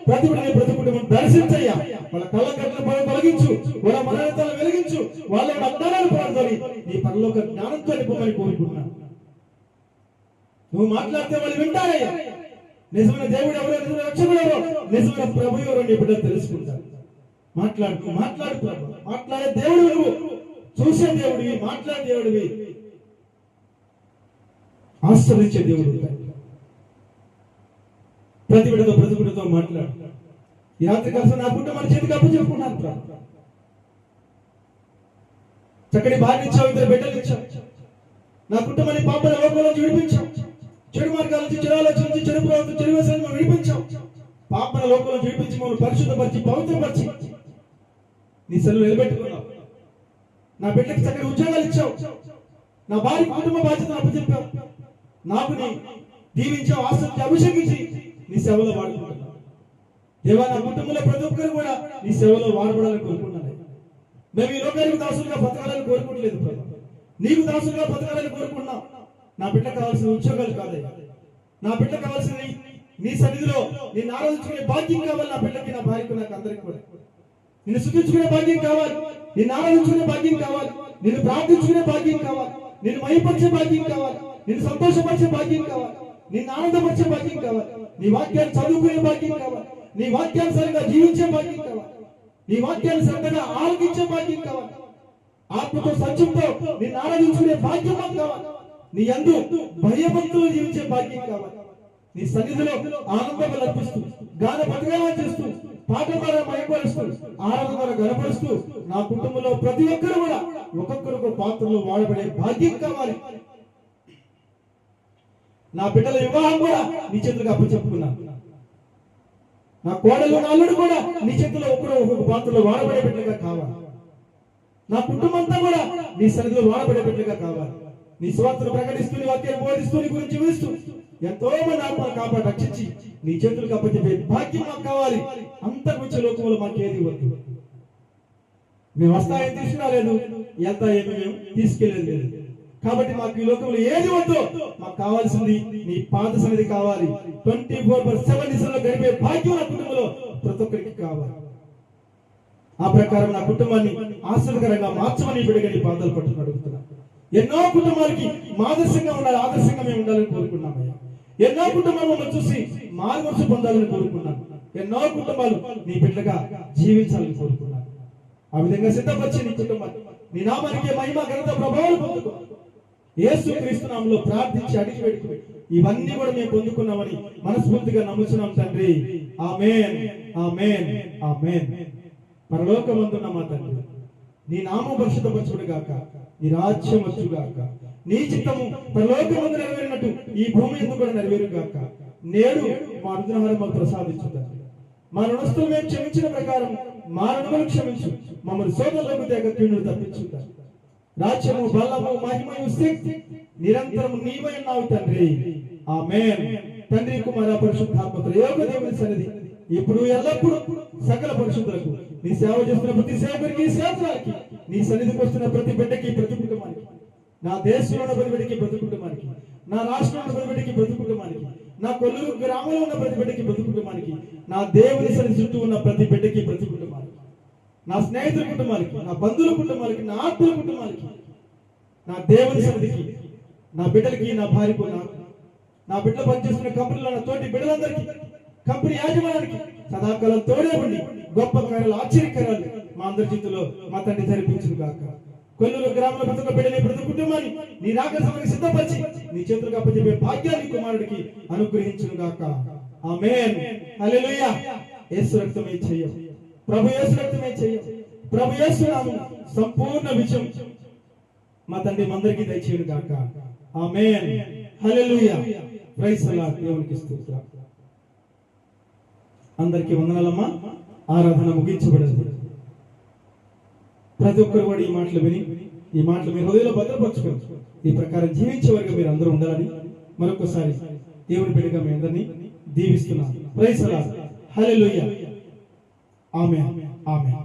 ప్రతి బిడ్డని ప్రతి కుటుంబం దర్శించయ్యా. వాళ్ళ కళ్ళ కట్ల తొలగించు, వాళ్ళ మనోనేతలు వెలిగించు, వాళ్ళ అజ్ఞానాలు పాల్గొని నీ పరలోక జ్ఞానంతో నింపమని కోరుకుంటున్నాను. నువ్వు మాట్లాడితే వాళ్ళు వింటారయ్యా. నిజమైన దేవుడు ఎవరో, నిజమైన రక్షకుడు ఎవరో, నిజమైన ప్రభు ఎవరో నీ బిడ్డలు తెలుసుకుంటారు. మాట్లాడు మాట్లాడే దేవుడు నువ్వు, చూసే దేవుడివి, మాట్లాడే దేవుడివి, ఆశ్రయించే దేవుడు. ప్రతి బిడ్డతో ప్రతి బిడ్డతో మాట్లాడు. ఈ రాత్రి కాలం నా కుటుంబాన్ని చేతికి అప్పు చెప్పుకున్నాను. చక్కటి భార్య ఇచ్చావు, ఇద్దరు బిడ్డలు ఇచ్చావు. నా కుటుంబాన్ని పాపల లోకంలో విడిపించావు. చెడు మార్గాల నుంచి, చెడు ఆలోచన నుంచి, చెడు ప్రవర్తన, చెడు వ్యసనాలను విడిపించావు. పాపల లోకంలో విడిపించి మమ్మల్ని పరిశుద్ధపరిచి, పవిత్రపరిచి నీ సెలవు నిలబెట్టుకున్నావు. నా బిడ్డకి చక్కటి ఉద్యోగాలు ఇచ్చావు. నా భార్య కుటుంబ బాధ్యతను అప్పచెప్పావు. నాకు నీ దీవించావు, ఆసక్తి అభిషేకించి నీ సేవలో వాడుకుంటున్నావు. దేవా, నా కుటుంబంలో ప్రతి ఒక్కరు కూడా నీ సేవలో వాడబడాలని కోరుకుంటున్నాను. మేము ఈ లోకానికి దాసులుగా బతకాలని కోరుకోవట్లేదు ప్రభు, నీకు దాసులుగా బతకాలని కోరుకుంటున్నాం. నా బిడ్డ కావాల్సిన ఉద్యోగాలు కాదయ్యా. నా బిడ్డ కావాల్సిన నీ సన్నిధిలో నిన్ను ఆరాధించుకునే భాగ్యం కావాలి. నా బిడ్డకి, నా భార్యకు, నాకు అందరికి కూడా నిన్ను స్తుతించుకునే భాగ్యం కావాలి, నిన్ను ఆరాధించుకునే భాగ్యం కావాలి, నిన్ను ప్రార్థించుకునే భాగ్యం కావాలి, నిన్ను మహిమపరిచే భాగ్యం కావాలి, నిన్ను సంతోషపరిచే భాగ్యం కావాలి, నిన్ను ఆనందపరిచే భాగ్యం కావాలి, నీ వాక్యాన్ని చదువుకునే భాగ్యం కావాలి, నీ వాక్యానుసారంగా జీవించే భాగ్యం కావాలి, నీ వాక్యాన్ని శ్రద్ధగా ఆలకించే భాగ్యం కావాలి, ఆత్మతో సత్యంతో నిన్ను ఆరాధించుకునే భాగ్యం కావాలి, నీ యందు భయభక్తులు జీవించే భాగ్యం కావాలి. నీ సన్నిధిలో ఆనందంగా అర్పిస్తూ, గాన పథకాలు చేస్తూ, పాట ద్వారా మయపరుస్తూ, ఆరాధన ద్వారా గనపరుస్తూ, నా కుటుంబంలో ప్రతి ఒక్కరు కూడా ఒక్కొక్కరు పాత్రలో వాడబడే భాగ్యం కావాలి. నా బిడ్డల వివాహం కూడా నీ చేతులకు అప్పచెప్పుకున్నాను. నా కోడలు, నా అల్లుడు కూడా నీ చేతుల్లో ఒక్కొక్క పాత్రలో వాడబడే బిడ్డగా కావాలి. నా కుటుంబం అంతా కూడా నీ సన్నిధిలో వాడబడే బిడ్డగా కావాలి. నీ స్వార్థను ప్రకటిస్తూ, నీ వాక్యాన్ని బోధిస్తూ, నీ గురించి విస్తూ ఎంతో మంది ఆత్మను కాపాడి రక్షించి నీ చేతులకు అప్పచెప్పే భాగ్యం మాకు కావాలి. అంతకుమించే లోకంలో మాకు ఏది వద్దు. మేము వస్తాయని తీసుకురాలేదు, ఎంత ఏమి మేము తీసుకెళ్ళేది లేదు. కాబట్టి మాకు ఈ లోకంలో ఏది వద్దో, మాకు కావాల్సింది నీ పాద సన్నిధి కావాలి. 24/7 దిశలో గడిపే భాగ్యం నా కుటుంబంలో ప్రతి ఒక్కరికి కావాలి. ఆ ప్రకారం నా కుటుంబాన్ని ఆశ్చర్యకరంగా మార్చమని బిడ్డగా నీ పాదాలు పట్టుకుని అడుగుతున్నా. ఎన్నో కుటుంబాలకి ఆదర్శంగా ఉండాలి, ఆదర్శంగా మేము ఉండాలని కోరుకున్నామయ్యా. ఎన్నో కుటుంబాలు మమ్మల్ని చూసి మార్గదర్శ పొందాలని కోరుకున్నాను. ఎన్నో కుటుంబాలు నీ బిడ్డగా జీవించాలని కోరుకున్నాను. ఆ విధంగా సిద్ధపరిచి నీ కుటుంబాన్ని నీ నామానికి మహిమ, ఘనత, ప్రభావాలు పొందుకో. యేసు క్రీస్తు నామములో ప్రార్థించి అడిగి పెట్టుకుని ఇవన్నీ కూడా మేము పొందుకున్నామని మనస్ఫూర్తిగా నమ్ముచున్నాం తండ్రి. ఆమేన్, ఆమేన్, ఆమేన్. పరలోకమందున్న మా తండ్రి, నీ నామం పరిశుద్ధపరచుడు గాక, నీ రాజ్యం వచ్చును గాక, నీ చిత్తము పరలోకమందు నెరవేరినట్టు ఈ భూమి యందు కూడా నెరవేరు గాక. నేడు మా అనుగ్రహారం మాకు ప్రసాదించు తండ్రి. మా రుణస్తులు మేము క్షమించిన ప్రకారం మా రుణములు క్షమించు. మమ్మల్ని శోధనలోకి తేక కీడును తప్పించు తండ్రి. రాజ్యము, బలము, మహిమయు, శక్తి నిరంతరము నీవై ఉన్నావు తండ్రి. ఆమేన్. తండ్రి, కుమార, పరిశుద్ధాత్మ త్రియేక దేవుని సన్నిధి ఇప్పుడు ఎల్లప్పుడు సకల పరిశుద్ధులకు, నీ సేవ చేస్తున్న ప్రతి సేవకుడికి, సేవకురాలికి, నీ సన్నిధికి వస్తున్న ప్రతి బిడ్డకి, ప్రతి కుటుంబానికి, నా దేశంలో ఉన్న ప్రతి బిడ్డకి, ప్రతి కుటుంబానికి, నా రాష్ట్రంలో ఉన్న ప్రతి బిడ్డకి, ప్రతి కుటుంబానికి, నా కొల్లూరు గ్రామంలో ఉన్న ప్రతి బిడ్డకి, ప్రతి కుటుంబానికి, నా దేవుని సన్నిధి చుట్టూ ఉన్న ప్రతి బిడ్డకి, ప్రతి కుటుంబానికి, నా స్నేహితుల కుటుంబానికి, నా బంధువుల కుటుంబానికి, నా ఆత్మీయుల కుటుంబానికి, నా దేవుని సన్నిధికి, నా బిడ్డలకి, నా భార్యకు, నా బిడ్డలు పనిచేస్తున్న కంపెనీలో నా తోటి బిడ్డలందరికీ, కంపెనీ యాజమాన్యానికి సదాకాలం తోడే ఉండి గొప్ప కార్యాలు, ఆశ్చర్యకరాలు మా అందరి జీవితంలో మా తండ్రి జరిపించును గాక. కొల్లూరు గ్రామంలో ప్రతి ఒక్క బిడ్డని, ప్రతి కుటుంబాన్ని నీ రాక సమయానికి సిద్ధపరిచి నీ చేతులకు అప్పచెప్పే భాగ్యాన్ని కుమారుడికి అనుగ్రహించును గాక. ఆమేన్. హల్లెలూయా. యేసు రక్తమే చేయం, ప్రభు యేసు రక్తమే చేయం, ప్రభు యేసు నామం సంపూర్ణ విజయం మా తండ్రి మందరికి దయచేయును గాక. ఆమేన్. హల్లెలూయా. Praise the Lord. దేవునికి స్తోత్రం. అందరికీ వందనాలమ్మా. ఆరాధన ముగించబడింది. ప్రతి ఒక్కరు కూడా ఈ మాటలు విని, ఈ మాటలు మీ హృదయంలో భద్రపరచుకొని ఈ ప్రకారం జీవించే వరకు మీరు అందరూ ఉండాలని మరొకసారి దేవుని బిడ్డగా మీ అందరినీ దీవిస్తున్నాను. Praise the Lord. హల్లెలూయా. ఆమేన్, ఆమేన్.